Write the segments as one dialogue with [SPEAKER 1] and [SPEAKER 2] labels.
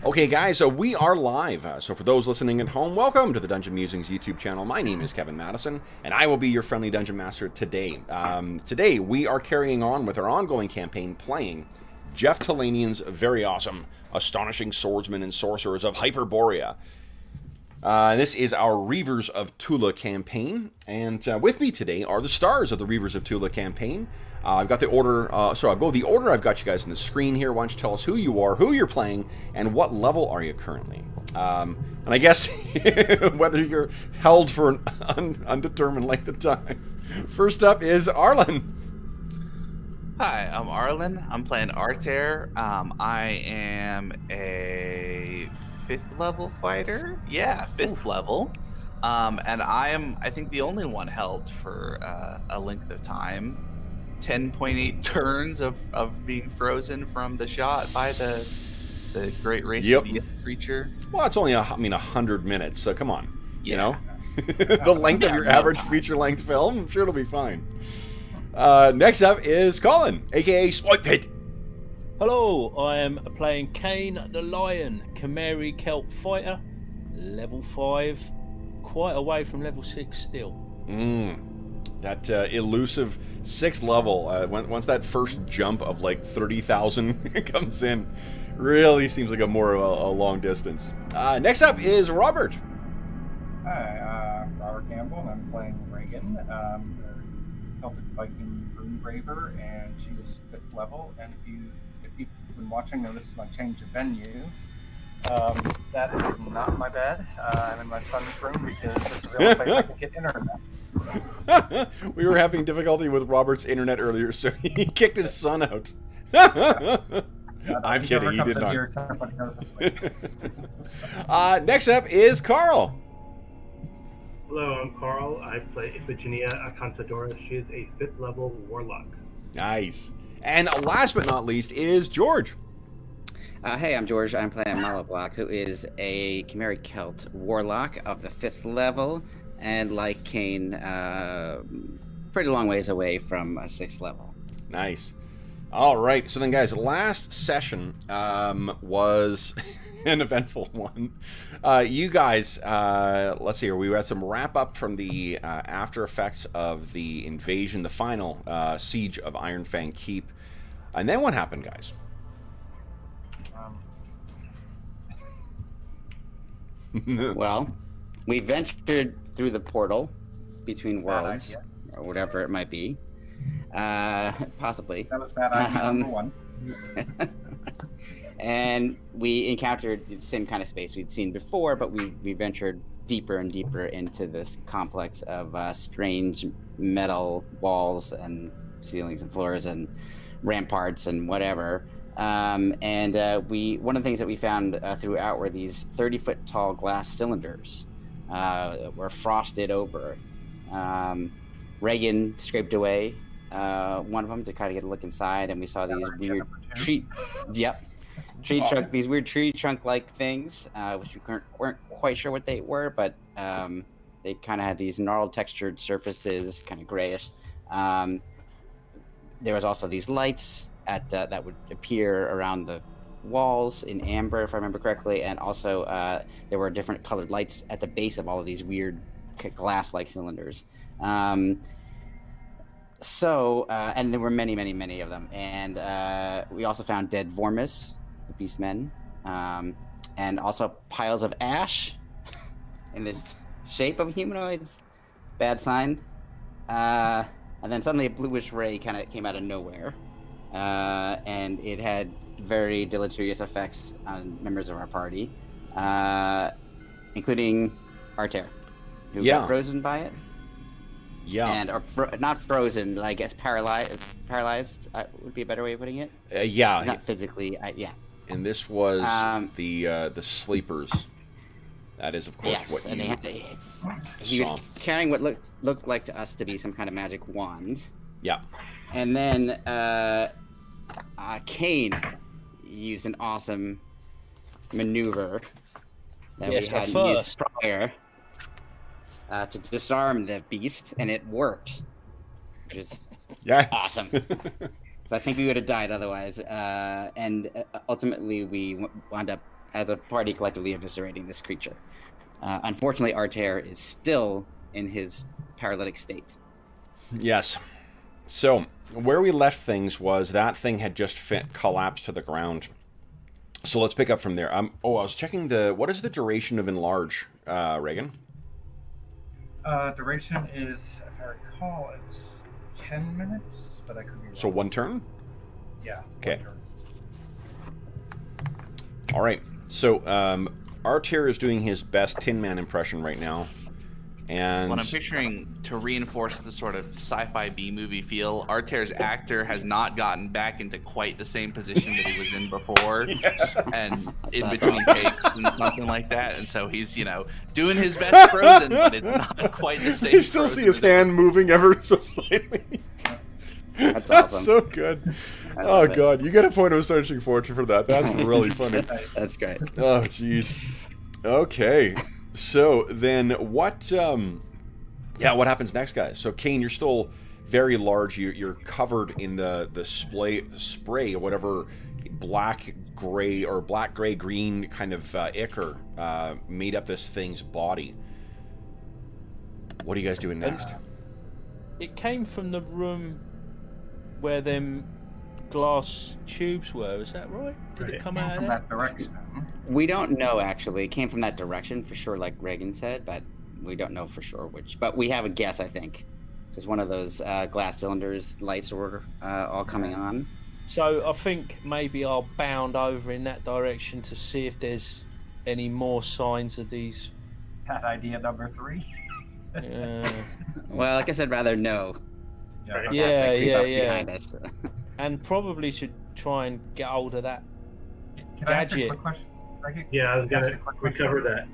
[SPEAKER 1] Okay, guys, so we are live. So for those listening at home, welcome to the Dungeon Musings YouTube channel. My name is Kevin Madison, and I will be your friendly Dungeon Master today. Today, we are carrying on with our ongoing campaign playing Jeff Talanian's very awesome Astonishing Swordsmen and Sorcerers of Hyperborea. This is our Reavers of Thule campaign, and with me today are the stars of the Reavers of Thule campaign. I've got the order, so I'll go the order I've got you guys on the screen here. Why don't you tell us who you are, who you're playing, and what level are you currently? And I guess whether you're held for an undetermined length of time. First up is Arlen.
[SPEAKER 2] Hi, I'm Arlen. I'm playing Arter. I am a 5th level fighter. Yeah, 5th level. And I am, I think, the only one held for a length of time. 10.8 turns of being frozen from the shot by the great race of the creature.
[SPEAKER 1] Well, it's only 100 minutes, so come on. Yeah. You know? The length of your average feature-length film, I'm sure it'll be fine. Next up is Colin, aka Spike Pit.
[SPEAKER 3] Hello, I am playing Kane the Lion, Chimeri Kelp Fighter, level 5, quite away from level 6 still.
[SPEAKER 1] That elusive 6th level, once that first jump of like 30,000 comes in, really seems like a long distance. Next up is Robert.
[SPEAKER 4] Hi, Robert Campbell, and I'm playing Reagan, Celtic Viking Broom Braver, and she was 5th level. And if you've been watching, notice my change of venue. That is not my bed. I'm in my son's room because this is the only place I can get internet.
[SPEAKER 1] We were having difficulty with Robert's internet earlier, so he kicked his son out. I'm kidding, he did not. Next up is Carl.
[SPEAKER 5] Hello, I'm Carl. I play Iphigenia Acantadora. She is a 5th level warlock.
[SPEAKER 1] Nice. And last but not least is George.
[SPEAKER 6] Hey, I'm George. I'm playing Malablock, who is a Chimeri Celt warlock of the 5th level, and like Kane, pretty long ways away from a 6th level.
[SPEAKER 1] Nice. All right. So then, guys, last session was an eventful one. You guys, let's see here. We had some wrap up from the after effects of the invasion, the final siege of Ironfang Keep. And then what happened, guys?
[SPEAKER 6] Well, we ventured through the portal between worlds, or whatever it might be. Possibly.
[SPEAKER 4] That was bad idea number one.
[SPEAKER 6] And we encountered the same kind of space we'd seen before, but we ventured deeper and deeper into this complex of strange metal walls and ceilings and floors and ramparts and whatever. One of the things that we found throughout were these 30-foot tall glass cylinders that were frosted over. Reagan scraped away one of them to kind of get a look inside, and we saw these weird these weird tree trunk-like things, which we weren't quite sure what they were, but they kind of had these gnarled textured surfaces, kind of grayish. There was also these lights that would appear around the walls in amber, if I remember correctly, and also there were different colored lights at the base of all of these weird glass-like cylinders. And there were many of them. And we also found dead Vormis, the beastmen, and also piles of ash in this shape of humanoids. Bad sign. And then suddenly a bluish ray kind of came out of nowhere. And it had very deleterious effects on members of our party, including Arter, who got frozen by it.
[SPEAKER 1] Yeah.
[SPEAKER 6] And not frozen, I guess paralyzed would be a better way of putting it.
[SPEAKER 1] Yeah.
[SPEAKER 6] Not physically, yeah.
[SPEAKER 1] And this was the sleepers. That is, of course, what you
[SPEAKER 6] he was carrying what looked like to us to be some kind of magic wand.
[SPEAKER 1] Yeah.
[SPEAKER 6] And then Kane used an awesome maneuver that we hadn't used prior to disarm the beast, and it worked, which is awesome. Because I think we would have died otherwise. And ultimately, we wound up as a party collectively eviscerating this creature. Unfortunately, Artair is still in his paralytic state.
[SPEAKER 1] Yes. So, where we left things was that thing had just collapsed to the ground. So let's pick up from there. I was checking what is the duration of enlarge, Reagan?
[SPEAKER 4] Duration is, if I recall, it's 10 minutes, but I could be wrong.
[SPEAKER 1] So 1 turn?
[SPEAKER 4] Yeah.
[SPEAKER 1] Okay.
[SPEAKER 4] 1 turn.
[SPEAKER 1] All right. So Artair is doing his best Tin Man impression right now. And
[SPEAKER 2] What I'm picturing, to reinforce the sort of sci-fi B-movie feel, Artair's actor has not gotten back into quite the same position that he was in before, and in between takes and something like that, and so he's, doing his best Frozen, but it's not quite the same.
[SPEAKER 1] You still see his hand moving ever so slightly.
[SPEAKER 6] That's
[SPEAKER 1] That's
[SPEAKER 6] awesome.
[SPEAKER 1] so good.
[SPEAKER 6] I
[SPEAKER 1] Oh,
[SPEAKER 6] love it.
[SPEAKER 1] God. You get a point of Astonishing Fortune for that. That's really funny.
[SPEAKER 6] That's great.
[SPEAKER 1] Oh, jeez. Okay. So then what what happens next, guys? So Kane, you're still very large. You're covered in the spray or whatever black gray green kind of ichor made up this thing's body. What are you guys doing next?
[SPEAKER 3] It came from the room where them glass tubes were. Is that right? Did it come out of
[SPEAKER 4] From
[SPEAKER 3] there?
[SPEAKER 4] that direction.
[SPEAKER 6] We don't know, actually. It came from that direction for sure, like Reagan said, but we don't know for sure which. But we have a guess, I think. Because one of those glass cylinders lights were all coming on.
[SPEAKER 3] So I think maybe I'll bound over in that direction to see if there's any more signs of these.
[SPEAKER 4] Cat idea number 3.
[SPEAKER 6] Well, I guess I'd rather know.
[SPEAKER 5] Right.
[SPEAKER 3] Yeah,
[SPEAKER 6] Creep
[SPEAKER 3] yeah,
[SPEAKER 6] up
[SPEAKER 3] yeah.
[SPEAKER 6] behind us.
[SPEAKER 3] And probably should try and get hold of that.
[SPEAKER 4] Can I ask you a
[SPEAKER 3] Gadget.
[SPEAKER 4] quick question?
[SPEAKER 5] Yeah, I was
[SPEAKER 4] Can
[SPEAKER 5] gonna
[SPEAKER 4] ask you a quick question?
[SPEAKER 5] recover that.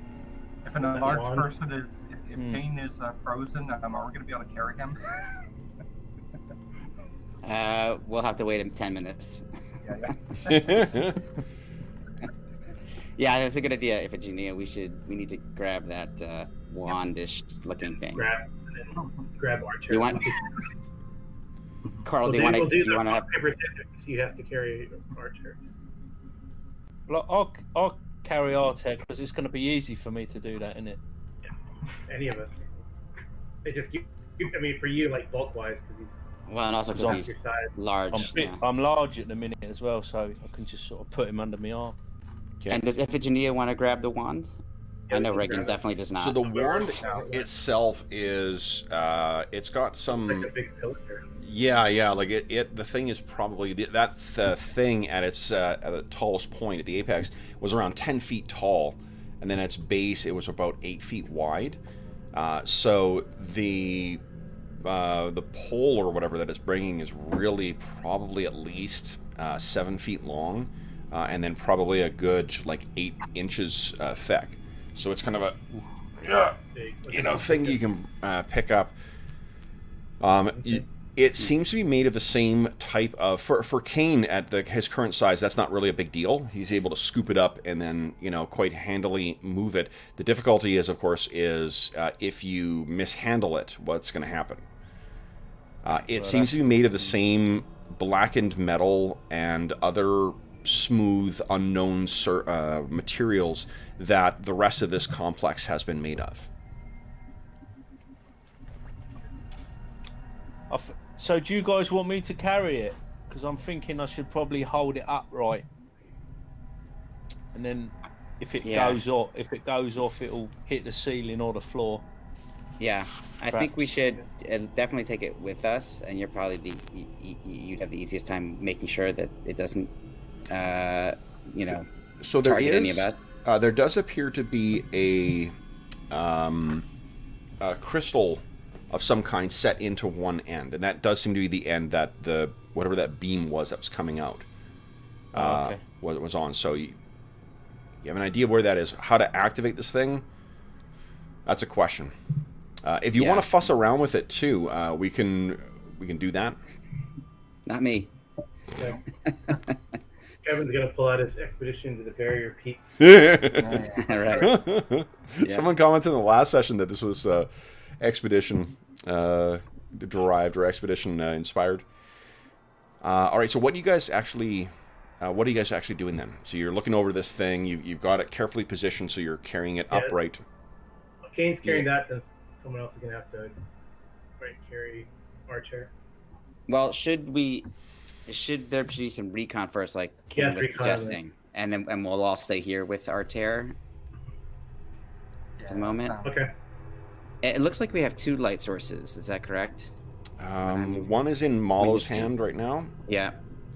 [SPEAKER 4] If an
[SPEAKER 5] That
[SPEAKER 4] enlarged
[SPEAKER 5] wand.
[SPEAKER 4] person is, if Kane is frozen, are we going to be able to carry him?
[SPEAKER 6] We'll have to wait 10 minutes.
[SPEAKER 4] Yeah.
[SPEAKER 6] Yeah, that's a good idea, Iphigenia. We need to grab that wandish looking thing.
[SPEAKER 5] Grab Archer.
[SPEAKER 6] You want- Carl, do you want
[SPEAKER 5] we'll do
[SPEAKER 6] to
[SPEAKER 5] the
[SPEAKER 6] have?
[SPEAKER 5] rock, paper, scissors. You have to carry Archer.
[SPEAKER 3] Well, I'll carry Artec because it's going to be easy for me to do that, isn't it?
[SPEAKER 5] Any of us. It just, I mean, for you, like bulk wise, because
[SPEAKER 6] Well, and also
[SPEAKER 5] he's
[SPEAKER 6] because
[SPEAKER 5] off
[SPEAKER 6] he's
[SPEAKER 5] your side.
[SPEAKER 6] large. Yeah.
[SPEAKER 3] I'm large at the minute as well, so I can just sort of put him under my arm.
[SPEAKER 6] And does Iphigenia want to grab the wand?
[SPEAKER 5] Yeah,
[SPEAKER 6] I know
[SPEAKER 5] we can
[SPEAKER 6] Reagan
[SPEAKER 5] grab it.
[SPEAKER 6] definitely does not.
[SPEAKER 1] So the wand itself is it's got some
[SPEAKER 5] Like a big cylinder.
[SPEAKER 1] like the thing is probably that thing at its at the tallest point at the apex was around 10 feet tall, and then its base it was about 8 feet wide. So the pole or whatever that it's bringing is really probably at least 7 feet long, and then probably a good 8 inches thick. So it's kind of a thing you can pick up. It seems to be made of the same type of for Kane at his current size. That's not really a big deal. He's able to scoop it up and then quite handily move it. The difficulty is, of course, if you mishandle it, what's going to happen? It seems to be made of the same blackened metal and other smooth, unknown materials that the rest of this complex has been made of.
[SPEAKER 3] So do you guys want me to carry it? Because I'm thinking I should probably hold it upright, and then if it goes off, it'll hit the ceiling or the floor.
[SPEAKER 6] Yeah, I think we should definitely take it with us, and you're probably you'd have the easiest time making sure that it doesn't,
[SPEAKER 1] So there
[SPEAKER 6] target any of
[SPEAKER 1] is,
[SPEAKER 6] us.
[SPEAKER 1] there does appear to be a crystal of some kind set into one end, and that does seem to be the end that whatever that beam was that was coming out was on. So you have an idea where that is. How to activate this thing? That's a question. If you want to fuss around with it too, we can do that.
[SPEAKER 6] Not me.
[SPEAKER 5] So, Kevin's gonna pull out his expedition to the barrier peaks.
[SPEAKER 6] Right.
[SPEAKER 1] Someone commented in the last session that this was expedition derived or expedition inspired. All right, so what do you guys actually what are you guys actually doing then? So you're looking over this thing. You've got it carefully positioned, so you're carrying it upright.
[SPEAKER 5] Kane's carrying that, since someone else is gonna have to carry our chair.
[SPEAKER 6] Well, should there be some recon first, like Ken was suggesting, and we'll all stay here with our terror for the moment?
[SPEAKER 5] Okay.
[SPEAKER 6] It looks like we have 2 light sources. Is that correct?
[SPEAKER 1] One is in Malo's hand right now.
[SPEAKER 6] Yeah.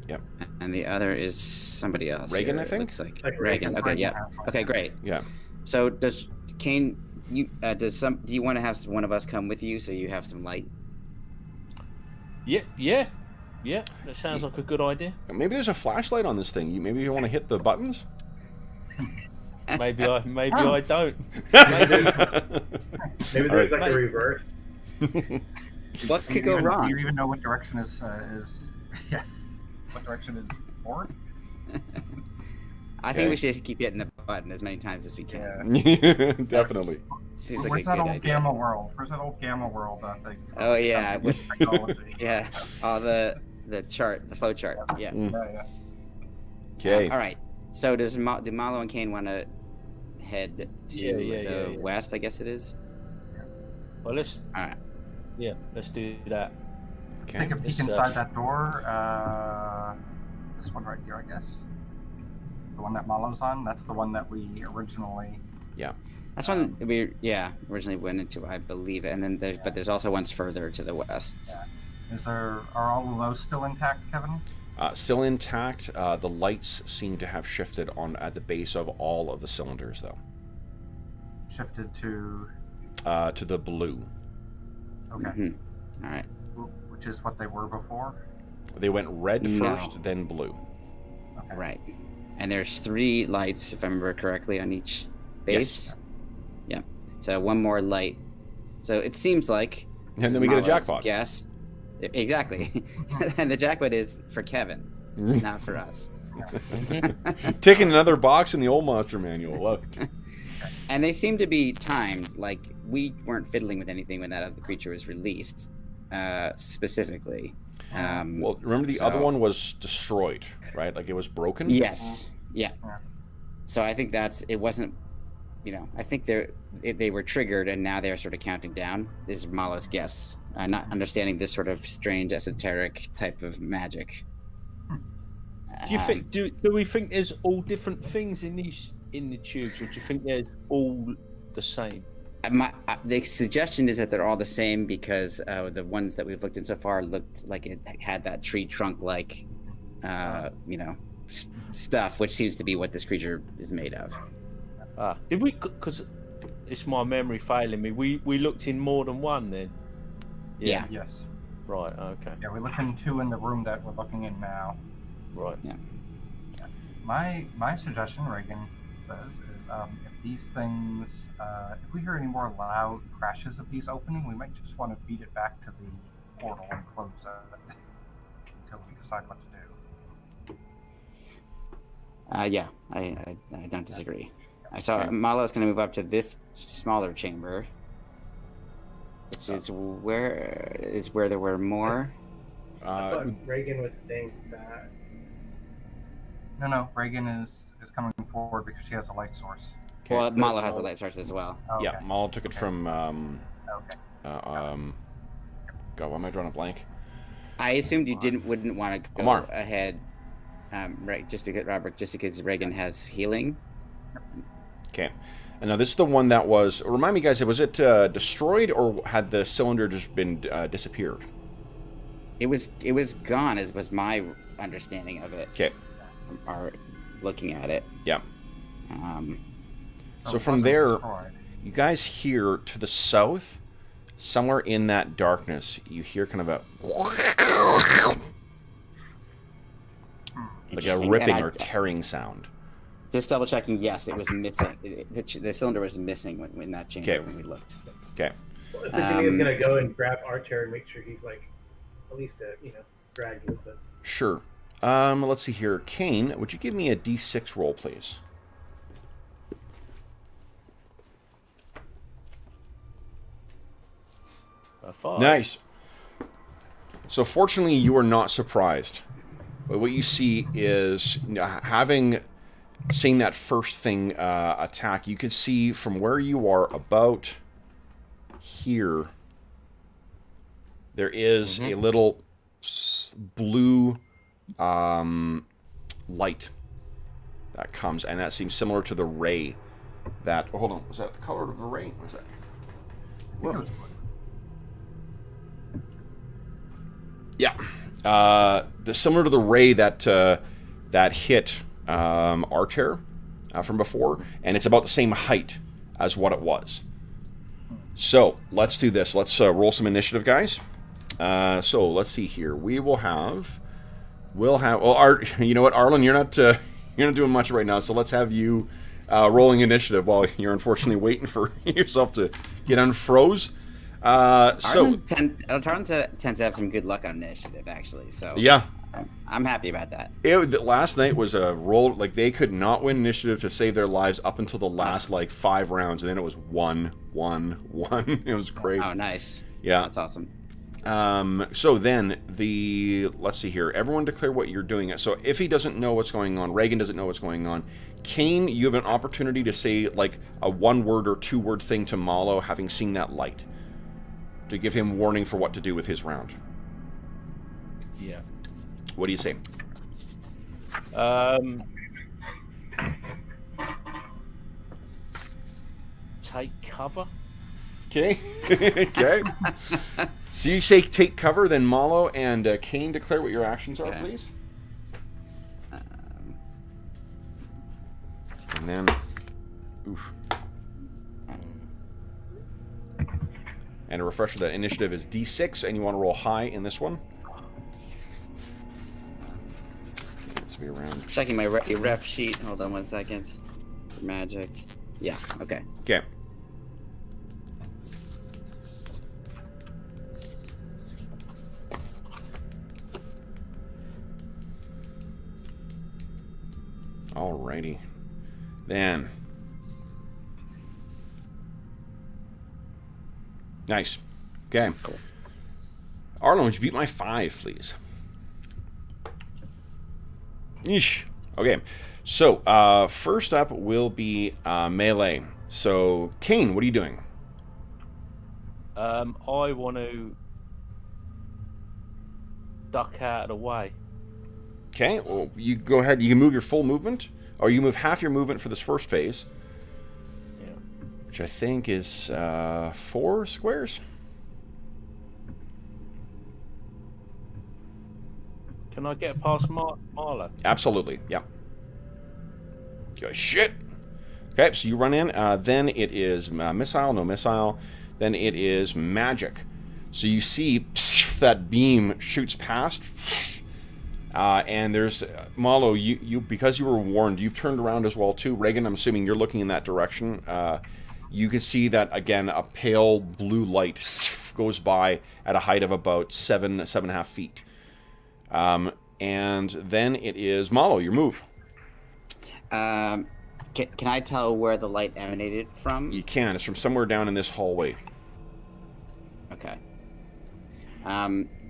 [SPEAKER 1] Yep.
[SPEAKER 6] And the other is somebody else.
[SPEAKER 1] Reagan,
[SPEAKER 6] here,
[SPEAKER 1] I think.
[SPEAKER 6] looks like Reagan. Okay. Yeah. Okay. Great.
[SPEAKER 1] Yeah.
[SPEAKER 6] So does Kane? Do you want to have one of us come with you so you have some light?
[SPEAKER 3] Yeah. That sounds like a good idea.
[SPEAKER 1] Maybe there's a flashlight on this thing. Maybe you want to hit the buttons.
[SPEAKER 3] Maybe I don't.
[SPEAKER 5] Maybe there's like a reverse.
[SPEAKER 6] What could go wrong?
[SPEAKER 4] Do you even know what direction is yeah? What direction is forward?
[SPEAKER 6] I think we should keep hitting the button as many times as we can.
[SPEAKER 1] Yeah. Definitely.
[SPEAKER 6] Seems
[SPEAKER 4] Where's
[SPEAKER 6] like a
[SPEAKER 4] that
[SPEAKER 6] good
[SPEAKER 4] old
[SPEAKER 6] idea.
[SPEAKER 4] Gamma World? Where's that old Gamma World thing?
[SPEAKER 6] Oh yeah, with
[SPEAKER 4] Technology.
[SPEAKER 6] yeah, all the chart, the flow chart. Yeah.
[SPEAKER 4] Yeah.
[SPEAKER 1] Okay.
[SPEAKER 6] All right. So do Malo and Kane want to head to the west? I guess it is.
[SPEAKER 3] Well, let's.
[SPEAKER 6] All right.
[SPEAKER 3] Yeah, let's do that.
[SPEAKER 1] Okay.
[SPEAKER 4] Take a peek inside that door. This one right here, I guess. The one that Malo's on. That's the one that we originally.
[SPEAKER 1] Yeah.
[SPEAKER 6] That's one we originally went into, I believe, and then there's also ones further to the west.
[SPEAKER 4] Yeah. Are all of those still intact, Kevin?
[SPEAKER 1] Still intact. The lights seem to have shifted at the base of all of the cylinders, though.
[SPEAKER 4] Shifted to.
[SPEAKER 1] To the blue.
[SPEAKER 4] Okay.
[SPEAKER 6] Mm-hmm. All right.
[SPEAKER 4] Which is what they were before.
[SPEAKER 1] They went red
[SPEAKER 6] No.
[SPEAKER 1] first, then blue.
[SPEAKER 4] Okay.
[SPEAKER 6] Right. And there's 3 lights, if I remember correctly, on each base.
[SPEAKER 1] Yes.
[SPEAKER 6] Yeah. So one more light. So it seems like.
[SPEAKER 1] And then we get a jackpot.
[SPEAKER 6] Yes. Exactly. And the jackpot is for Kevin, not for us.
[SPEAKER 1] Taking another box in the old monster manual. Looked.
[SPEAKER 6] And they seem to be timed. Like we weren't fiddling with anything when that other creature was released, specifically.
[SPEAKER 1] Well, remember the other one was destroyed, right? Like it was broken.
[SPEAKER 6] Yes. Yeah. So I think it wasn't. I think they were triggered, and now they're sort of counting down. This is Malo's guess, not understanding this sort of strange esoteric type of magic.
[SPEAKER 3] Do you think? Do we think there's all different things in the tubes, or do you think they're all the same?
[SPEAKER 6] The suggestion is that they're all the same because the ones that we've looked in so far looked like it had that tree trunk-like, stuff, which seems to be what this creature is made of.
[SPEAKER 3] Did we? Because it's my memory failing me. We looked in more than one then.
[SPEAKER 6] Yeah.
[SPEAKER 4] Yes.
[SPEAKER 3] Right. Okay.
[SPEAKER 4] Yeah, we looked in 2 in the room that we're looking in now.
[SPEAKER 3] Right.
[SPEAKER 6] Yeah.
[SPEAKER 4] My suggestion, Reagan, says is if these things, if we hear any more loud crashes of these opening, we might just want to feed it back to the portal and close it until we decide what to do.
[SPEAKER 6] Yeah, I don't disagree. I saw Malo's going to move up to this smaller chamber, which is where there were more.
[SPEAKER 5] I thought Reagan was staying back.
[SPEAKER 4] No, Reagan is coming forward because she has a light source.
[SPEAKER 1] Okay.
[SPEAKER 6] Well, Malo has a light source as well.
[SPEAKER 4] Oh,
[SPEAKER 1] Yeah,
[SPEAKER 4] okay.
[SPEAKER 1] Mal took it from.
[SPEAKER 4] Okay.
[SPEAKER 1] God, why am I drawing a blank?
[SPEAKER 6] I assumed you wouldn't want to go
[SPEAKER 1] Amar.
[SPEAKER 6] ahead, right? Just because Reagan has healing.
[SPEAKER 1] Okay. And now this is the one that was. Remind me, guys. Was it destroyed or had the cylinder just been disappeared?
[SPEAKER 6] It was gone, as was my understanding of it.
[SPEAKER 1] Okay.
[SPEAKER 6] Or looking at it.
[SPEAKER 1] Yeah. So
[SPEAKER 4] it
[SPEAKER 1] from
[SPEAKER 4] wasn't
[SPEAKER 1] there,
[SPEAKER 4] destroyed.
[SPEAKER 1] you guys hear to the south, somewhere in that darkness, you hear kind of a like a ripping or tearing sound.
[SPEAKER 6] Just double checking. Yes, it was missing. The cylinder was missing when that chamber
[SPEAKER 1] Okay.
[SPEAKER 6] when we looked.
[SPEAKER 1] Okay.
[SPEAKER 5] Well, if Virginia's gonna go and grab our chair and make sure he's like, at least drag with us.
[SPEAKER 1] Sure. Let's see here. Kane, would you give me a D6 roll, please?
[SPEAKER 3] A 5.
[SPEAKER 1] Nice. So fortunately, you are not surprised. But what you see is, having seen that first thing attack, you can see from where you are about here, there is a little blue light that comes, and that seems similar to the ray that... Oh, hold on. Was that the color of the ray? What is that? Whoa. Yeah. Similar to the ray that that hit Arter from before, and it's about the same height as what it was. So, let's do this. Let's roll some initiative, guys. So, let's see here. We'll have... Well, you know what, Arlen, you're not doing much right now, so let's have you rolling initiative while you're unfortunately waiting for yourself to get unfroze.
[SPEAKER 6] Arlen tends to have some good luck on initiative, actually. So
[SPEAKER 1] yeah,
[SPEAKER 6] I'm happy about that.
[SPEAKER 1] Last night was a roll, like they could not win initiative to save their lives up until the last 5 rounds, and then it was 1, 1, 1. It was great.
[SPEAKER 6] Oh, nice.
[SPEAKER 1] Yeah,
[SPEAKER 6] that's awesome.
[SPEAKER 1] So then let's see here. Everyone declare what you're doing. So if he doesn't know what's going on, Reagan doesn't know what's going on, Kane, you have an opportunity to say like a 1-word or 2-word thing to Malo, having seen that light, to give him warning for what to do with his round.
[SPEAKER 3] Yeah.
[SPEAKER 1] What do you say?
[SPEAKER 3] Take cover.
[SPEAKER 1] Okay. Okay. So you say take cover, then Malo and Kane declare what your actions are, please. And then, oof. And a refresher, that initiative is D6, and you want to roll high in this one. This will be around.
[SPEAKER 6] Checking my ref sheet. Hold on 1 second. Magic. Yeah. Okay.
[SPEAKER 1] Okay. Alrighty. Then. Nice. Okay. Arlen, would you beat my 5, please? Yeesh. Okay. So, first up will be melee. So, Kane, what are you doing?
[SPEAKER 3] I want to duck out of the way.
[SPEAKER 1] Okay, well, you go ahead. You can move your full movement, or you move half your movement for this first phase.
[SPEAKER 3] Yeah.
[SPEAKER 1] Which I think is 4 squares.
[SPEAKER 3] Can I get past Marla?
[SPEAKER 1] Absolutely, yeah. Okay, shit. Okay, so you run in. Then it is missile, no missile. Then it is magic. So you see that beam shoots past. And there's Malo. You because you were warned, you've turned around as well too. Reagan, I'm assuming you're looking in that direction. You can see that again. A pale blue light goes by at a height of about 7.5 feet. And then it is Malo. Your move.
[SPEAKER 6] Can I tell where the light emanated from?
[SPEAKER 1] You can. It's from somewhere down in this hallway.
[SPEAKER 6] Okay.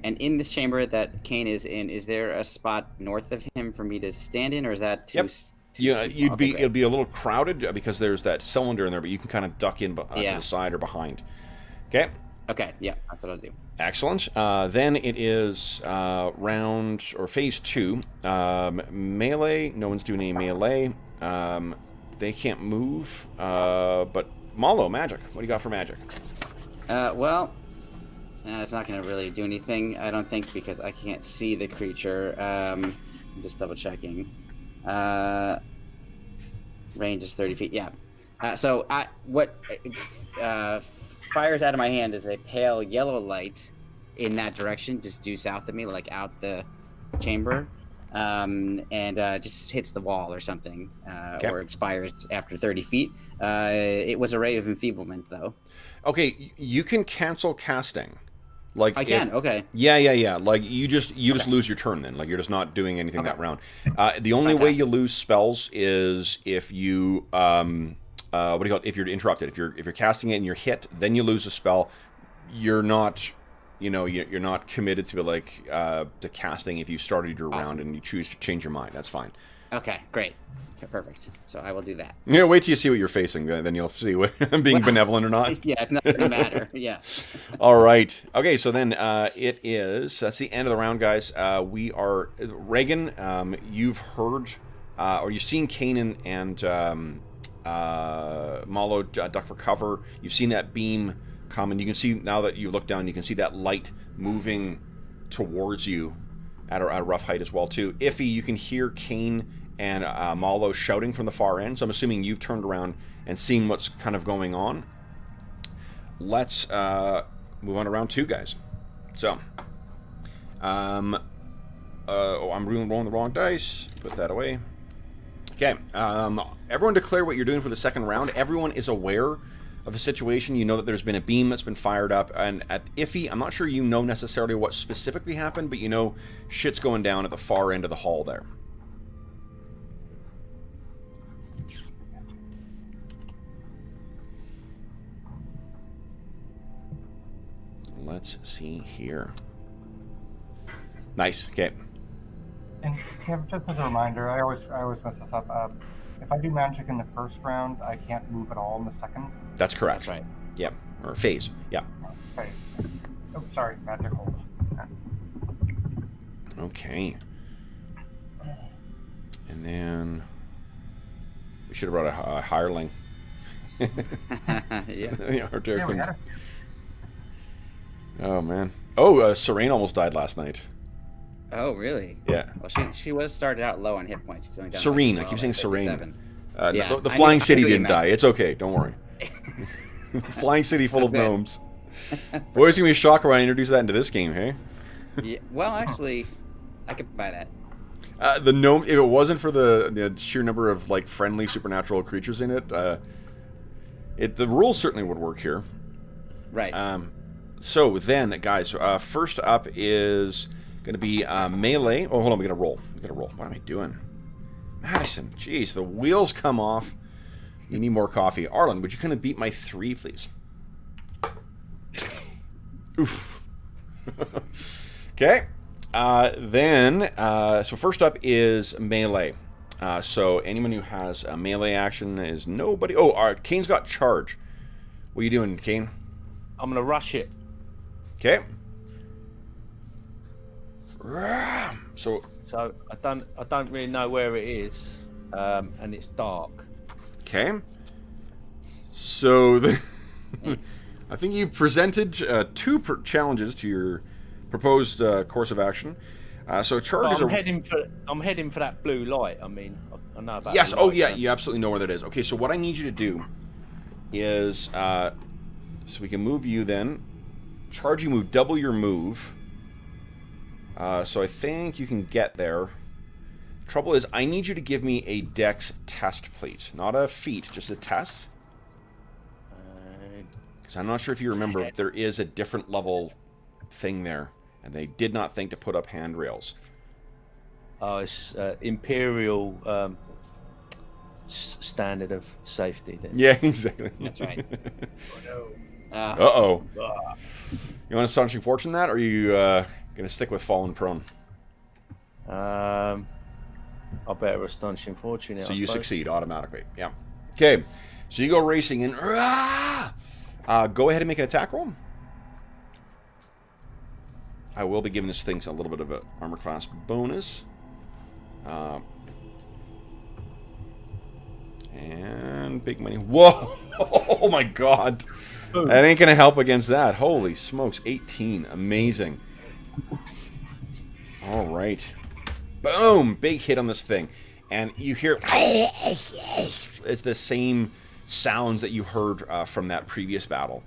[SPEAKER 6] And in this chamber that Kane is in, is there a spot north of him for me to stand in, or is that too?
[SPEAKER 1] Yep. Yeah,
[SPEAKER 6] okay,
[SPEAKER 1] it'd be a little crowded because there's that cylinder in there, but you can kind of duck in to the side or behind. Okay.
[SPEAKER 6] Okay. Yeah, that's what I'll do.
[SPEAKER 1] Excellent. Then it is round or phase 2. Melee. No one's doing any melee. They can't move. But Malo, magic. What do you got for magic?
[SPEAKER 6] Well. It's not going to really do anything, I don't think, because I can't see the creature. I'm just double checking. Range is 30 feet. Yeah. So what fires out of my hand is a pale yellow light in that direction, just due south of me, like out the chamber, and just hits the wall or something, or expires after 30 feet. It was a ray of enfeeblement, though.
[SPEAKER 1] Okay, you can cancel casting. Like
[SPEAKER 6] I can. Okay.
[SPEAKER 1] Yeah. Like you just lose your turn then. Like you're just not doing anything that round. The only way you lose spells is if you what do you call it? If you're interrupted. If you're casting it and you're hit, then you lose a spell. You're not you know, you're not committed to like to casting if you started your round and you choose to change your mind. That's fine.
[SPEAKER 6] Okay, great. Okay, perfect. So I will do that.
[SPEAKER 1] Yeah, wait till you see what you're facing, then you'll see what I'm being benevolent or not.
[SPEAKER 6] Yeah, it doesn't matter. Yeah.
[SPEAKER 1] All right. Okay, so then that's the end of the round, guys. We are Reagan. You've heard or you've seen Kanan and Malo duck for cover. You've seen that beam come, and you can see now that you look down, you can see that light moving towards you at a rough height as well too. Iffy, you can hear Kane and Malo shouting from the far end. So I'm assuming you've turned around and seen what's kind of going on. Let's move on to round 2, guys. So, I'm rolling the wrong dice. Put that away. Okay. Everyone declare what you're doing for the second round. Everyone is aware of the situation. You know that there's been a beam that's been fired up. And at Iffy, I'm not sure you know necessarily what specifically happened, but you know shit's going down at the far end of the hall there. Let's see here. Nice. Okay.
[SPEAKER 4] And Kev, just as a reminder, I always mess this up. If I do magic in the first round, I can't move at all in the second.
[SPEAKER 1] That's correct.
[SPEAKER 6] That's right.
[SPEAKER 1] Yeah. Or phase. Yeah.
[SPEAKER 4] Okay. Oh, sorry, magic hold.
[SPEAKER 1] Okay. And then we should have brought a hireling.
[SPEAKER 6] Yeah.
[SPEAKER 1] Yeah, or Derek
[SPEAKER 4] Yeah, we
[SPEAKER 1] can-
[SPEAKER 4] had a
[SPEAKER 1] Oh man. Oh, Serene almost died last night.
[SPEAKER 6] Oh, really?
[SPEAKER 1] Yeah.
[SPEAKER 6] Well, she was started out low on hit points. She's only down to,
[SPEAKER 1] Serene.
[SPEAKER 6] like,
[SPEAKER 1] I keep saying
[SPEAKER 6] 57.
[SPEAKER 1] Serene.
[SPEAKER 6] Yeah,
[SPEAKER 1] The
[SPEAKER 6] I
[SPEAKER 1] Flying
[SPEAKER 6] knew- I
[SPEAKER 1] City
[SPEAKER 6] knew what you
[SPEAKER 1] didn't
[SPEAKER 6] meant.
[SPEAKER 1] die. It's okay. Don't worry. Flying City full of
[SPEAKER 6] Bet.
[SPEAKER 1] gnomes. Boy, it's gonna be a shocker when I introduce that into this game, hey?
[SPEAKER 6] Yeah, well, actually, I could buy that.
[SPEAKER 1] The gnome. If it wasn't for the sheer number of like friendly supernatural creatures in it, the rules certainly would work here.
[SPEAKER 6] Right.
[SPEAKER 1] So then, guys, first up is going to be melee. Oh, hold on, we got to roll. What am I doing? Madison, jeez, the wheels come off. You need more coffee. Arlen, would you kind of beat my 3, please? Oof. Okay. So first up is melee. So anyone who has a melee action is nobody. Oh, all right, Kane's got charge. What are you doing, Kane?
[SPEAKER 3] I'm gonna rush it.
[SPEAKER 1] Okay. So
[SPEAKER 3] So I don't really know where it is, and it's dark.
[SPEAKER 1] okay. So I think you presented 2 challenges to your proposed course of action. So charge is
[SPEAKER 3] I'm heading for that blue light. I mean, I know about.
[SPEAKER 1] yes.
[SPEAKER 3] the
[SPEAKER 1] Oh
[SPEAKER 3] light,
[SPEAKER 1] yeah,
[SPEAKER 3] so-
[SPEAKER 1] you absolutely know where that is. Okay, so what I need you to do is so we can move you then. Charge, you move double your move. So I think you can get there. Trouble is, I need you to give me a dex test, please. Not a feat, just a test. Because I'm not sure if you remember, there is a different level thing there. And they did not think to put up handrails.
[SPEAKER 3] Oh, it's imperial standard of safety. Then.
[SPEAKER 1] Yeah, exactly.
[SPEAKER 6] That's right.
[SPEAKER 5] Oh, no.
[SPEAKER 1] Uh-oh. You want Astonishing Fortune that, or are you going to stick with Fallen Prone?
[SPEAKER 3] I better Astonishing Fortune.
[SPEAKER 1] So you succeed automatically. Yeah. Okay. So you go racing and go ahead and make an attack roll. I will be giving this thing a little bit of an armor class bonus. And big money. Whoa! Oh my god. That ain't going to help against that. Holy smokes. 18. Amazing. All right. Boom! Big hit on this thing. And you hear... It's the same sounds that you heard from that previous battle.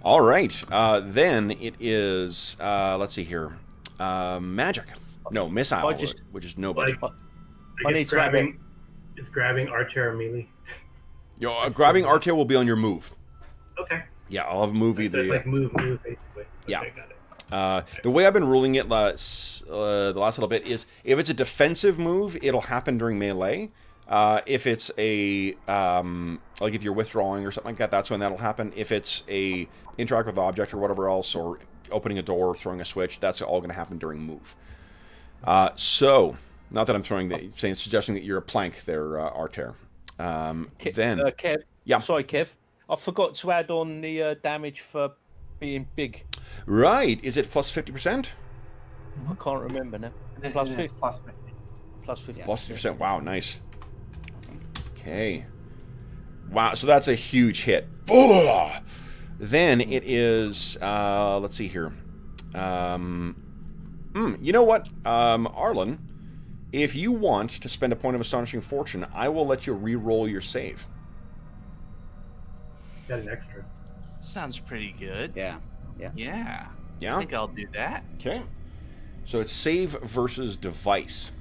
[SPEAKER 1] All right. Then it is... let's see here. Magic. No, missile, which is nobody.
[SPEAKER 5] Like,
[SPEAKER 3] I need to have it.
[SPEAKER 5] Is grabbing archer or melee?
[SPEAKER 1] Grabbing Artail will be on your move.
[SPEAKER 5] Okay.
[SPEAKER 1] Yeah, I'll have move
[SPEAKER 5] That's
[SPEAKER 1] either...
[SPEAKER 5] like move, basically. Okay,
[SPEAKER 1] Yeah.
[SPEAKER 5] got it.
[SPEAKER 1] The way I've been ruling it the last little bit is if it's a defensive move, it'll happen during melee. If it's a if you're withdrawing or something like that, that's when that'll happen. If it's a interact with object or whatever else, or opening a door, throwing a switch. That's all going to happen during move. So, not that I'm suggesting that you're a plank there, Arter. Then,
[SPEAKER 3] Kev.
[SPEAKER 1] Yeah.
[SPEAKER 3] Sorry, Kev. I forgot to add on the damage for being big.
[SPEAKER 1] Right. Is it plus 50%?
[SPEAKER 3] I can't remember now. Plus 50.
[SPEAKER 4] Plus 50.
[SPEAKER 3] Plus 50.
[SPEAKER 1] Plus 50%. Wow, nice. Okay. Wow, so that's a huge hit. Ugh! Then it is, let's see here. You know what, Arlen? If you want to spend a point of Astonishing Fortune, I will let you re-roll your save.
[SPEAKER 5] Got an extra.
[SPEAKER 2] Sounds pretty good.
[SPEAKER 6] Yeah.
[SPEAKER 2] Yeah.
[SPEAKER 1] Yeah?
[SPEAKER 2] I think I'll do that.
[SPEAKER 1] Okay. So it's save versus device.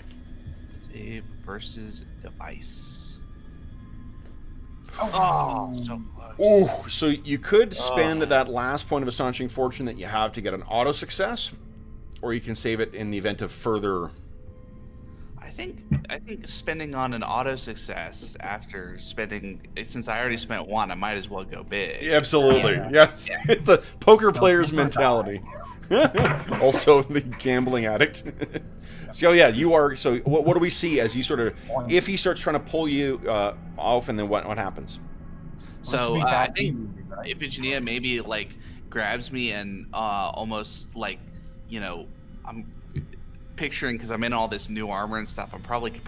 [SPEAKER 2] Save versus device. Oh, so close.
[SPEAKER 1] Ooh, so you could spend that last point of Astonishing Fortune that you have to get an auto success, or you can save it in the event of further.
[SPEAKER 2] I think spending on an auto success after spending, since I already spent one, I might as well go big.
[SPEAKER 1] Yeah, absolutely. Yes. The poker player's mentality. Also the gambling addict. So yeah, you are. So what do we see as you sort of, if he starts trying to pull you off, and then what happens?
[SPEAKER 2] So I think Iphigenia maybe like grabs me and almost like, you know, I'm picturing, because I'm in all this new armor and stuff, I'm probably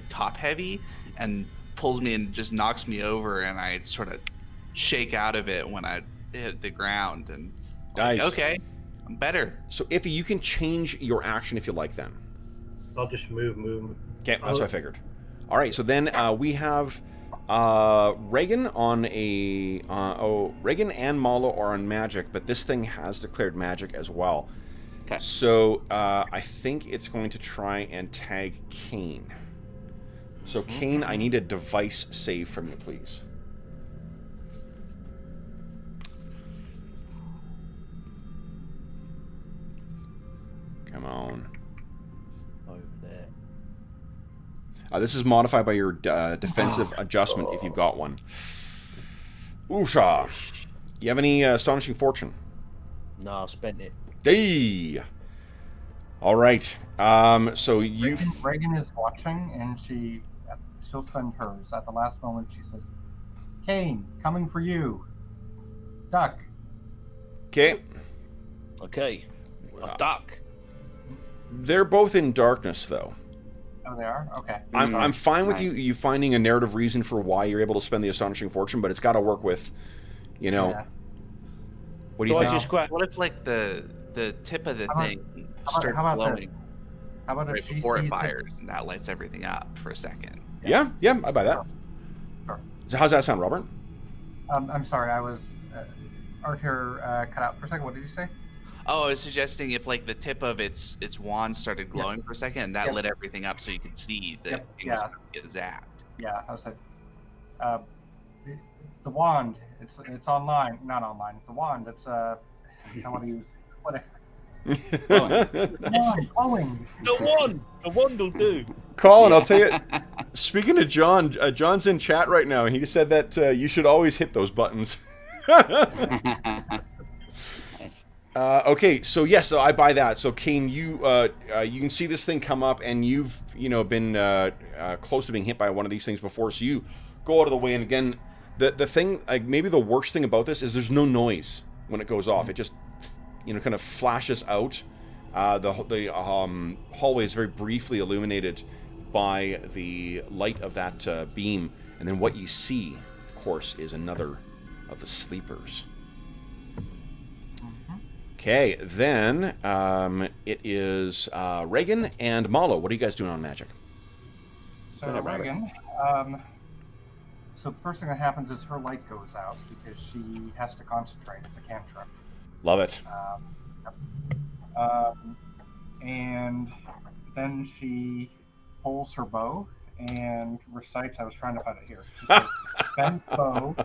[SPEAKER 2] top heavy, and pulls me and just knocks me over, and I sort of shake out of it when I hit the ground, and
[SPEAKER 1] Nice.
[SPEAKER 2] like, okay, I'm better.
[SPEAKER 1] So Iffy, you can change your action if you like then.
[SPEAKER 5] I'll just move.
[SPEAKER 1] Okay, that's what I figured. All right, so then we have Reagan on a... Reagan and Malo are on magic, but this thing has declared magic as well.
[SPEAKER 6] Okay.
[SPEAKER 1] So I think it's going to try and tag Kane. So Kane, I need a device save from you, please. Come on.
[SPEAKER 3] Over there.
[SPEAKER 1] This is modified by your defensive adjustment if you've got one. Oosha. You have any Astonishing Fortune?
[SPEAKER 3] No, I spent it.
[SPEAKER 1] Hey. All right. So you.
[SPEAKER 4] Reagan is watching, and she'll spend hers. At the last moment, she says, "Kane, coming for you. Duck."
[SPEAKER 1] Okay.
[SPEAKER 3] Okay. A duck.
[SPEAKER 1] They're both in darkness, though.
[SPEAKER 4] Oh, they are? Okay.
[SPEAKER 1] I'm fine with
[SPEAKER 6] Right.
[SPEAKER 1] you finding a narrative reason for why you're able to spend the Astonishing Fortune, but it's got to work with, you know.
[SPEAKER 4] Yeah.
[SPEAKER 1] What do you
[SPEAKER 3] I
[SPEAKER 1] think?
[SPEAKER 3] just grab?
[SPEAKER 2] What if like the tip of the
[SPEAKER 4] How about-
[SPEAKER 2] thing
[SPEAKER 4] how
[SPEAKER 2] starts
[SPEAKER 4] about
[SPEAKER 2] glowing
[SPEAKER 4] How about
[SPEAKER 2] right
[SPEAKER 4] if she
[SPEAKER 2] before it
[SPEAKER 4] sees
[SPEAKER 2] fires, and that lights everything up for a second?
[SPEAKER 1] Yeah, I buy that.
[SPEAKER 4] Sure.
[SPEAKER 1] So how's that sound, Robert?
[SPEAKER 4] I'm sorry, I was... Arthur cut out for a second. What did you say?
[SPEAKER 2] Oh, I was suggesting if like the tip of its wand started glowing for a second, and that
[SPEAKER 4] Yep.
[SPEAKER 2] lit everything up, so you could see that
[SPEAKER 4] Yep,
[SPEAKER 2] it was
[SPEAKER 4] yeah.
[SPEAKER 2] gonna get zapped.
[SPEAKER 4] Yeah, I was like... the wand, it's online. Not online. The wand, it's... I want to use... Whatever. Glowing.
[SPEAKER 3] The one will do.
[SPEAKER 1] Colin, I'll tell you. Speaking of John, John's in chat right now, and he said that you should always hit those buttons.
[SPEAKER 6] Nice.
[SPEAKER 1] Okay, so yes, so I buy that. So Kane, you can see this thing come up, and you've been close to being hit by one of these things before. So you go out of the way, and again, the thing, like maybe the worst thing about this is there's no noise when it goes off. It just kind of flashes out. The hallway is very briefly illuminated by the light of that beam, and then what you see, of course, is another of the sleepers. Okay, then it is Reagan and Malo. What are you guys doing on magic?
[SPEAKER 4] So
[SPEAKER 6] Go ahead, Robert.
[SPEAKER 4] Reagan, so the first thing that happens is her light goes out because she has to concentrate. It's a cantrip.
[SPEAKER 1] Love it.
[SPEAKER 4] And then she pulls her bow and recites. I was trying to find it here. She says, bent bow,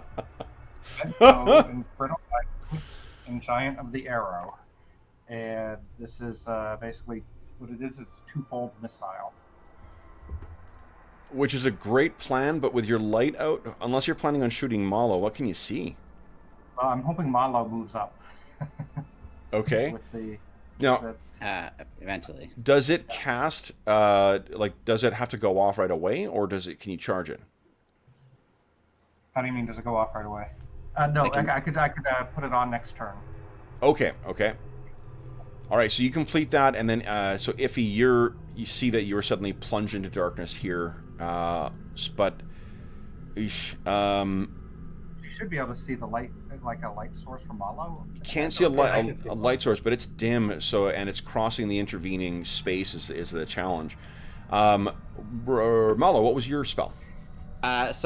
[SPEAKER 4] and brittle lightning, and giant of the arrow. And this is basically what it is. It's a twofold missile.
[SPEAKER 1] Which is a great plan, but with your light out, unless you're planning on shooting Malo, what can you see?
[SPEAKER 4] I'm hoping Malo moves up.
[SPEAKER 1] Okay.
[SPEAKER 4] With the
[SPEAKER 1] Now,
[SPEAKER 6] Eventually.
[SPEAKER 1] does it cast, does it have to go off right away, or can you charge it?
[SPEAKER 4] How do you mean? Does it go off right away? No, I could put it on next turn.
[SPEAKER 1] Okay. All right, so you complete that, and then so Iffy, you see that you were suddenly plunged into darkness here, but
[SPEAKER 4] You should be able to see the light, like a light source from Malo.
[SPEAKER 1] you can't see a light source, but it's dim, and it's crossing the intervening space is the challenge. Malo, what was your spell?
[SPEAKER 6] All this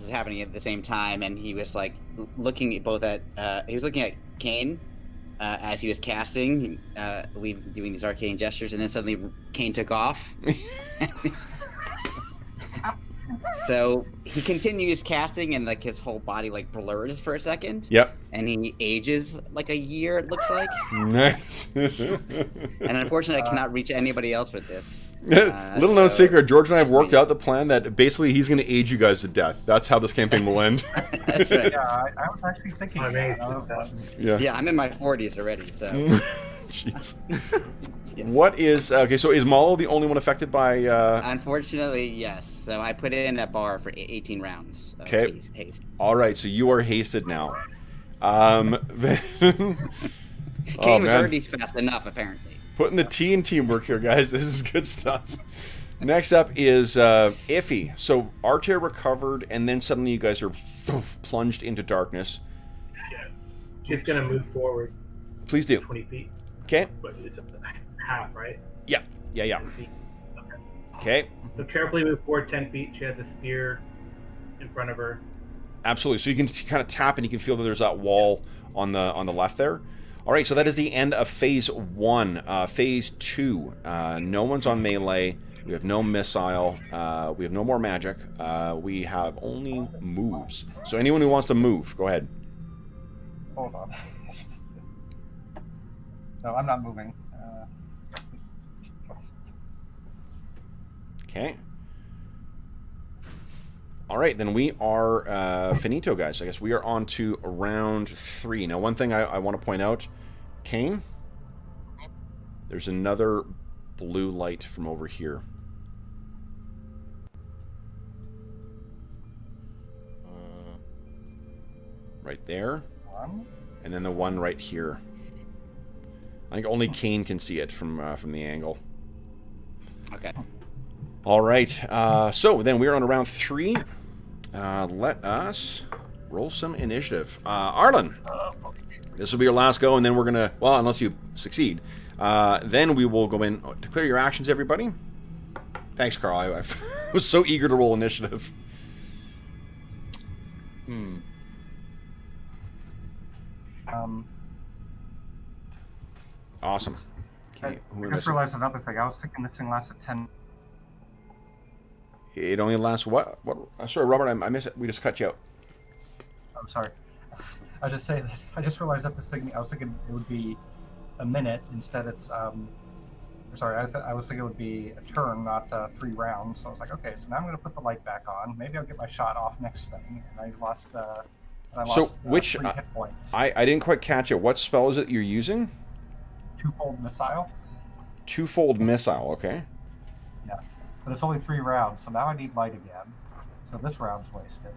[SPEAKER 6] is happening at the same time, and he was like looking at Kane as he was casting, doing these arcane gestures, and then suddenly Kane took off. So he continues casting, and like his whole body like blurs for a second.
[SPEAKER 1] Yep.
[SPEAKER 6] And he ages like a year, it looks like.
[SPEAKER 1] Nice.
[SPEAKER 6] And unfortunately, I cannot reach anybody else with this.
[SPEAKER 1] Little known secret, George and I have worked out the plan that basically he's going to age you guys to death. That's how this campaign will end.
[SPEAKER 6] That's right.
[SPEAKER 4] Yeah, I was actually thinking.
[SPEAKER 1] Yeah,
[SPEAKER 6] I'm in my 40s already, so.
[SPEAKER 1] Jeez. What is okay? So is Malo the only one affected by?
[SPEAKER 6] Unfortunately, yes. So I put in a bar for 18 rounds. Of
[SPEAKER 1] Okay.
[SPEAKER 6] Haste.
[SPEAKER 1] All right, so you are hasted now.
[SPEAKER 6] Kane was already fast enough, apparently.
[SPEAKER 1] Putting the T in teamwork here, guys. This is good stuff. Next up is Iffy. So Artair recovered, and then suddenly you guys are plunged into darkness.
[SPEAKER 5] Yeah. She's gonna move forward
[SPEAKER 1] Please do.
[SPEAKER 5] 20 feet,
[SPEAKER 1] Okay.
[SPEAKER 5] but it's half, right?
[SPEAKER 1] Yeah.
[SPEAKER 5] 10 feet.
[SPEAKER 1] Okay.
[SPEAKER 5] So carefully move forward 10 feet. She has a spear in front of her.
[SPEAKER 1] Absolutely. So you can kind of tap, and you can feel that there's that wall on the left there. All right. So that is the end of phase 1. Phase 2. No one's on melee. We have no missile. We have no more magic. We have only moves. So anyone who wants to move, go ahead.
[SPEAKER 4] Hold on. No, I'm not moving.
[SPEAKER 1] Okay. All right, then we are finito, guys. I guess we are on to round 3. Now, one thing I want to point out, Kane, there's another blue light from over here. Right there. And then the one right here. I think only Kane can see it from the angle.
[SPEAKER 6] Okay.
[SPEAKER 1] All right. So then we're on to round 3. Let us roll some initiative. Arlen, this will be your last go, and then we're gonna. Well, unless you succeed, then we will go in. Declare your actions, everybody. Thanks, Carl. I was so eager to roll initiative. Awesome. Okay.
[SPEAKER 4] I just realized another thing. I was thinking this thing lasted 10.
[SPEAKER 1] It only lasts what? Sorry, Robert. I missed it. We just cut you out.
[SPEAKER 4] I'm sorry. I just say that I just realized that this thing. I was thinking it would be a minute instead. It's sorry. I was thinking it would be a turn, not 3 rounds. So I was like, okay. So now I'm going to put the light back on. Maybe I'll get my shot off next thing. And I lost.
[SPEAKER 1] So which
[SPEAKER 4] 3 hit points.
[SPEAKER 1] I didn't quite catch it. What spell is it you're using?
[SPEAKER 4] Twofold missile.
[SPEAKER 1] Twofold missile. Okay.
[SPEAKER 4] Yeah, but it's only 3 rounds, so now I need light again. So this round's wasted.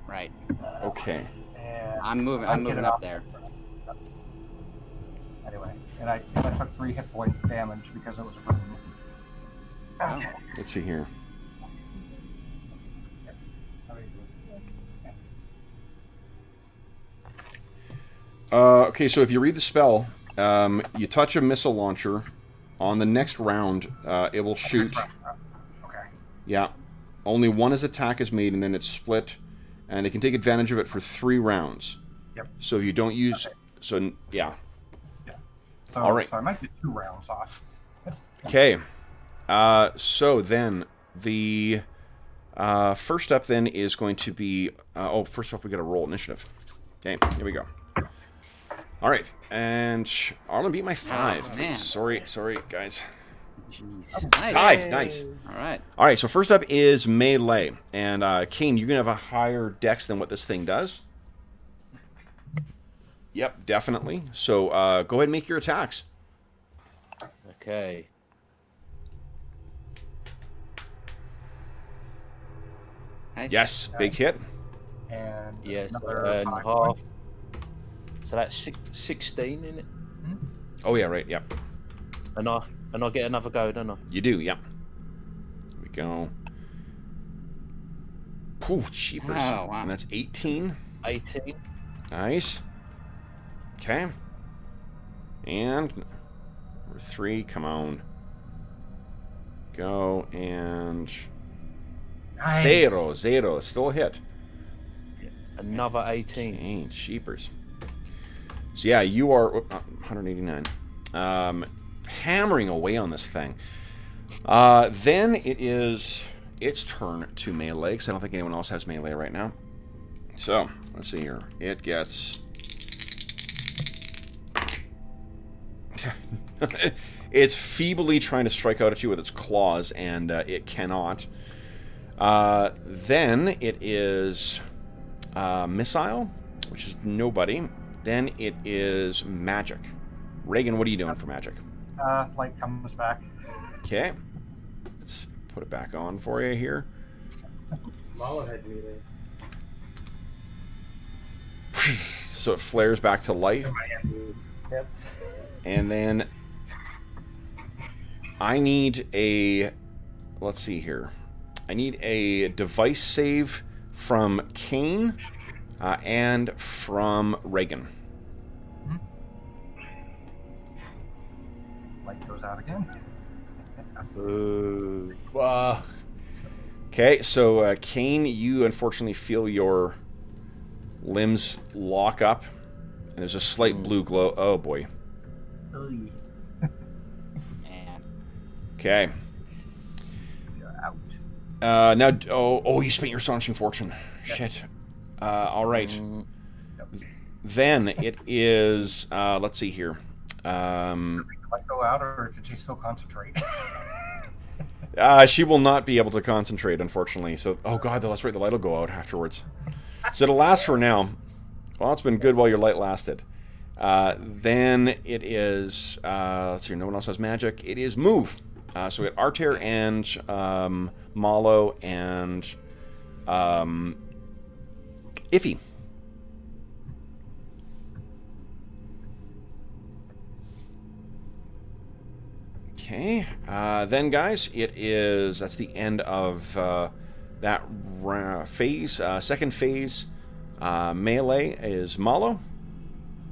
[SPEAKER 6] Right.
[SPEAKER 1] Okay.
[SPEAKER 4] And
[SPEAKER 6] I'm moving up there.
[SPEAKER 4] Anyway, and I took 3 hit point damage because it was rune.
[SPEAKER 6] Oh.
[SPEAKER 1] Let's see here. Okay, so if you read the spell, you touch a missile launcher. On the next round, it will shoot.
[SPEAKER 4] Okay.
[SPEAKER 1] Yeah. Only one attack is made, and then it's split, and it can take advantage of it for 3 rounds.
[SPEAKER 4] Yep.
[SPEAKER 1] So you don't use.
[SPEAKER 4] Okay.
[SPEAKER 1] So yeah.
[SPEAKER 4] Yeah. So,
[SPEAKER 1] all right.
[SPEAKER 4] So I might get 2 rounds off.
[SPEAKER 1] Okay. So then the first step then is going to be. First off, we got to roll initiative. Okay. Here we go. All right, and Arlen beat my 5.
[SPEAKER 6] Oh, man.
[SPEAKER 1] Sorry, guys.
[SPEAKER 6] Jeez.
[SPEAKER 1] Tied. Nice. All right. So first up is melee, and Kane, you're gonna have a higher dex than what this thing does. Yep, definitely. So go ahead and make your attacks.
[SPEAKER 3] Okay.
[SPEAKER 6] Nice.
[SPEAKER 1] Yes, big hit.
[SPEAKER 4] And
[SPEAKER 3] Yes,
[SPEAKER 4] another
[SPEAKER 3] and
[SPEAKER 4] 5
[SPEAKER 3] half.
[SPEAKER 4] points.
[SPEAKER 3] So that's 16 in it,
[SPEAKER 1] Oh yeah, right. Yep,
[SPEAKER 3] and I get another go, don't I?
[SPEAKER 1] you do. Yep. Here we go. Ooh, cheapers.
[SPEAKER 6] Oh, wow.
[SPEAKER 1] And that's 18.
[SPEAKER 3] 18.
[SPEAKER 1] Nice. Okay. And number 3, come on. Go and
[SPEAKER 4] Nice.
[SPEAKER 1] 0. Still a hit.
[SPEAKER 3] Another 18.
[SPEAKER 1] Dang, sheepers. So yeah, you are 189. Hammering away on this thing. Then it is its turn to melee, because I don't think anyone else has melee right now. So, let's see here. It gets... It's feebly trying to strike out at you with its claws, and it cannot. Then it is missile, which is nobody. Then it is magic. Reagan, what are you doing for magic?
[SPEAKER 4] Light comes back.
[SPEAKER 1] Okay. Let's put it back on for you here.
[SPEAKER 5] Malo had melee.
[SPEAKER 1] So it flares back to life.
[SPEAKER 5] My hand moved. Yep.
[SPEAKER 1] And then I need a... Let's see here. I need a device save from Kane and from Reagan.
[SPEAKER 4] Light goes out again.
[SPEAKER 3] Ooh.
[SPEAKER 1] Okay, so Kane, you unfortunately feel your limbs lock up, and there's a slight blue glow. Oh boy.
[SPEAKER 4] Oy.
[SPEAKER 6] Man.
[SPEAKER 1] Okay.
[SPEAKER 4] You're out.
[SPEAKER 1] Now, oh, you spent your astonishing fortune. Shit. All right. Then it is. Let's see here.
[SPEAKER 4] Light go out, or did she still concentrate?
[SPEAKER 1] She will not be able to concentrate, unfortunately. So, oh god, that's right. The light will go out afterwards. So it'll last for now. Well, it's been good while your light lasted. Then it is. Let's see. No one else has magic. It is move. So we got Arter and Malo and Iffy. Okay. Then, guys, it is. That's the end of that phase. Second phase, melee is Malo.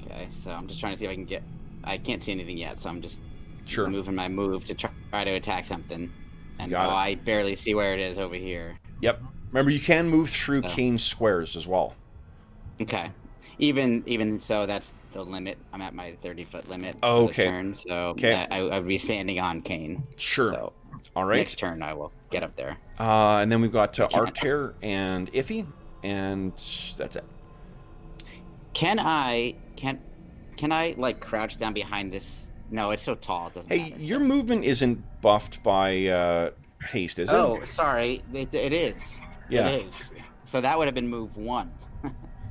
[SPEAKER 6] Okay, so I'm just trying to see if I can get. I can't see anything yet, so I'm just
[SPEAKER 1] Sure.
[SPEAKER 6] moving my move to try to attack something. And
[SPEAKER 1] Got it.
[SPEAKER 6] I barely see where it is over here.
[SPEAKER 1] Yep. Remember, you can move through
[SPEAKER 6] So.
[SPEAKER 1] Kane's squares as well.
[SPEAKER 6] Okay. Even so, that's the limit. I'm at my 30-foot limit
[SPEAKER 1] Oh,
[SPEAKER 6] for the
[SPEAKER 1] okay.
[SPEAKER 6] turn, so
[SPEAKER 1] Okay.
[SPEAKER 6] I would be standing on Kane.
[SPEAKER 1] Sure.
[SPEAKER 6] So
[SPEAKER 1] All right.
[SPEAKER 6] next turn I will get up there.
[SPEAKER 1] And then we've got Arter and Iffy, and that's it.
[SPEAKER 6] Can I like crouch down behind this? No, it's so tall. It doesn't
[SPEAKER 1] Hey,
[SPEAKER 6] matter.
[SPEAKER 1] your movement isn't buffed by haste, is it?
[SPEAKER 6] Oh, sorry. It is.
[SPEAKER 1] Yeah.
[SPEAKER 6] It is. So that would have been move 1.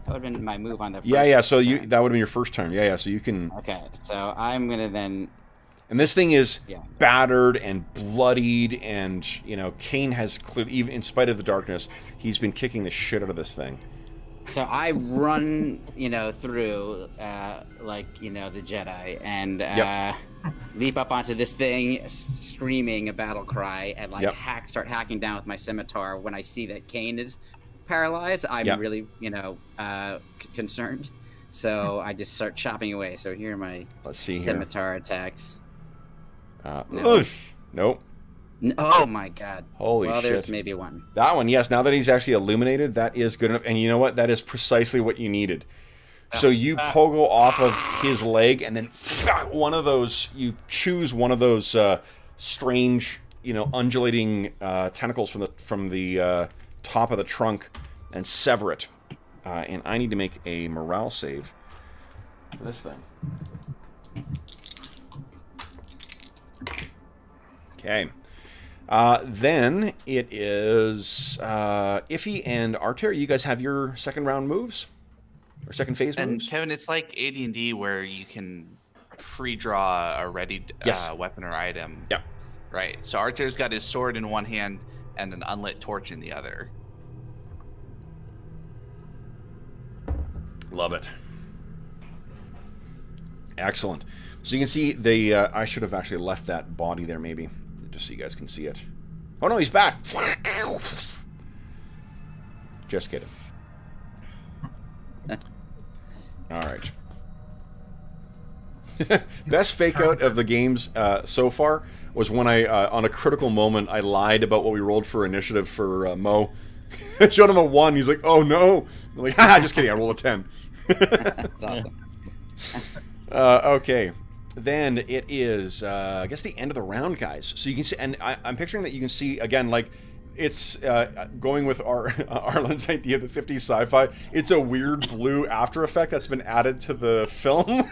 [SPEAKER 6] That would have been my move on the first
[SPEAKER 1] Yeah. So
[SPEAKER 6] turn.
[SPEAKER 1] that would have been your first turn. Yeah. So you can.
[SPEAKER 6] Okay, so I'm gonna then.
[SPEAKER 1] And this thing is
[SPEAKER 6] Yeah.
[SPEAKER 1] battered and bloodied, and Kane has clearly, even in spite of the darkness, he's been kicking the shit out of this thing.
[SPEAKER 6] So I run, through, like, the Jedi, and
[SPEAKER 1] Yep.
[SPEAKER 6] leap up onto this thing, screaming a battle cry, and like
[SPEAKER 1] Yep.
[SPEAKER 6] start hacking down with my scimitar. When I see that Kane is paralyzed, I'm
[SPEAKER 1] Yep.
[SPEAKER 6] really, concerned. So I just start chopping away. So here are my
[SPEAKER 1] Let's see here.
[SPEAKER 6] scimitar attacks. No.
[SPEAKER 1] Oof. Nope.
[SPEAKER 6] Oh my god.
[SPEAKER 1] Holy
[SPEAKER 6] well,
[SPEAKER 1] shit.
[SPEAKER 6] there's maybe one.
[SPEAKER 1] That one, yes. Now that he's actually illuminated, that is good enough. And you know what? That is precisely what you needed. So you pogo off of his leg, and then one of those. You choose one of those strange, undulating tentacles from the top of the trunk, and sever it. And I need to make a morale save for this thing. Okay. Then it is Iffy and Arter. You guys have your second round moves? or second phase
[SPEAKER 2] And
[SPEAKER 1] moves.
[SPEAKER 2] Kevin, it's like AD&D where you can pre-draw a ready
[SPEAKER 1] Yes.
[SPEAKER 2] weapon or item.
[SPEAKER 1] Yeah.
[SPEAKER 2] Right. So Archer's got his sword in one hand and an unlit torch in the other.
[SPEAKER 1] Love it. Excellent. So you can see the. I should have actually left that body there, maybe, just so you guys can see it. Oh no, he's back. Just kidding. All right. Best fake out of the games so far was when I, on a critical moment, I lied about what we rolled for initiative for Mo. I showed him a 1. He's like, "Oh no!" I'm like, "Haha, just kidding. I rolled a 10."
[SPEAKER 6] That's awesome.
[SPEAKER 1] Okay. Then it is, I guess, the end of the round, guys. So you can see, and I'm picturing that you can see, again, like, it's going with Arlen's idea of the 50s sci-fi. It's a weird blue after effect that's been added to the film.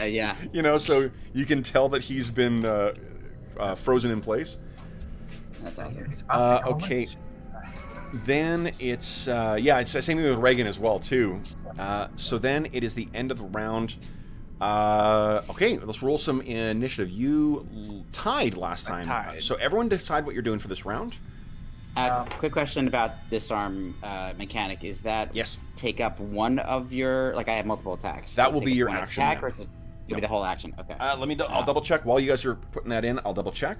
[SPEAKER 6] Yeah.
[SPEAKER 1] You know, so you can tell that he's been frozen in place.
[SPEAKER 6] That's awesome.
[SPEAKER 1] Okay. Then it's, yeah, it's the same thing with Reagan as well, too. So then it is the end of the round. Okay, let's roll some initiative. You tied last time.
[SPEAKER 2] Tied.
[SPEAKER 1] So everyone decide what you're doing for this round.
[SPEAKER 6] Quick question about disarm mechanic. Is that
[SPEAKER 1] Yes.
[SPEAKER 6] take up one of your, like I have multiple attacks.
[SPEAKER 1] That
[SPEAKER 6] Does
[SPEAKER 1] will
[SPEAKER 6] it
[SPEAKER 1] be
[SPEAKER 6] take up
[SPEAKER 1] your
[SPEAKER 6] one
[SPEAKER 1] action,
[SPEAKER 6] attack,
[SPEAKER 1] yeah.
[SPEAKER 6] or it'll be the whole action? Okay.
[SPEAKER 1] I'll double check while you guys are putting that in. I'll double check.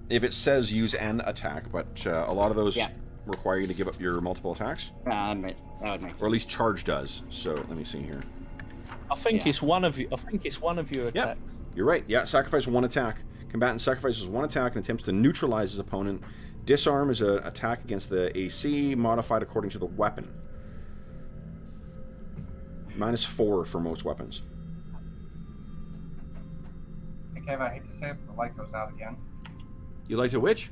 [SPEAKER 1] If it says use an attack, but a lot of those require you to give up your multiple attacks,
[SPEAKER 6] That would make sense.
[SPEAKER 1] or at least charge does. So let me see here.
[SPEAKER 3] I think
[SPEAKER 6] Yeah.
[SPEAKER 3] it's one of you. I think it's one of your
[SPEAKER 1] Yeah.
[SPEAKER 3] attacks.
[SPEAKER 1] You're right. Yeah, sacrifice 1 attack. Combatant sacrifices 1 attack and attempts to neutralize his opponent. Disarm is an attack against the AC, modified according to the weapon. -4 for most weapons.
[SPEAKER 4] Hey, Kev, I hate to say it, but the light goes out again.
[SPEAKER 1] You like to which?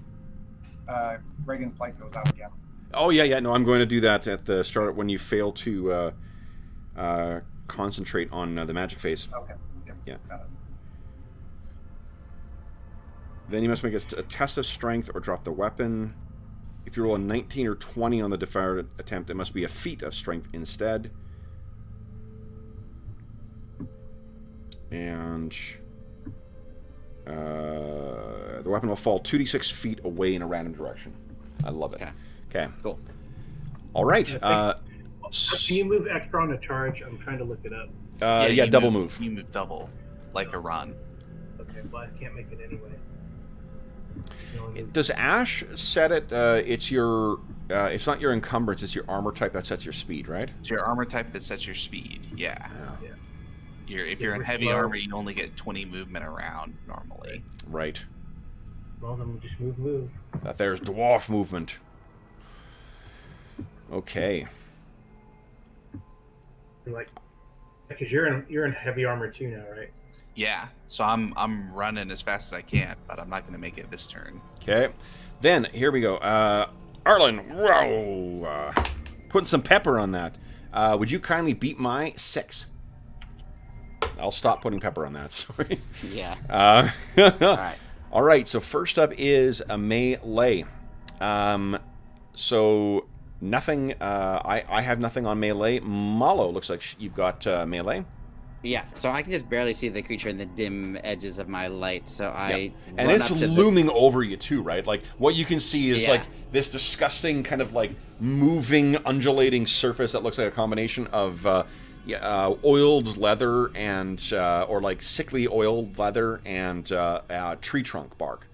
[SPEAKER 4] Reagan's light goes out again.
[SPEAKER 1] Oh, yeah. No, I'm going to do that at the start when you fail to concentrate on the magic phase.
[SPEAKER 4] Okay. Yep,
[SPEAKER 1] Yeah.
[SPEAKER 4] got it.
[SPEAKER 1] Then you must make a test of strength or drop the weapon. If you roll a 19 or 20 on the defied attempt, it must be a feat of strength instead. And the weapon will fall 2d6 feet away in a random direction. I love it. Okay.
[SPEAKER 6] Cool.
[SPEAKER 1] All right.
[SPEAKER 5] Can you move extra on a charge? I'm trying to look it up.
[SPEAKER 1] Yeah,
[SPEAKER 2] you
[SPEAKER 1] double move.
[SPEAKER 2] You move double, like a run.
[SPEAKER 5] Okay, well, I can't make it anyway. No,
[SPEAKER 1] Does Ash set it? It's your. It's not your encumbrance. It's your armor type that sets your speed, right?
[SPEAKER 2] It's your armor type that sets your speed. Yeah.
[SPEAKER 5] Yeah.
[SPEAKER 2] If you're in heavy
[SPEAKER 5] Slow.
[SPEAKER 2] armor, you only get 20 movement around normally.
[SPEAKER 1] Right.
[SPEAKER 5] Well, then we'll just move.
[SPEAKER 1] That there's dwarf movement. Okay.
[SPEAKER 5] Like, because you're in heavy armor too now, right?
[SPEAKER 2] Yeah. So I'm running as fast as I can, but I'm not going to make it this turn.
[SPEAKER 1] Okay. Then here we go. Arlen, whoa, putting some pepper on that. Would you kindly beat my 6? I'll stop putting pepper on that. Sorry.
[SPEAKER 6] Yeah.
[SPEAKER 1] All
[SPEAKER 6] right.
[SPEAKER 1] All right. So first up is a melee. So nothing. I have nothing on melee. Malo, looks like you've got melee.
[SPEAKER 6] Yeah. So I can just barely see the creature in the dim edges of my light. So I
[SPEAKER 1] And
[SPEAKER 6] run
[SPEAKER 1] it's
[SPEAKER 6] up to
[SPEAKER 1] looming over you too, right? Like what you can see is
[SPEAKER 6] Yeah.
[SPEAKER 1] like this disgusting kind of like moving, undulating surface that looks like a combination of oiled leather and or like sickly oiled leather and tree trunk bark.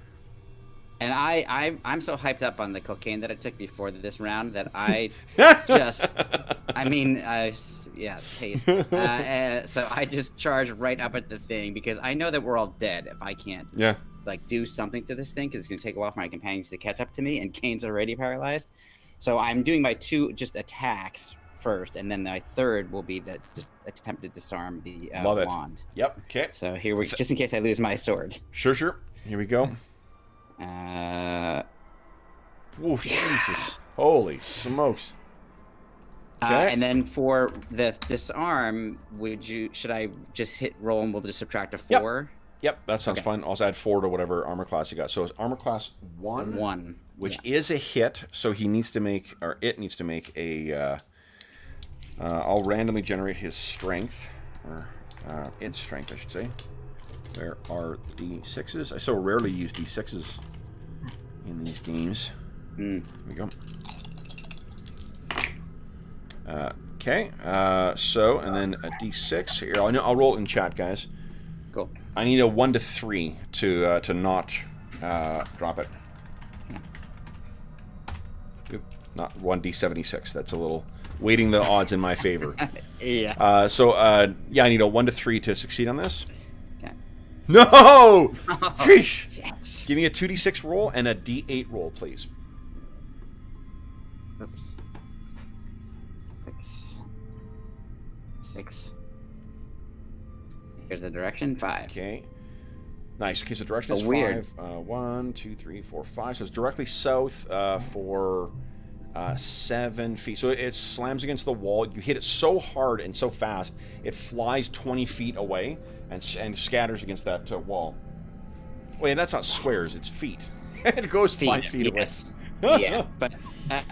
[SPEAKER 6] And I'm so hyped up on the cocaine that I took before this round that I just, taste. So I just charge right up at the thing because I know that we're all dead if I can't do something to this thing because it's going to take a while for my companions to catch up to me and Kane's already paralyzed. So I'm doing my 2 just attacks first and then my third will be the just attempt to disarm the wand.
[SPEAKER 1] Yep. Okay.
[SPEAKER 6] So here we just in case I lose my sword.
[SPEAKER 1] Sure. Here we go.
[SPEAKER 6] Uh,
[SPEAKER 1] Oh, Jesus. Holy smokes. Okay.
[SPEAKER 6] And then for the disarm, should I just hit roll and we'll just subtract a 4?
[SPEAKER 1] Yep, that sounds fun. Also add 4 to whatever armor class you got. So it's armor class 1, which is a hit. So he needs to make, or it needs to make a I'll randomly generate his strength, or its strength, I should say. There are D6s. I so rarely use D6s in these games. Here we go. Okay, so, and then a D6. Here, I'll roll it in chat, guys.
[SPEAKER 6] Cool.
[SPEAKER 1] I need a 1 to 3 to not drop it. Oop, not 1d76. That's a little weighting the odds in my favor.
[SPEAKER 6] Yeah.
[SPEAKER 1] Yeah, I need a 1 to 3 to succeed on this.
[SPEAKER 6] Okay.
[SPEAKER 1] No! Fish!
[SPEAKER 6] Yes.
[SPEAKER 1] Give me a 2d6 roll and a d8 roll, please.
[SPEAKER 6] Oops. 6. Here's the direction. 5.
[SPEAKER 1] Okay. Nice. Okay, so direction is
[SPEAKER 6] weird.
[SPEAKER 1] 5. 1, 2, 3, 4, 5. So it's directly south for 7 feet. So it slams against the wall. You hit it so hard and so fast, it flies 20 feet away and scatters against that wall. Wait, that's not squares, it's feet. It goes 5 feet away.
[SPEAKER 6] Yeah, but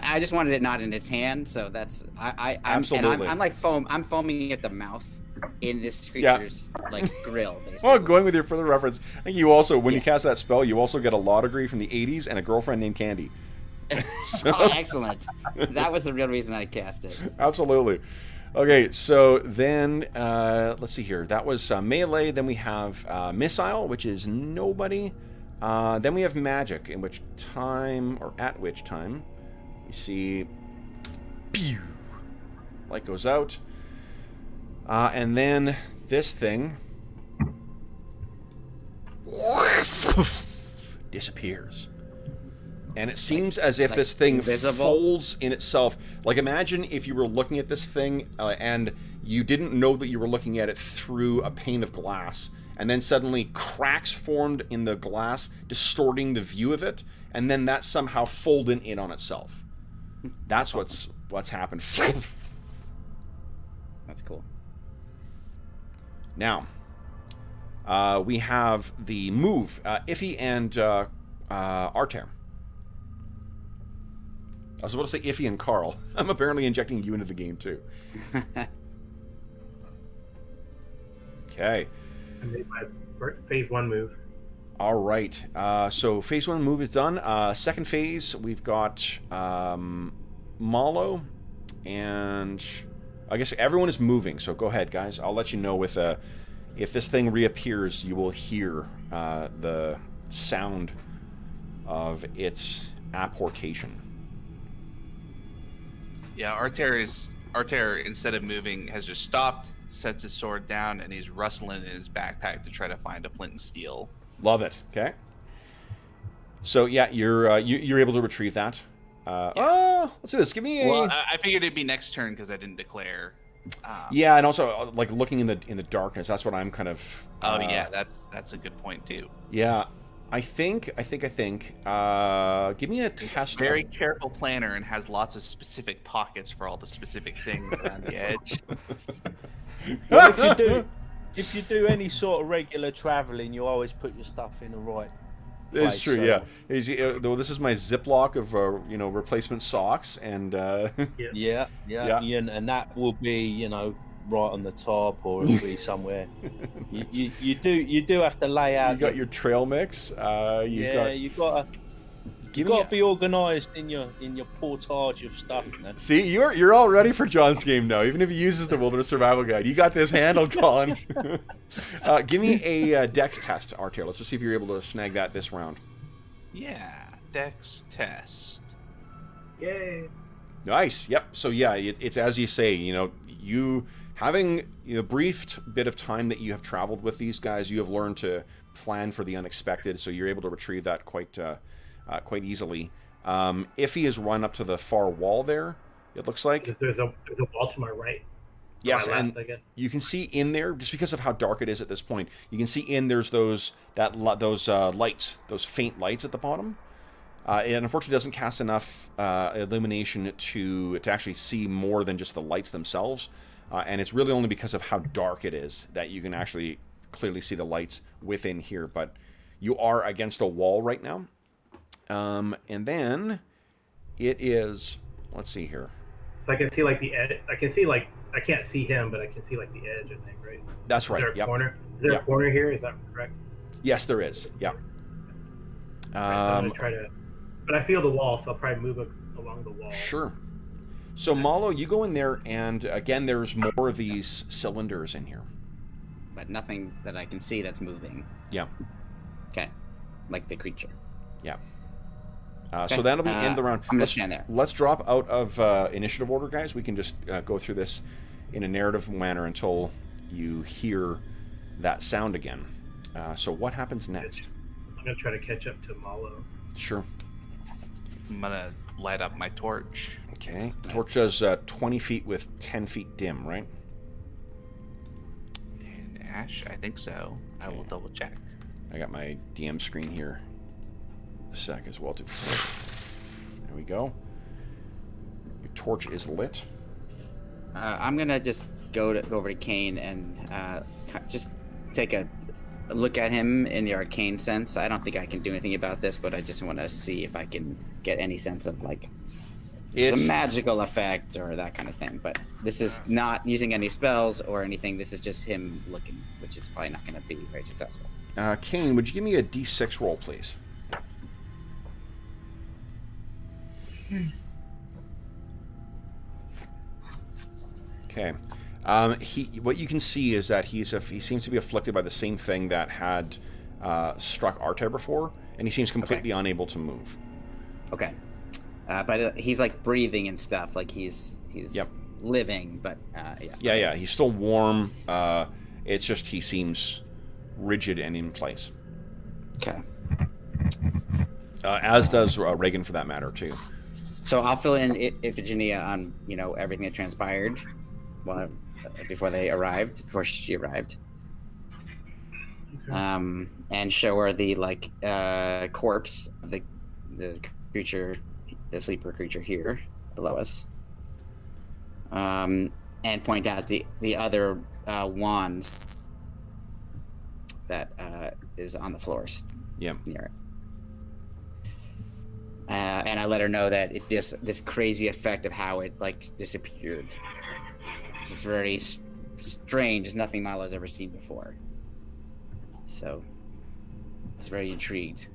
[SPEAKER 6] I just wanted it not in its hand, so that's I'm
[SPEAKER 1] Absolutely.
[SPEAKER 6] And I'm like I'm foaming at the mouth in this creature's like grill, basically.
[SPEAKER 1] Well, going with your further reference, I think you also, when you cast that spell, you also get a law degree from the 80s and a girlfriend named Candy. So,
[SPEAKER 6] Oh, excellent. That was the real reason I cast it.
[SPEAKER 1] absolutely. Okay, so then, let's see here. That was melee. Then we have missile, which is nobody. Then we have magic, at which time we see pew, light goes out. And then this thing disappears. And it seems as if this thing
[SPEAKER 6] invisible?
[SPEAKER 1] folds in itself. Like, imagine if you were looking at this thing and you didn't know that you were looking at it through a pane of glass, and then suddenly cracks formed in the glass, distorting the view of it, and then that somehow folded in on itself. That's what's happened.
[SPEAKER 6] That's cool.
[SPEAKER 1] Now, we have the move, Iffy and Arter. I was about to say Iffy and Carl. I'm apparently injecting you into the game, too. Okay.
[SPEAKER 5] I made my phase 1 move.
[SPEAKER 1] All right. So phase 1 move is done. Second phase, we've got Malo, and I guess everyone is moving. So go ahead, guys. I'll let you know with if this thing reappears, you will hear the sound of its apportation.
[SPEAKER 2] Yeah, Arter, instead of moving, has just stopped, sets his sword down, and he's rustling in his backpack to try to find a flint and steel.
[SPEAKER 1] Love it. Okay. So yeah, you're able to retrieve that. Oh, let's do this. Give me a.
[SPEAKER 2] Well, I figured it'd be next turn because I didn't declare.
[SPEAKER 1] Yeah, and also like looking in the darkness. That's what I'm kind of.
[SPEAKER 2] Oh yeah, that's a good point too.
[SPEAKER 1] Yeah, I think. Give me a test.
[SPEAKER 2] Very careful planner and has lots of specific pockets for all the specific things around the edge.
[SPEAKER 3] Well, if you do any sort of regular traveling, you always put your stuff in the right place.
[SPEAKER 1] It's true,
[SPEAKER 3] so.
[SPEAKER 1] yeah. Though this is my Ziploc of replacement socks, and
[SPEAKER 3] Yeah, and that will be right on the top, or it'll be somewhere. You do have to lay out.
[SPEAKER 1] you got your trail mix.
[SPEAKER 3] You got to be organised in your portage of stuff, man.
[SPEAKER 1] See, you're all ready for John's game now. Even if he uses the Wilderness Survival Guide, you got this handled, Colin. Give me a Dex test, Artair. Let's just see if you're able to snag that this round.
[SPEAKER 2] Yeah, Dex test.
[SPEAKER 5] Yay!
[SPEAKER 1] Nice. Yep. So yeah, it's as you say. You having a brief bit of time that you have traveled with these guys, you have learned to plan for the unexpected. So you're able to retrieve that quite easily. Iffy is run up to the far wall there, it looks like.
[SPEAKER 5] There's a wall to my right.
[SPEAKER 1] Yes,
[SPEAKER 5] my left,
[SPEAKER 1] and
[SPEAKER 5] I guess.
[SPEAKER 1] you can see in there, just because of how dark it is at this point, you can see there's those lights, those faint lights at the bottom. It unfortunately doesn't cast enough illumination to actually see more than just the lights themselves. And it's really only because of how dark it is that you can actually clearly see the lights within here. But you are against a wall right now. And then it is, let's see here.
[SPEAKER 5] So I can see like the edge. I can see like I can't see him, but I can see like the edge. I think, right?
[SPEAKER 1] That's right.
[SPEAKER 5] Is there a
[SPEAKER 1] Yep.
[SPEAKER 5] corner? Is there
[SPEAKER 1] Yep.
[SPEAKER 5] a corner here? Is that correct?
[SPEAKER 1] Yes, there is. Yeah.
[SPEAKER 5] Right, so I'm gonna try to. But I feel the wall, so I'll probably move along the wall.
[SPEAKER 1] Sure. So Malo, you go in there, and again, there's more of these cylinders in here.
[SPEAKER 6] But nothing that I can see that's moving.
[SPEAKER 1] Yeah.
[SPEAKER 6] Okay. Like the creature.
[SPEAKER 1] Yeah.
[SPEAKER 6] Okay.
[SPEAKER 1] So that'll be the end of the round.
[SPEAKER 6] I'm gonna stand there.
[SPEAKER 1] Let's drop out of initiative order, guys. We can just go through this in a narrative manner until you hear that sound again. So what happens next?
[SPEAKER 5] I'm gonna try to catch up to Malo.
[SPEAKER 1] Sure.
[SPEAKER 2] I'm gonna light up my torch.
[SPEAKER 1] Okay. The torch does 20 feet with 10 feet dim, right?
[SPEAKER 2] And Ash, I think so. I will double check.
[SPEAKER 1] I got my DM screen here a sec as well, too. There we go. Your torch is lit.
[SPEAKER 6] I'm gonna just go over to Kane and just take a look at him in the arcane sense. I don't think I can do anything about this, but I just want to see if I can get any sense of like
[SPEAKER 1] It's
[SPEAKER 6] some magical effect or that kind of thing. But this is not using any spells or anything. This is just him looking, which is probably not going to be very successful.
[SPEAKER 1] Kane, would you give me a D6 roll, please? Okay. What you can see is that he seems to be afflicted by the same thing that had struck Arter before, and he seems completely unable to move.
[SPEAKER 6] Okay. But he's like breathing and stuff. Like he's living, but yeah.
[SPEAKER 1] Yeah. He's still warm. It's just he seems rigid and in place.
[SPEAKER 6] Okay.
[SPEAKER 1] As does Reagan, for that matter, too.
[SPEAKER 6] So I'll fill in Iphigenia on everything that transpired, before she arrived, and show her the corpse of the creature, the sleeper creature here below us, and point out the other wand that is on the floors.
[SPEAKER 1] Yeah.
[SPEAKER 6] Near it. And I let her know that this crazy effect of how it disappeared. It's very strange. It's nothing Milo's ever seen before. So it's very intrigued.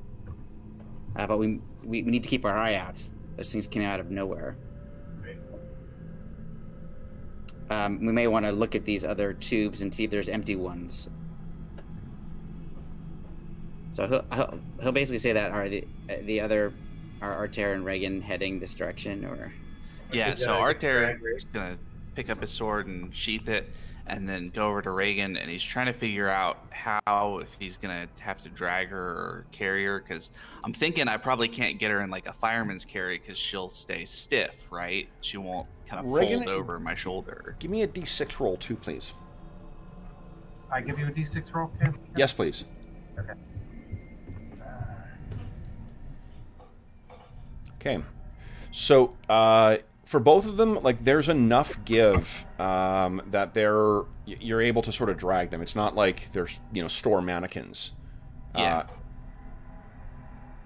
[SPEAKER 6] But we need to keep our eye out. Those things came out of nowhere. We may want to look at these other tubes and see if there's empty ones. So he'll basically say that are the other are Arter and Reagan heading this direction, or?
[SPEAKER 2] Yeah, so Arter is gonna pick up his sword and sheath it, and then go over to Reagan, and he's trying to figure out if he's gonna have to drag her or carry her, because I'm thinking I probably can't get her in like a fireman's carry because she'll stay stiff, right? She won't kind of fold over my shoulder.
[SPEAKER 1] Give me a D6 roll too, please.
[SPEAKER 4] I give you a D6 roll, Kim?
[SPEAKER 1] Yes, please.
[SPEAKER 4] Okay.
[SPEAKER 1] Okay, so for both of them, there's enough give that you're able to sort of drag them. It's not like there's store mannequins.
[SPEAKER 2] Yeah.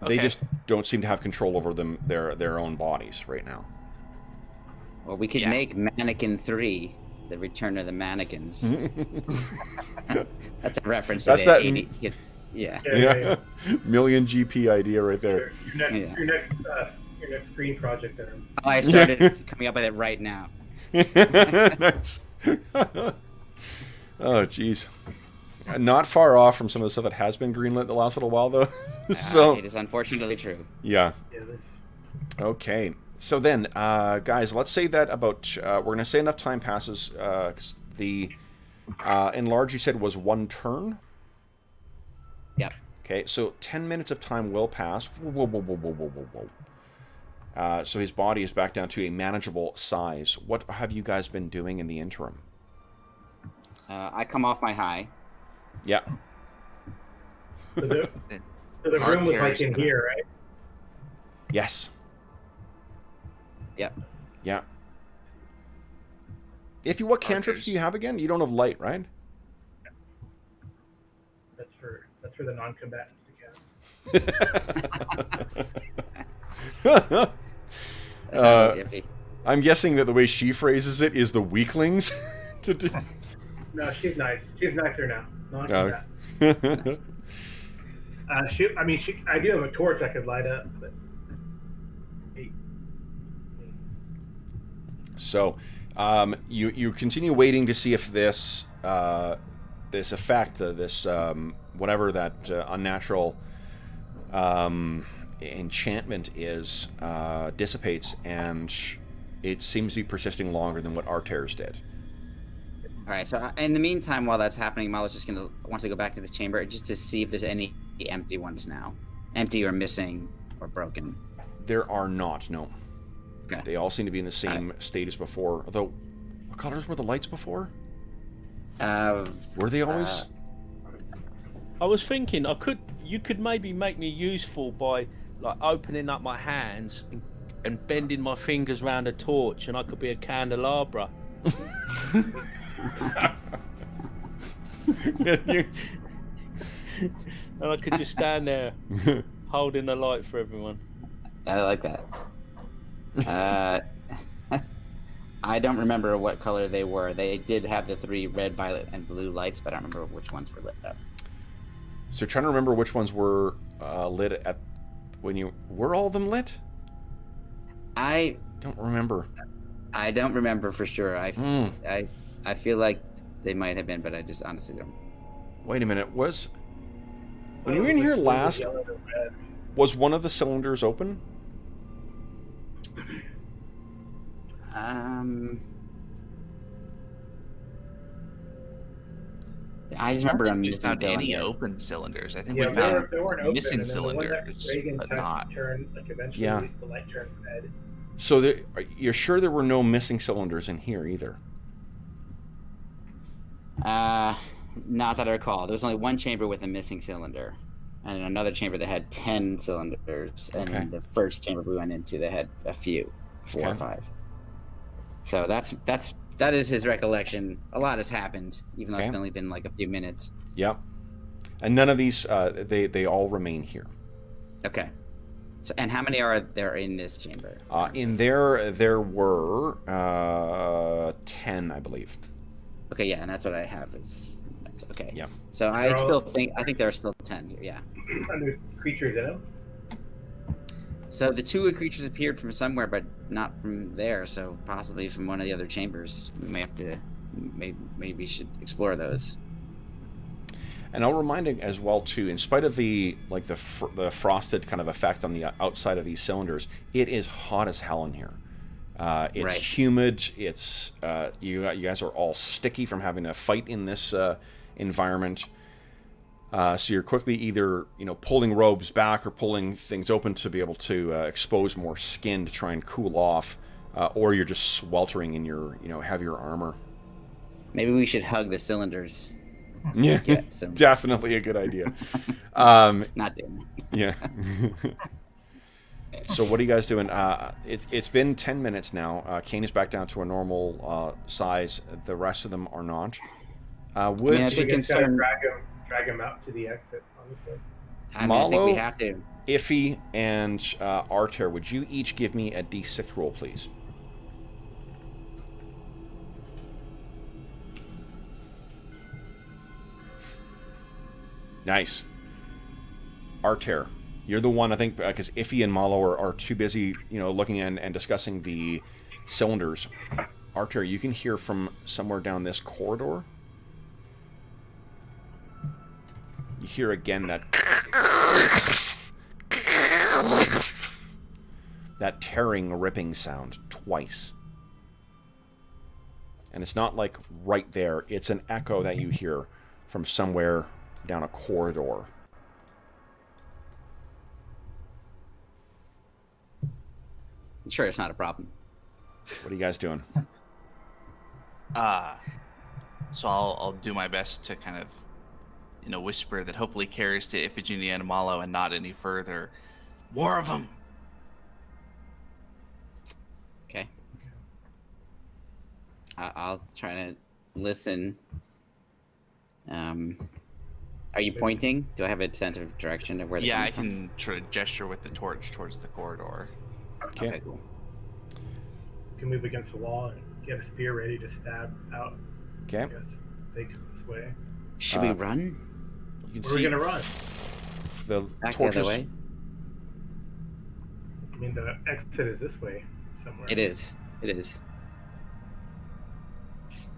[SPEAKER 1] They just don't seem to have control over their own bodies right now.
[SPEAKER 6] Well, we could make Mannequin 3, The Return of the Mannequins. That's a reference to
[SPEAKER 1] That's
[SPEAKER 6] the
[SPEAKER 1] that.
[SPEAKER 6] 80s.
[SPEAKER 1] Yeah. Million GP idea right there.
[SPEAKER 5] Your next screen project there.
[SPEAKER 6] Oh, I started coming up with it right now.
[SPEAKER 1] Nice. Oh, jeez. Not far off from some of the stuff that has been greenlit the last little while, though. So
[SPEAKER 6] it is unfortunately true.
[SPEAKER 1] Yeah.
[SPEAKER 5] Yeah,
[SPEAKER 1] Okay. So then, guys, let's say that we're going to say enough time passes. The enlarge, you said, was 1 turn?
[SPEAKER 6] Yep.
[SPEAKER 1] Okay, so 10 minutes of time will pass. Whoa. So his body is back down to a manageable size. What have you guys been doing in the interim?
[SPEAKER 6] I come off my high.
[SPEAKER 1] Yeah.
[SPEAKER 5] So the room was in here, right?
[SPEAKER 1] Yes.
[SPEAKER 6] Yep.
[SPEAKER 1] Yeah. What cantrips do you have again? You don't have light, right?
[SPEAKER 5] That's for the non-combatants to cast.
[SPEAKER 1] I'm guessing that the way she phrases it is the weaklings.
[SPEAKER 5] No, she's nice. She's nicer now. Not
[SPEAKER 1] Oh.
[SPEAKER 5] that. I do have a torch I could light up, but.
[SPEAKER 1] So, you continue waiting to see if this this effect, this whatever that unnatural enchantment is, dissipates, and it seems to be persisting longer than what Arter's did.
[SPEAKER 6] All right. So in the meantime, while that's happening, Malo's just wants to go back to this chamber just to see if there's any empty ones now, empty or missing or broken.
[SPEAKER 1] There are not. No.
[SPEAKER 6] Okay.
[SPEAKER 1] They all seem to be in the same state as before. Although, what colors were the lights before? Were they always?
[SPEAKER 3] I was thinking you could maybe make me useful by like opening up my hands and bending my fingers around a torch, and I could be a candelabra. And I could just stand there holding a light for everyone.
[SPEAKER 6] I like that. I don't remember what color they were. They did have the 3 red, violet, and blue lights, but I don't remember which ones were lit up.
[SPEAKER 1] So you're trying to remember which ones were lit at when you were all of them lit?
[SPEAKER 6] I
[SPEAKER 1] don't remember.
[SPEAKER 6] I don't remember for sure. I feel like they might have been, but I just honestly don't.
[SPEAKER 1] Wait a minute. When you were in here last, was one of the cylinders open?
[SPEAKER 6] I just remember I'm
[SPEAKER 2] we
[SPEAKER 6] missing
[SPEAKER 2] found any
[SPEAKER 6] cylinder.
[SPEAKER 2] open cylinders. I think
[SPEAKER 5] Yeah,
[SPEAKER 2] we found
[SPEAKER 5] they weren't open,
[SPEAKER 2] missing
[SPEAKER 5] and then the one that
[SPEAKER 2] cylinders,
[SPEAKER 5] Reagan
[SPEAKER 2] but
[SPEAKER 5] touched
[SPEAKER 2] not.
[SPEAKER 5] turned, like eventually
[SPEAKER 1] Yeah.
[SPEAKER 5] the light turned red.
[SPEAKER 1] So you're sure there were no missing cylinders in here either?
[SPEAKER 6] Not that I recall. There was only one chamber with a missing cylinder, and another chamber that had 10 cylinders. And
[SPEAKER 1] Okay.
[SPEAKER 6] the first chamber we went into, they had a few, 4 or
[SPEAKER 1] Okay.
[SPEAKER 6] 5. So that is his recollection. A lot has happened, even though
[SPEAKER 1] Okay.
[SPEAKER 6] it's only been like a few minutes.
[SPEAKER 1] Yep. And none of these, they all remain here.
[SPEAKER 6] Okay. So, and how many are there in this chamber?
[SPEAKER 1] In there were 10, I believe.
[SPEAKER 6] Okay, yeah, and that's what I have. Okay.
[SPEAKER 1] Yeah.
[SPEAKER 6] So I think there are still 10 here. Yeah.
[SPEAKER 5] And there's creatures in them.
[SPEAKER 6] So the 2 creatures appeared from somewhere, but not from there. So possibly from one of the other chambers. We may have to, maybe we should explore those.
[SPEAKER 1] And I'll remind you as well too, in spite of the frosted kind of effect on the outside of these cylinders, it is hot as hell in here. It's
[SPEAKER 6] Right.
[SPEAKER 1] humid. It's you guys are all sticky from having to fight in this environment. So you're quickly either pulling robes back or pulling things open to be able to expose more skin to try and cool off, or you're just sweltering in your heavier armor.
[SPEAKER 6] Maybe we should hug the cylinders.
[SPEAKER 1] Yeah,
[SPEAKER 6] Get some-
[SPEAKER 1] definitely a good idea.
[SPEAKER 6] Not doing that.
[SPEAKER 1] Yeah. So what are you guys doing? It's been 10 minutes now. Kane is back down to a normal size. The rest of them are not.
[SPEAKER 6] I
[SPEAKER 1] Would
[SPEAKER 6] mean, I think
[SPEAKER 5] We just gotta
[SPEAKER 6] concern-
[SPEAKER 5] drag him out to the exit, honestly.
[SPEAKER 6] I think we
[SPEAKER 1] Malo?
[SPEAKER 6] have to.
[SPEAKER 1] Iffy and Arter, would you each give me a D6 roll, please? Nice. Arter, you're the one, I think, because Iffy and Malo are too busy, looking and discussing the cylinders. Arter, you can hear from somewhere down this corridor. You hear again that tearing, ripping sound twice. And it's not like right there. It's an echo that you hear from somewhere down a corridor.
[SPEAKER 6] Sure, it's not a problem.
[SPEAKER 1] What are you guys doing?
[SPEAKER 2] So I'll do my best to kind of, whisper that hopefully carries to Iphigenia and Malo and not any further. More of them.
[SPEAKER 6] Okay. I'll try to listen. Are you pointing? Do I have a sense of direction of where?
[SPEAKER 2] Yeah, I
[SPEAKER 6] they're coming
[SPEAKER 2] can try to gesture with the torch towards the corridor.
[SPEAKER 6] from? Okay, cool.
[SPEAKER 5] can move against the wall and get a spear ready to stab out.
[SPEAKER 1] Okay.
[SPEAKER 5] I guess they come this way.
[SPEAKER 6] Should we run?
[SPEAKER 1] You can
[SPEAKER 5] Where are we
[SPEAKER 1] see
[SPEAKER 5] gonna run?
[SPEAKER 1] the
[SPEAKER 6] Back the
[SPEAKER 1] torches.
[SPEAKER 6] other way?
[SPEAKER 5] I mean, the exit is this way somewhere.
[SPEAKER 6] It is. It is.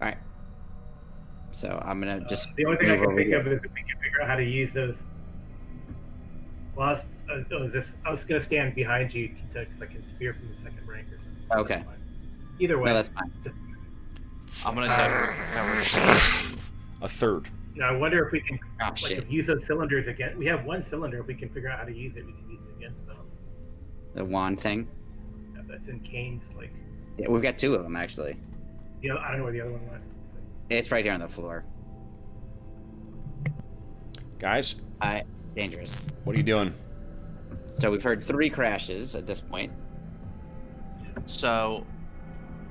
[SPEAKER 6] All right. So I'm gonna just.
[SPEAKER 5] The only thing I
[SPEAKER 6] move
[SPEAKER 5] can
[SPEAKER 6] over
[SPEAKER 5] think
[SPEAKER 6] here.
[SPEAKER 5] of is if we can figure out how to use those. Well, I was gonna stand behind you because I can spear from the second rank or something.
[SPEAKER 6] Okay.
[SPEAKER 5] That's fine. Either way.
[SPEAKER 6] No, that's fine.
[SPEAKER 2] I'm gonna cover.
[SPEAKER 1] A third.
[SPEAKER 5] Now I wonder if we can
[SPEAKER 6] Oh shit!
[SPEAKER 5] if use those cylinders again. We have one cylinder. If we can figure out how to use it, we can use it against them.
[SPEAKER 6] The wand thing.
[SPEAKER 5] That's in Kane's like.
[SPEAKER 6] Yeah, we've got two of them actually.
[SPEAKER 5] You know, I don't know where the other one went.
[SPEAKER 6] It's right here on the floor.
[SPEAKER 1] Guys,
[SPEAKER 6] Dangerous.
[SPEAKER 1] what are you doing?
[SPEAKER 6] So we've heard 3 crashes at this point.
[SPEAKER 2] So,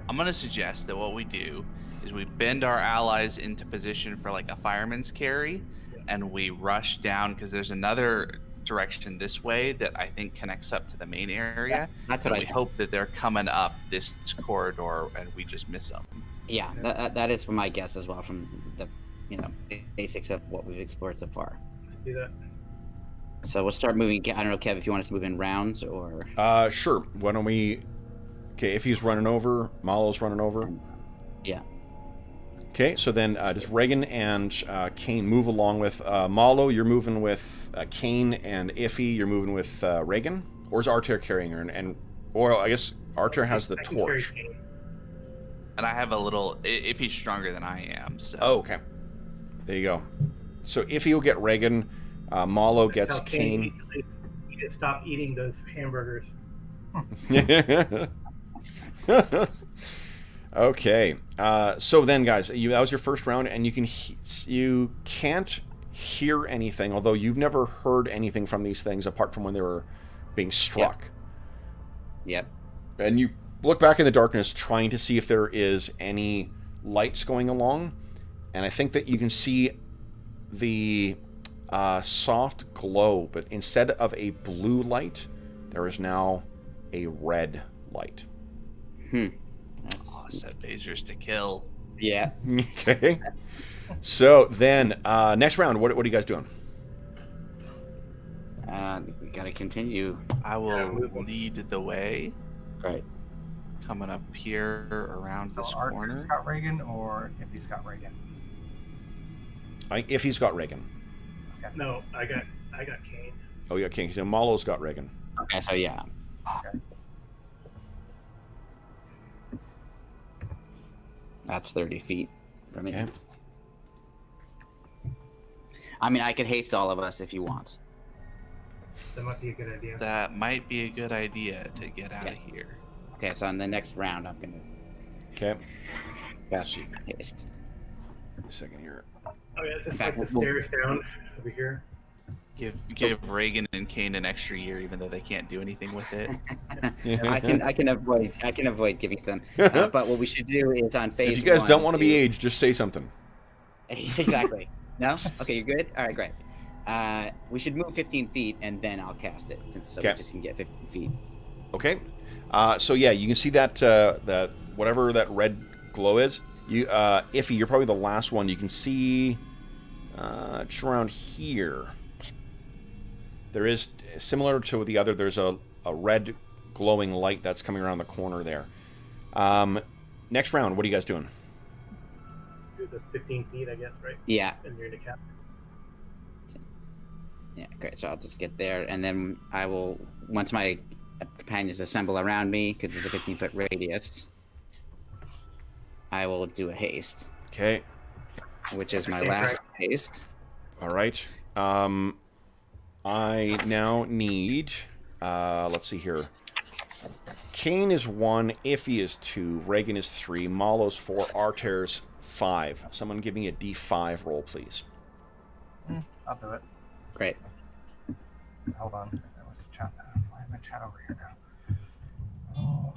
[SPEAKER 2] I'm gonna suggest that what we do is we bend our allies into position for like a fireman's carry, and we rush down because there's another direction this way that I think connects up to the main area.
[SPEAKER 6] That's
[SPEAKER 2] And
[SPEAKER 6] what I
[SPEAKER 2] we
[SPEAKER 6] think.
[SPEAKER 2] hope that they're coming up this corridor and we just miss them.
[SPEAKER 6] Yeah, that is my guess as well from the basics of what we've explored so far.
[SPEAKER 5] Let's do that.
[SPEAKER 6] So we'll start moving. I don't know, Kev, if you want us to move in rounds or.
[SPEAKER 1] Sure. Why don't we... Okay, if he's running over, Malo's running over.
[SPEAKER 6] Yeah.
[SPEAKER 1] Okay, so then does Reagan and Kane move along with... Malo, you're moving with Kane, and Iffy, you're moving with Reagan? Or is Arter carrying her? Or I guess Arter has the
[SPEAKER 5] I can carry
[SPEAKER 1] torch.
[SPEAKER 5] Kane.
[SPEAKER 2] And I have a little, if he's stronger than I am, so.
[SPEAKER 1] Oh, okay. There you go. So Iffy will get Reagan, Malo gets
[SPEAKER 5] Tell
[SPEAKER 1] Kane.
[SPEAKER 5] He needs to stop eating those hamburgers.
[SPEAKER 1] Okay. So then, guys, that was your first round, and you can't hear anything, although you've never heard anything from these things apart from when they were being struck.
[SPEAKER 6] Yep.
[SPEAKER 1] And you look back in the darkness, trying to see if there is any lights going along, and I think that you can see the soft glow, but instead of a blue light, there is now a red light.
[SPEAKER 6] That's,
[SPEAKER 2] Set lasers to kill.
[SPEAKER 6] yeah.
[SPEAKER 1] Okay. So then, next round, what are you guys doing?
[SPEAKER 6] We gotta continue.
[SPEAKER 2] I will lead the way,
[SPEAKER 6] Right.
[SPEAKER 2] coming up here around
[SPEAKER 4] So
[SPEAKER 2] this
[SPEAKER 4] Archer's
[SPEAKER 2] corner.
[SPEAKER 4] got Reagan, or if he's got Reagan.
[SPEAKER 1] If he's got Reagan.
[SPEAKER 5] No, I got Kane.
[SPEAKER 1] Oh, yeah, King. So Malo's got Reagan.
[SPEAKER 6] Okay, so yeah.
[SPEAKER 4] Okay.
[SPEAKER 6] That's 30 feet from me.
[SPEAKER 1] Okay.
[SPEAKER 6] I mean, I could haste all of us if you want.
[SPEAKER 5] That might be a good idea.
[SPEAKER 2] That might be a good idea to get out of
[SPEAKER 6] Yeah.
[SPEAKER 2] here.
[SPEAKER 6] Okay, so in the next round, I'm gonna
[SPEAKER 1] Okay.
[SPEAKER 6] cast haste.
[SPEAKER 1] A second here.
[SPEAKER 5] Oh yeah, is this
[SPEAKER 6] In fact,
[SPEAKER 5] like the
[SPEAKER 6] we'll-
[SPEAKER 5] stairs down over here?
[SPEAKER 2] Give Reagan and Kane an extra year, even though they can't do anything with it.
[SPEAKER 6] I can avoid giving it to them. But what we should do is on phase.
[SPEAKER 1] If you guys don't
[SPEAKER 6] one,
[SPEAKER 1] want to be aged, just say something.
[SPEAKER 6] Exactly. No? Okay, you're good? All right, great. We should move 15 feet and then I'll cast it, so we
[SPEAKER 1] Okay.
[SPEAKER 6] just can get 15 feet.
[SPEAKER 1] Okay. So yeah, you can see that whatever that red glow is. You, Iffy, you're probably the last one. You can see just around here. There is, similar to the other, there's a red glowing light that's coming around the corner there. Next round, what are you guys doing?
[SPEAKER 5] Do the 15 feet, I guess, right?
[SPEAKER 6] Yeah,
[SPEAKER 5] And you're in the cap.
[SPEAKER 6] yeah, great. So I'll just get there, and then I will, once my companions assemble around me, because it's a 15-foot radius, I will do a haste,
[SPEAKER 1] Okay.
[SPEAKER 6] which is my
[SPEAKER 5] Okay,
[SPEAKER 6] last haste.
[SPEAKER 1] All right. I now need, let's see here. Kane is 1, Iffy is 2, Reagan is 3, Malo's 4, Arter's 5. Someone give me a D5 roll, please.
[SPEAKER 4] I'll do it.
[SPEAKER 6] Great.
[SPEAKER 4] Hold on. That was chat. Why am I chat over here now?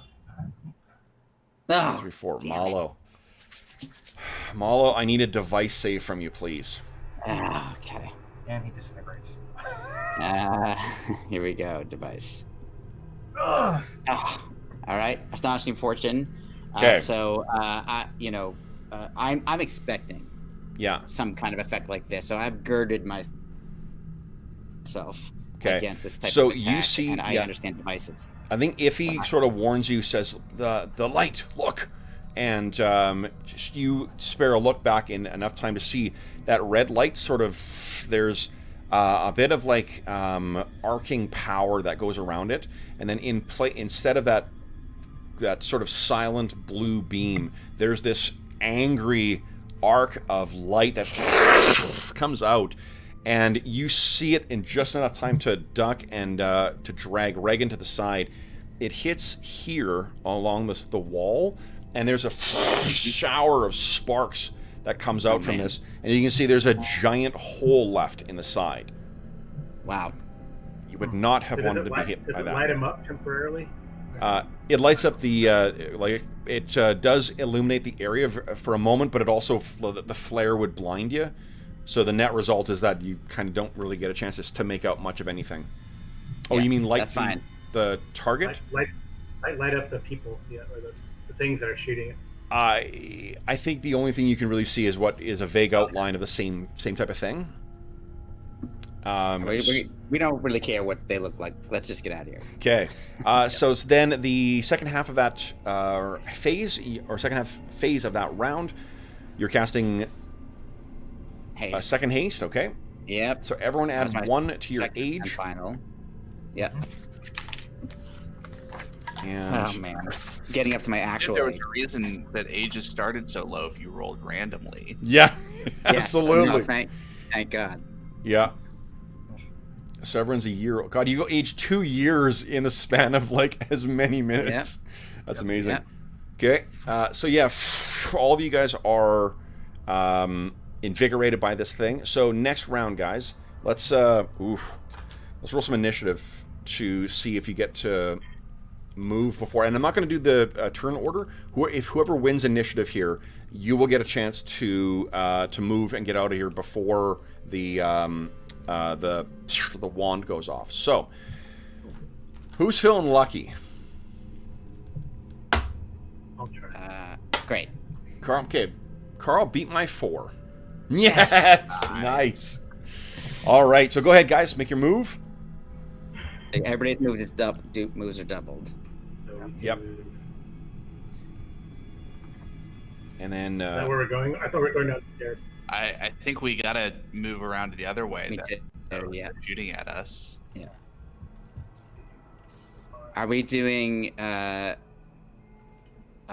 [SPEAKER 6] Oh,
[SPEAKER 1] 3, 4,
[SPEAKER 6] damn
[SPEAKER 1] Malo. Malo, I need a device save from you, please.
[SPEAKER 6] okay.
[SPEAKER 4] And he disintegrates.
[SPEAKER 6] Here we go, device.
[SPEAKER 4] Ugh.
[SPEAKER 6] Oh, all right, Astonishing Fortune.
[SPEAKER 1] Okay.
[SPEAKER 6] I'm expecting
[SPEAKER 1] Yeah.
[SPEAKER 6] some kind of effect like this, so I've girded myself against this type
[SPEAKER 1] So
[SPEAKER 6] of attack,
[SPEAKER 1] you see,
[SPEAKER 6] and I understand devices.
[SPEAKER 1] I think Iffy sort of warns you, says, the light, look. And you spare a look back in enough time to see that red light sort of, there's a bit of like arcing power that goes around it. And then instead of that sort of silent blue beam, there's this angry arc of light that comes out. And you see it in just enough time to duck and to drag Reagan to the side. It hits here along the wall, and there's a shower of sparks that comes out from this. And you can see there's a giant hole left in the side.
[SPEAKER 6] Wow.
[SPEAKER 1] You would not have wanted to be hit by that.
[SPEAKER 5] Does it light him up temporarily?
[SPEAKER 1] It lights up the it does illuminate the area for a moment, but it also the flare would blind you. So the net result is that you kind of don't really get a chance to make out much of anything. Oh,
[SPEAKER 6] Yeah,
[SPEAKER 1] you mean light
[SPEAKER 6] that's
[SPEAKER 1] the target?
[SPEAKER 5] Light up the people, or the things that are shooting it.
[SPEAKER 1] I think the only thing you can really see is what is a vague outline of the same type of thing.
[SPEAKER 6] We don't really care what they look like. Let's just get out of here.
[SPEAKER 1] Okay. So then the second half of that phase of that round, you're casting
[SPEAKER 6] Haste.
[SPEAKER 1] a second haste. Okay.
[SPEAKER 6] Yep.
[SPEAKER 1] So everyone adds
[SPEAKER 6] That's my
[SPEAKER 1] 1 to your
[SPEAKER 6] second and
[SPEAKER 1] age.
[SPEAKER 6] final. Yep.
[SPEAKER 1] And
[SPEAKER 6] Oh man, getting up to my actual
[SPEAKER 2] There was
[SPEAKER 6] age.
[SPEAKER 2] a reason that ages started so low if you rolled randomly.
[SPEAKER 1] yeah,
[SPEAKER 6] Yes,
[SPEAKER 1] absolutely.
[SPEAKER 6] no, thank God.
[SPEAKER 1] Yeah. So everyone's a year. God, you go age 2 years in the span of like as many minutes. That's amazing.
[SPEAKER 6] Yep.
[SPEAKER 1] Okay. So yeah, all of you guys are invigorated by this thing. So next round, guys, let's roll some initiative to see if you get to move before. And I'm not going to do the turn order. If whoever wins initiative here, you will get a chance to move and get out of here before the wand goes off. So, who's feeling lucky?
[SPEAKER 5] I'll try.
[SPEAKER 6] Great.
[SPEAKER 1] Carl. Okay, Carl beat my 4. Yes, nice. All right, so go ahead, guys, make your move.
[SPEAKER 6] Everybody's moves are doubled.
[SPEAKER 5] So
[SPEAKER 1] Yep. And then
[SPEAKER 5] Is that where we're going? I thought we were going downstairs.
[SPEAKER 2] I think we gotta move around the other way.
[SPEAKER 6] Me
[SPEAKER 2] that
[SPEAKER 6] too. Yeah.
[SPEAKER 2] they're shooting at us.
[SPEAKER 6] Yeah. Are we doing a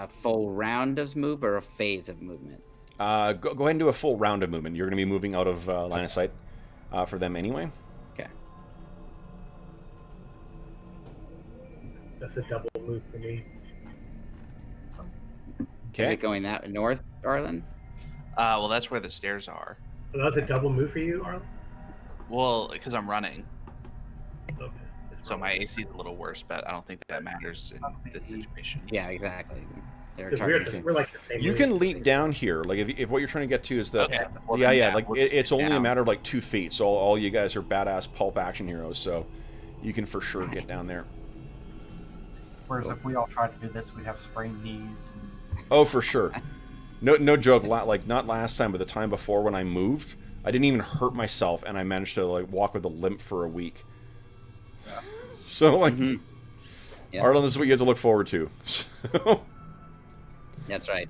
[SPEAKER 6] full round of move or a phase of movement?
[SPEAKER 1] go ahead and do a full round of movement. You're going to be moving out of line of sight for them anyway.
[SPEAKER 6] Okay.
[SPEAKER 5] That's a double move for me.
[SPEAKER 6] Is
[SPEAKER 1] Okay.
[SPEAKER 6] it going that north, Arlen?
[SPEAKER 2] Well, that's where the stairs are.
[SPEAKER 5] So that's a double move for you, Arlen?
[SPEAKER 2] Well, because I'm running,
[SPEAKER 5] Okay.
[SPEAKER 2] so my AC is a little worse, but I don't think that matters in this situation.
[SPEAKER 6] Yeah, exactly. They're
[SPEAKER 5] Because we're,
[SPEAKER 6] targeting.
[SPEAKER 5] we're like the same
[SPEAKER 1] You
[SPEAKER 5] move.
[SPEAKER 1] can leap down here. Like if what you're trying to get to is the
[SPEAKER 2] Okay. Well,
[SPEAKER 1] yeah
[SPEAKER 2] then,
[SPEAKER 1] yeah like
[SPEAKER 2] we'll just
[SPEAKER 1] it's
[SPEAKER 2] get
[SPEAKER 1] only a
[SPEAKER 2] down.
[SPEAKER 1] matter of like 2 feet. So all you guys are badass pulp action heroes. So you can for sure get down there.
[SPEAKER 4] Whereas if we all tried to do this, we'd have sprained knees.
[SPEAKER 1] Oh, for sure. No joke. Like not last time, but the time before when I moved, I didn't even hurt myself, and I managed to like walk with a limp for a week.
[SPEAKER 4] Yeah.
[SPEAKER 1] So like,
[SPEAKER 6] Mhm. Yeah.
[SPEAKER 1] Arlen, this is what you have to look forward to. So,
[SPEAKER 6] That's right.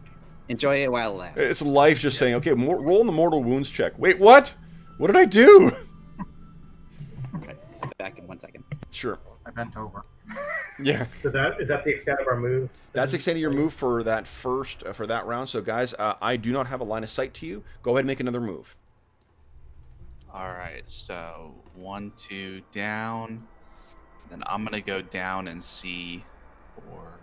[SPEAKER 6] Enjoy it while it lasts.
[SPEAKER 1] it's life just saying, okay, roll in the mortal wounds check. Wait, what? What did I do?
[SPEAKER 6] Okay. Back in 1 second.
[SPEAKER 1] Sure.
[SPEAKER 4] I bent over.
[SPEAKER 1] Yeah.
[SPEAKER 5] So that is that the extent of our move?
[SPEAKER 1] That's extending your move for that first for that round. So guys, I do not have a line of sight to you. Go ahead and make another move.
[SPEAKER 2] All right, so 1, 2 down. Then I'm gonna go down and see, or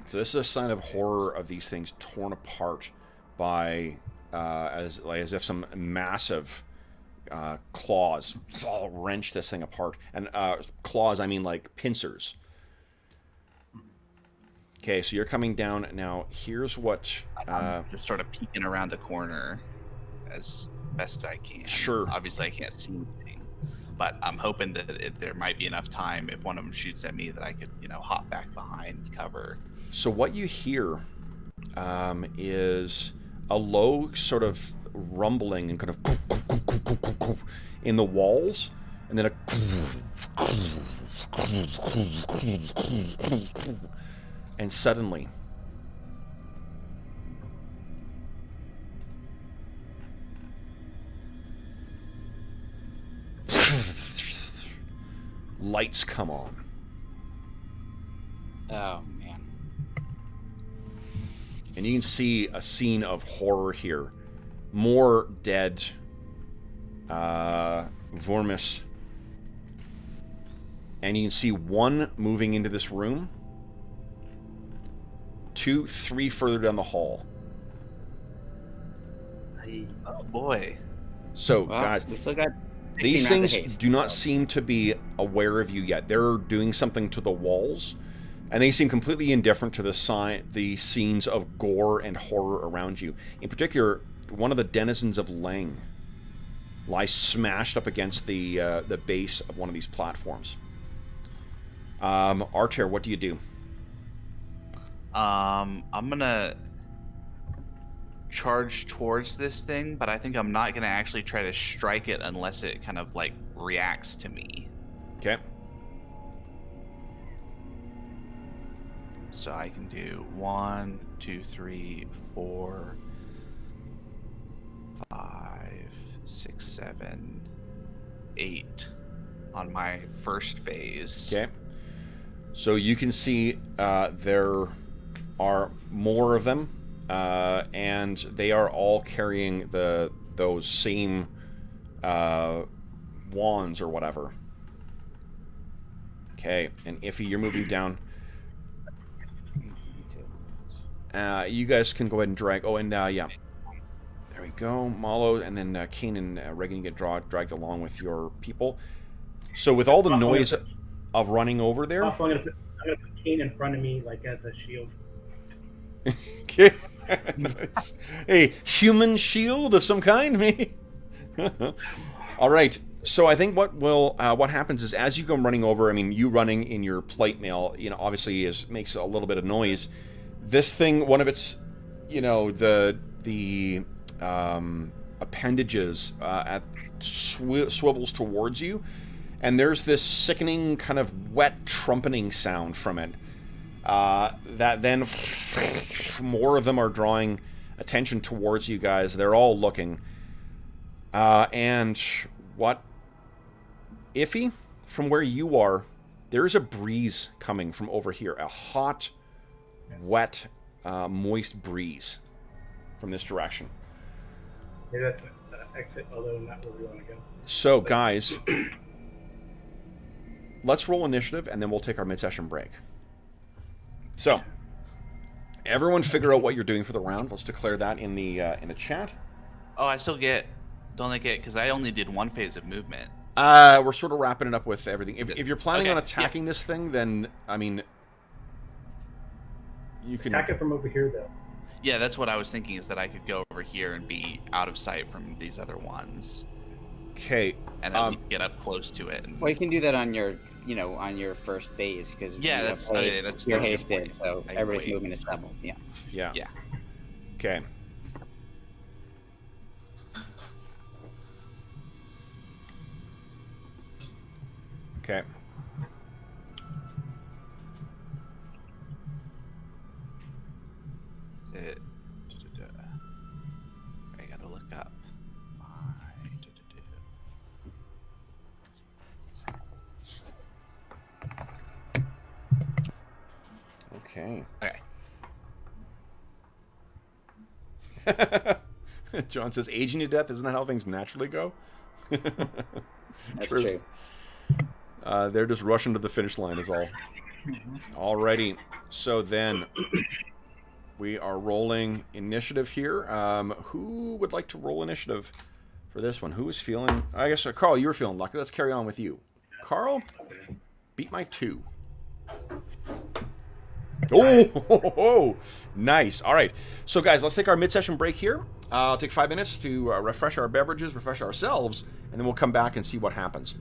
[SPEAKER 1] So this is a sign of horror of these things torn apart by as if some massive claws wrench this thing apart. And claws, I mean like pincers. Okay, so you're coming down now. Here's what.
[SPEAKER 2] I'm just sort of peeking around the corner as best I can.
[SPEAKER 1] Sure.
[SPEAKER 2] Obviously, I can't see anything, but I'm hoping that there might be enough time if one of them shoots at me that I could, hop back behind cover.
[SPEAKER 1] So what you hear is a low sort of rumbling and kind of in the walls, and then and suddenly lights come on.
[SPEAKER 6] Oh man.
[SPEAKER 1] And you can see a scene of horror here. More dead Vormis. And you can see one moving into this room. 2, 3 further down the hall.
[SPEAKER 2] Oh boy.
[SPEAKER 1] So,
[SPEAKER 6] Well,
[SPEAKER 1] guys,
[SPEAKER 6] we still got
[SPEAKER 1] these
[SPEAKER 6] 16 rounds
[SPEAKER 1] things
[SPEAKER 6] of haste,
[SPEAKER 1] do not
[SPEAKER 6] so-
[SPEAKER 1] seem to be aware of you yet. They're doing something to the walls, and they seem completely indifferent to the scenes of gore and horror around you. In particular, one of the denizens of Lang lies smashed up against the base of one of these platforms. Archer, what do you do?
[SPEAKER 2] I'm gonna charge towards this thing, but I think I'm not gonna actually try to strike it unless it kind of like reacts to me.
[SPEAKER 1] Okay.
[SPEAKER 2] So I can do 1, 2, 3, 4, 5, 6, 7, 8 on my first phase.
[SPEAKER 1] Okay. So you can see there are more of them, and they are all carrying those same wands or whatever. Okay, and Iffy, you're moving down. You guys can go ahead and drag. Oh, and yeah. There we go. Malo, and then Kane and Reagan get dragged along with your people. So with all the noise of running over there...
[SPEAKER 5] I'm gonna put Kane in front of me, like, as a shield.
[SPEAKER 1] Okay. A human shield of some kind, maybe? All right. So I think what happens is as you come running over, I mean, you running in your plate mail, obviously makes a little bit of noise. This thing, one of its, the appendages swivels towards you, and there's this sickening kind of wet trumpeting sound from it. That then more of them are drawing attention towards you guys. They're all looking. And what? Iffy, from where you are, there is a breeze coming from over here. A hot, wet, moist breeze from this direction.
[SPEAKER 5] Maybe that's exit, although not where we want to go.
[SPEAKER 1] So, guys, let's roll initiative, and then we'll take our mid-session break. So, everyone figure out what you're doing for the round. Let's declare that in the chat.
[SPEAKER 2] Oh, I still don't I get, because I only did one phase of movement.
[SPEAKER 1] We're sort of wrapping it up with everything. If you're planning
[SPEAKER 2] Okay,
[SPEAKER 1] on attacking this thing, then, I mean, you can...
[SPEAKER 5] Attack it from over here, though.
[SPEAKER 2] Yeah, that's what I was thinking, is that I could go over here and be out of sight from these other ones.
[SPEAKER 1] Okay.
[SPEAKER 2] And then get up close to it. And...
[SPEAKER 6] Well, you can do that on your, on your first phase, because you're hasted, so everybody's movement is doubled. Yeah.
[SPEAKER 1] Yeah.
[SPEAKER 2] Yeah.
[SPEAKER 1] Okay. Okay.
[SPEAKER 2] I gotta look up.
[SPEAKER 1] Okay.
[SPEAKER 2] Okay.
[SPEAKER 1] John says, aging to death, isn't that how things naturally go?
[SPEAKER 6] That's true.
[SPEAKER 1] They're just rushing to the finish line is all. Alrighty. So then, we are rolling initiative here. Who would like to roll initiative for this one? Who is feeling... I guess, Carl, you were feeling lucky. Let's carry on with you. Carl, beat my 2. Oh, nice. All right. So, guys, let's take our mid-session break here. I'll take 5 minutes to refresh our beverages, refresh ourselves, and then we'll come back and see what happens.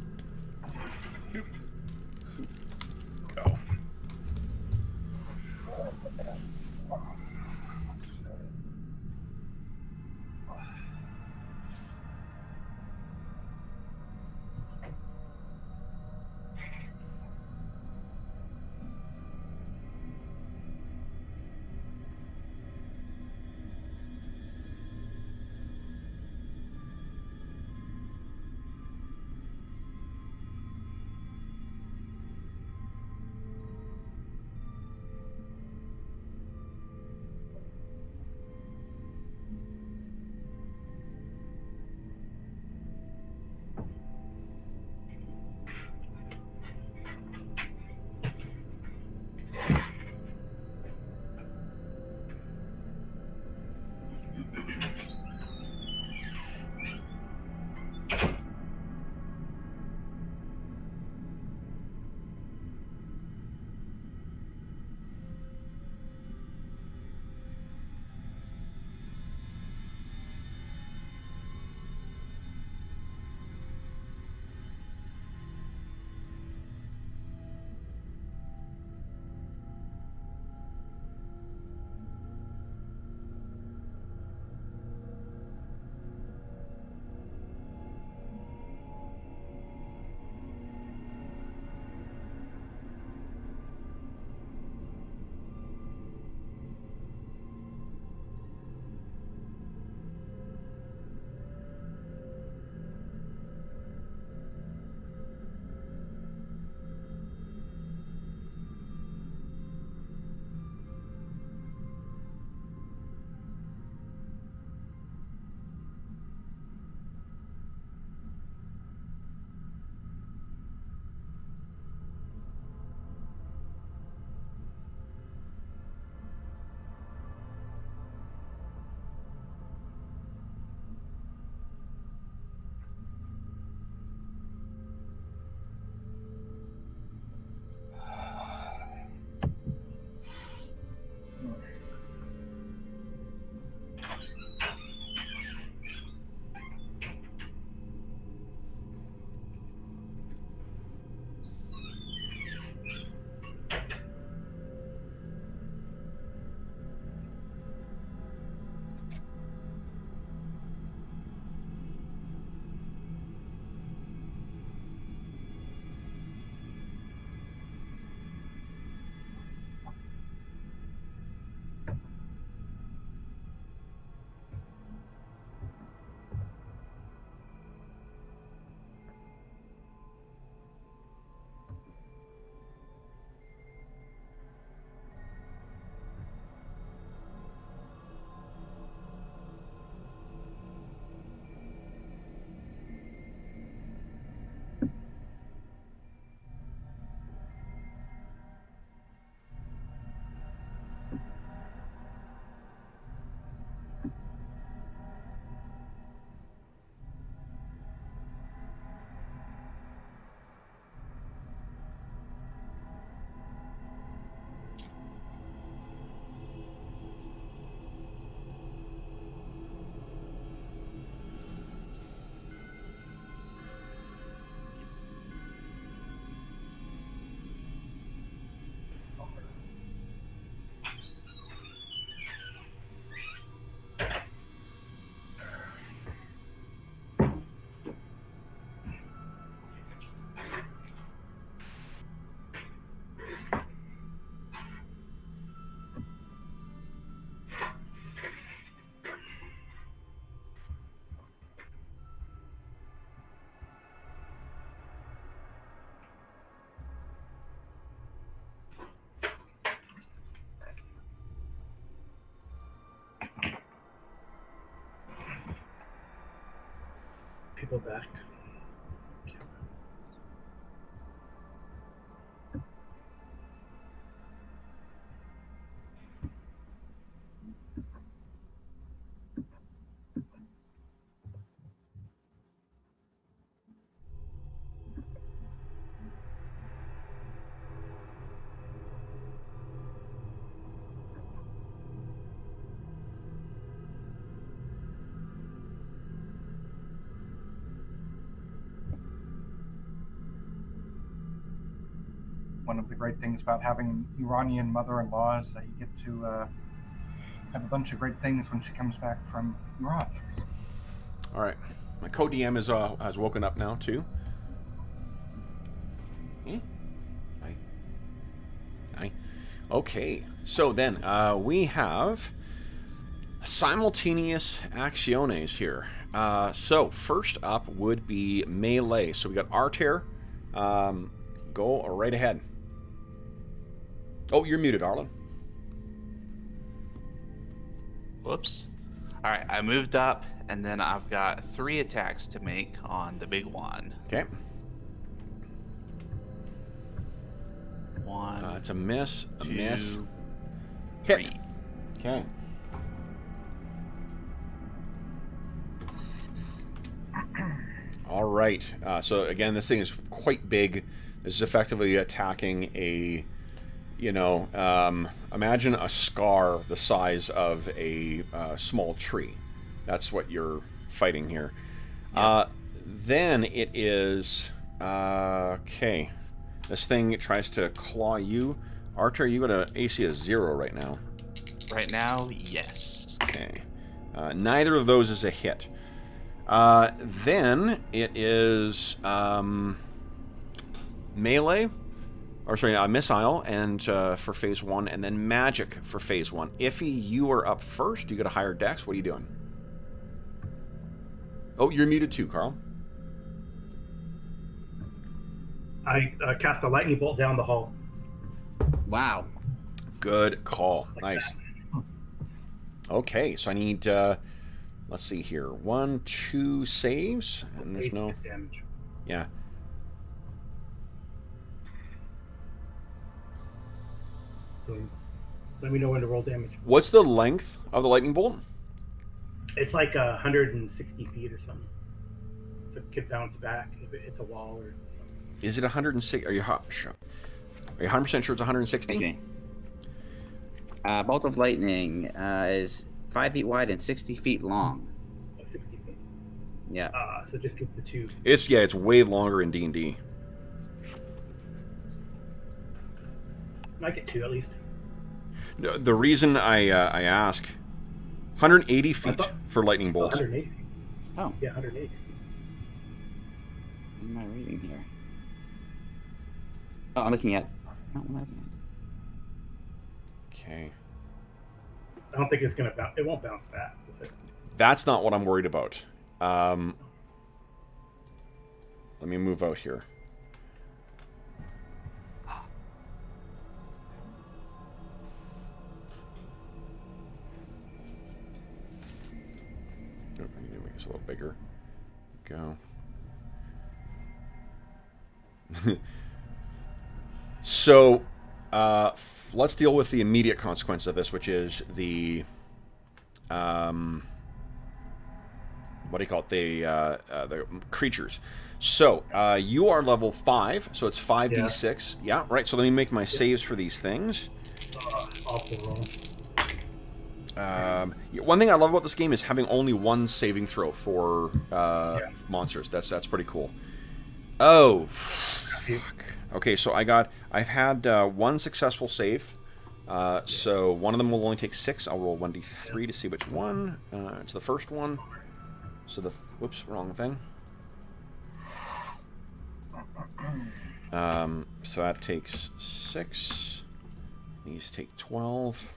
[SPEAKER 5] People back.
[SPEAKER 4] one of the great things about having an Iranian mother-in-law is that you get to have a bunch of great things when she comes back from Iran.
[SPEAKER 1] All right. My co-DM has woken up now, too. Hi. Hi. Okay. So then, we have simultaneous acciones here. So first up would be melee. So we got Artair. Go right ahead. Oh, you're muted, Arlen.
[SPEAKER 2] Whoops. All right, I moved up, and then I've got 3 attacks to make on the big one.
[SPEAKER 1] Okay.
[SPEAKER 2] One.
[SPEAKER 1] It's a miss. A
[SPEAKER 2] two,
[SPEAKER 1] miss. Hit.
[SPEAKER 2] 3.
[SPEAKER 1] Okay. All right. So again, this thing is quite big. This is effectively attacking a, imagine a scar the size of a small tree. That's what you're fighting here. Yep. Then it is okay. This thing tries to claw you. Archer, you got an AC of 0 right now.
[SPEAKER 2] Right now, yes.
[SPEAKER 1] Okay. Neither of those is a hit. Then it is melee, or sorry, missile, and for phase 1, and then magic for phase 1. Iffy, you are up first. You got a higher dex. What are you doing? Oh, you're muted too, Carl.
[SPEAKER 5] I cast a lightning bolt down the hall.
[SPEAKER 6] Wow.
[SPEAKER 1] Good call. Nice. Okay, so I need, let's see here. 1, 2 saves, and there's no...
[SPEAKER 5] damage.
[SPEAKER 1] Yeah.
[SPEAKER 5] So let me know when to roll damage.
[SPEAKER 1] What's the length of the lightning bolt?
[SPEAKER 5] It's like 160 feet or something. So it could bounce back if it hits a wall or something.
[SPEAKER 1] Is it 106? Are you 100% sure it's 160?
[SPEAKER 6] Okay. Bolt of lightning is 5 feet wide and 60 feet long.
[SPEAKER 5] 60 feet.
[SPEAKER 6] Yeah.
[SPEAKER 5] So just give the 2.
[SPEAKER 1] It's way longer in D&D.
[SPEAKER 5] Might get 2 at least.
[SPEAKER 1] The reason I ask, 180 feet for lightning bolts.
[SPEAKER 5] 180.
[SPEAKER 6] Oh.
[SPEAKER 5] Yeah, 180.
[SPEAKER 6] What am I reading here? Oh, I'm looking at... No, I'm not looking
[SPEAKER 1] Okay.
[SPEAKER 5] I don't think it's gonna bounce. It won't bounce back. Is it?
[SPEAKER 1] That's not what I'm worried about. Let me move out here. Oh, I need to make this a little bigger. Go. So, let's deal with the immediate consequence of this, which is the, what do you call it? The creatures. So, you are level 5, so it's 5d6. Yeah, right. So let me make my saves for these things.
[SPEAKER 5] Awful roll.
[SPEAKER 1] One thing I love about this game is having only one saving throw for monsters. That's pretty cool. Oh, fuck. Okay, so I've had 1 successful save. So one of them will only take 6. I'll roll 1d3 to see which one. It's the first one. So whoops, wrong thing. So that takes 6. These take 12.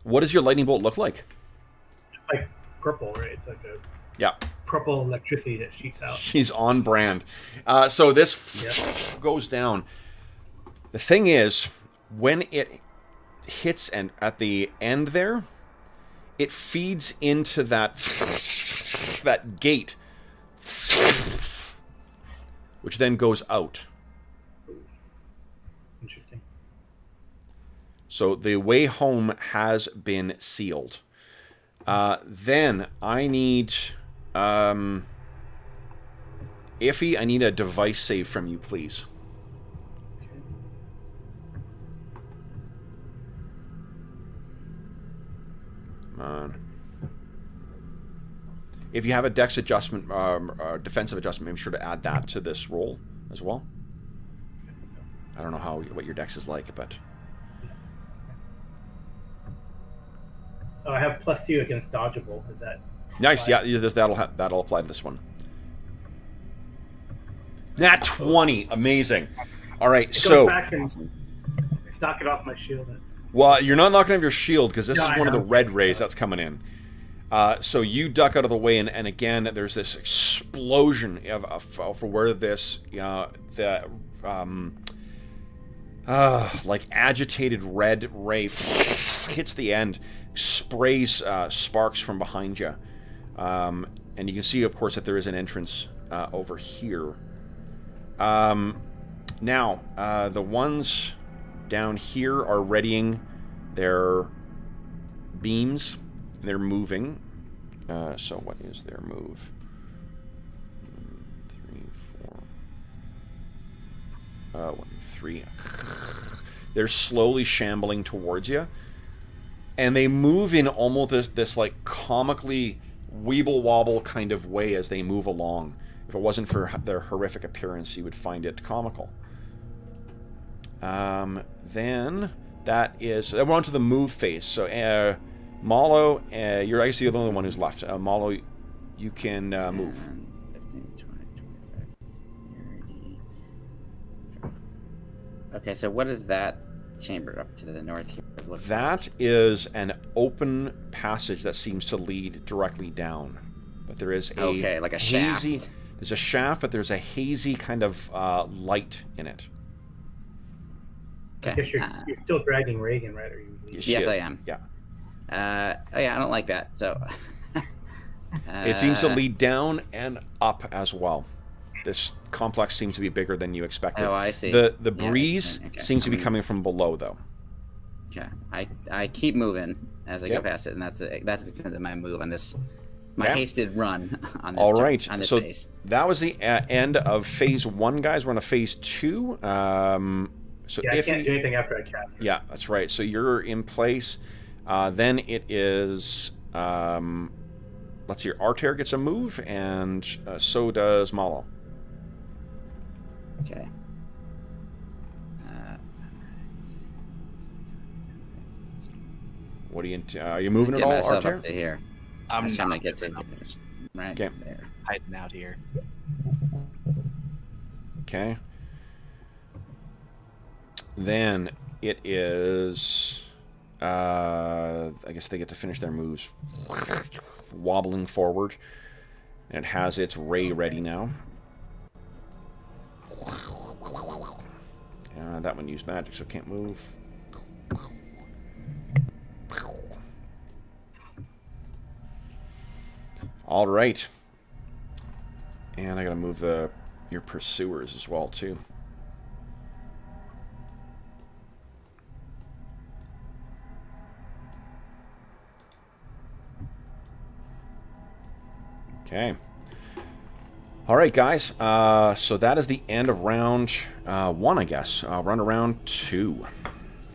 [SPEAKER 1] What does your lightning bolt look like?
[SPEAKER 5] It's like purple, right? It's like a purple electricity that shoots out.
[SPEAKER 1] She's on brand. So this goes down. The thing is, when it hits and at the end there, it feeds into that gate, which then goes out.
[SPEAKER 5] Interesting.
[SPEAKER 1] So the way home has been sealed. Then I need... Iffy, I need a device save from you, please. Come on. If you have a dex adjustment, defensive adjustment, make sure to add that to this roll as well. I don't know what your dex is like, but
[SPEAKER 5] Oh, I have +2 against dodgeable. Is that
[SPEAKER 1] nice. Yeah, that'll apply to this one. Nat 20, amazing. All right,
[SPEAKER 5] it
[SPEAKER 1] so
[SPEAKER 5] goes back and knock it off my shield?
[SPEAKER 1] well, you're not knocking off your shield because this
[SPEAKER 5] No,
[SPEAKER 1] is
[SPEAKER 5] I
[SPEAKER 1] one of the
[SPEAKER 5] know.
[SPEAKER 1] red rays that's coming in. So you duck out of the way, and again, there's this explosion for where this like agitated red ray hits the end, sprays sparks from behind you, and you can see, of course, that there is an entrance over here. Now, the ones down here are readying their beams. They're moving. So what is their move? 3, 4. 1, 3. They're slowly shambling towards you, and they move in almost this like comically weeble wobble kind of way as they move along. If it wasn't for their horrific appearance, you would find it comical. Then that is... we're on to the move phase. So, Malo, you're actually the only one who's left. Malo, you can move.
[SPEAKER 6] 15, 20, 25, 30. Okay, so what is that chamber up to the north here look
[SPEAKER 1] That is an open passage that seems to lead directly down. But there is a
[SPEAKER 6] Okay, like a
[SPEAKER 1] hazy...
[SPEAKER 6] shaft.
[SPEAKER 1] There's a shaft, but there's a hazy kind of light in it.
[SPEAKER 5] I
[SPEAKER 6] Okay.
[SPEAKER 5] guess you're still dragging Reagan, right? Or you
[SPEAKER 1] You
[SPEAKER 6] Yes,
[SPEAKER 1] should.
[SPEAKER 6] I am.
[SPEAKER 1] Yeah.
[SPEAKER 6] Oh yeah, I don't like that. So
[SPEAKER 1] It seems to lead down and up as well. This complex seems to be bigger than you expected.
[SPEAKER 6] Oh, I see.
[SPEAKER 1] The
[SPEAKER 6] Yeah,
[SPEAKER 1] breeze
[SPEAKER 6] okay.
[SPEAKER 1] seems to be coming from below, though.
[SPEAKER 6] Okay, I keep moving as I go
[SPEAKER 1] Okay.
[SPEAKER 6] past it, and that's the extent of my move on this, my
[SPEAKER 1] Okay.
[SPEAKER 6] hasted run on this.
[SPEAKER 1] All
[SPEAKER 6] turn-
[SPEAKER 1] right,
[SPEAKER 6] on this
[SPEAKER 1] so
[SPEAKER 6] phase.
[SPEAKER 1] that was the end of phase 1, guys. We're on to phase 2. So
[SPEAKER 5] Yeah, I
[SPEAKER 1] if
[SPEAKER 5] can't do anything after I cast.
[SPEAKER 1] yeah, that's right. So you're in place. Then it is. Let's see. Arter gets a move, and so does Malo.
[SPEAKER 6] Okay.
[SPEAKER 1] What are you moving at
[SPEAKER 6] Get
[SPEAKER 1] all,
[SPEAKER 6] myself
[SPEAKER 1] Arter?
[SPEAKER 6] up to here.
[SPEAKER 2] I'm
[SPEAKER 6] trying to
[SPEAKER 2] not
[SPEAKER 6] get to
[SPEAKER 2] moving.
[SPEAKER 6] right
[SPEAKER 1] Okay.
[SPEAKER 6] there.
[SPEAKER 2] Hiding out here.
[SPEAKER 1] Okay. Then it is. I guess they get to finish their moves, wobbling forward, and it has its ray ready now. That one used magic, so can't move. All right, and I gotta move your pursuers as well too. Okay. All right, guys. So that is the end of round 1, I guess. Run around 2.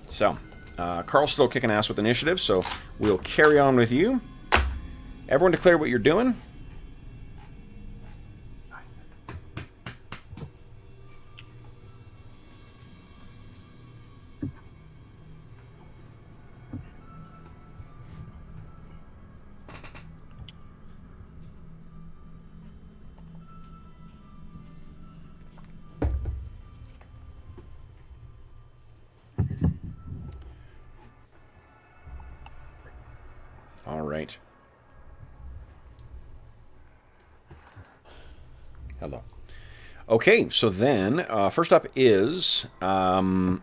[SPEAKER 1] So, Carl's still kicking ass with initiative, so we'll carry on with you. Everyone declare what you're doing. All right. Hello. Okay, so then, first up is... oh,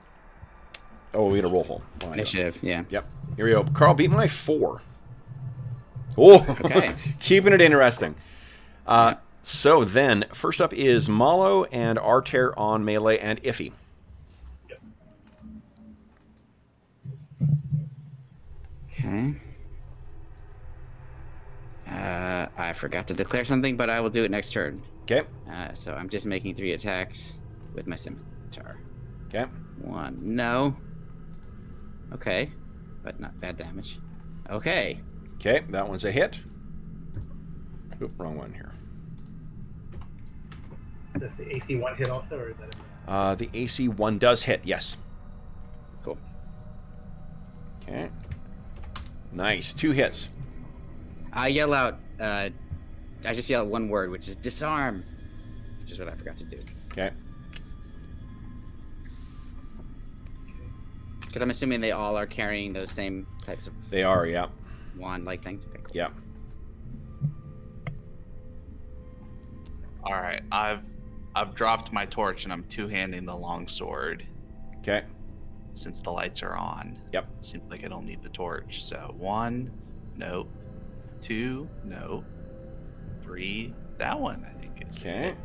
[SPEAKER 1] we had a roll hole. Oh, I know.
[SPEAKER 6] Initiative, yeah.
[SPEAKER 1] Yep. Here we go. Carl, beat my 4. Oh,
[SPEAKER 6] Okay.
[SPEAKER 1] Keeping it interesting. So then, first up is Malo and Arter on melee and Iffy.
[SPEAKER 6] Okay. I forgot to declare something, but I will do it next turn.
[SPEAKER 1] Okay.
[SPEAKER 6] So I'm just making 3 attacks with my scimitar.
[SPEAKER 1] Okay.
[SPEAKER 6] 1, no. Okay, but not bad damage. Okay.
[SPEAKER 1] Okay, that one's a hit. Oop, wrong one here.
[SPEAKER 5] Does the AC 1 hit also, or is
[SPEAKER 1] The AC 1 does hit, yes.
[SPEAKER 6] Cool.
[SPEAKER 1] Okay. Nice. 2 hits.
[SPEAKER 6] I yell out, I just yell out one word, which is disarm, which is what I forgot to do.
[SPEAKER 1] Okay.
[SPEAKER 6] Because I'm assuming they all are carrying those same types of
[SPEAKER 1] They are, yeah.
[SPEAKER 6] wand-like things. Okay, cool.
[SPEAKER 1] Yeah.
[SPEAKER 2] All right, I've dropped my torch and I'm two-handing the longsword
[SPEAKER 1] Okay.
[SPEAKER 2] since the lights are on.
[SPEAKER 1] Yep.
[SPEAKER 2] Seems like I don't need the torch. So 1, nope. 2, nope. 3, that one I think is.
[SPEAKER 1] Okay.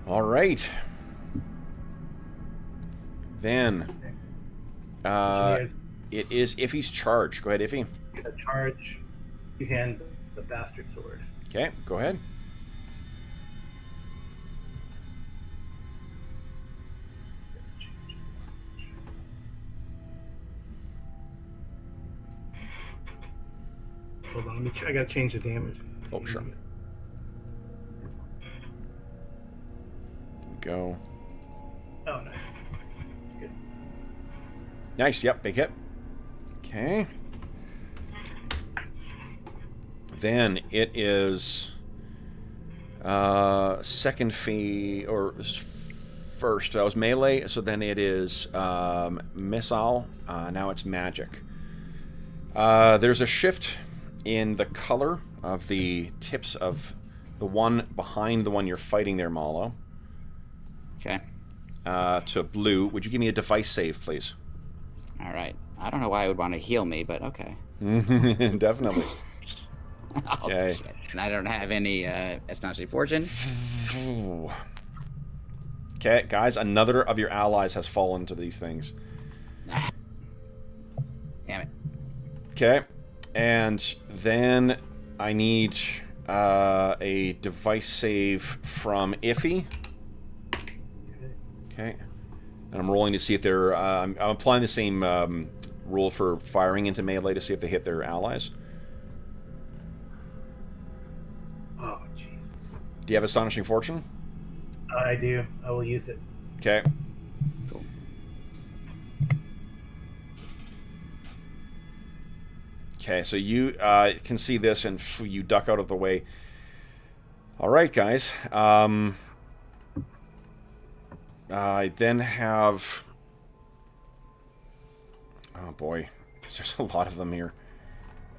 [SPEAKER 1] All right. Then, it is Iffy's charge. Go ahead, Iffy.
[SPEAKER 5] A charge. You hand the bastard sword.
[SPEAKER 1] Okay, go ahead.
[SPEAKER 5] Hold on, I gotta change the damage.
[SPEAKER 1] Oh, sure. Go.
[SPEAKER 5] Oh, nice. Good.
[SPEAKER 1] Nice, yep, big hit. Okay. Then it is second phase, or first. That was melee, so then it is missile. Now it's magic. There's a shift in the color of the tips of the one behind the one you're fighting there, Malo.
[SPEAKER 6] Okay.
[SPEAKER 1] To blue. Would you give me a device save, please?
[SPEAKER 6] All right. I don't know why I would want to heal me, but okay.
[SPEAKER 1] Definitely.
[SPEAKER 6] Oh,
[SPEAKER 1] Okay.
[SPEAKER 6] shit. And I don't have any Astonishing Fortune.
[SPEAKER 1] Okay, guys, another of your allies has fallen to these things.
[SPEAKER 6] Ah. Damn it.
[SPEAKER 1] Okay, and then I need a device save from Iffy. Okay, and I'm rolling to see if they're... I'm applying the same rule for firing into melee to see if they hit their allies.
[SPEAKER 5] Oh, jeez.
[SPEAKER 1] Do you have Astonishing Fortune?
[SPEAKER 5] I do. I will use it.
[SPEAKER 1] Okay.
[SPEAKER 6] Cool.
[SPEAKER 1] Okay, so you can see this and you duck out of the way. All right, guys. I then have... Oh, boy. There's a lot of them here.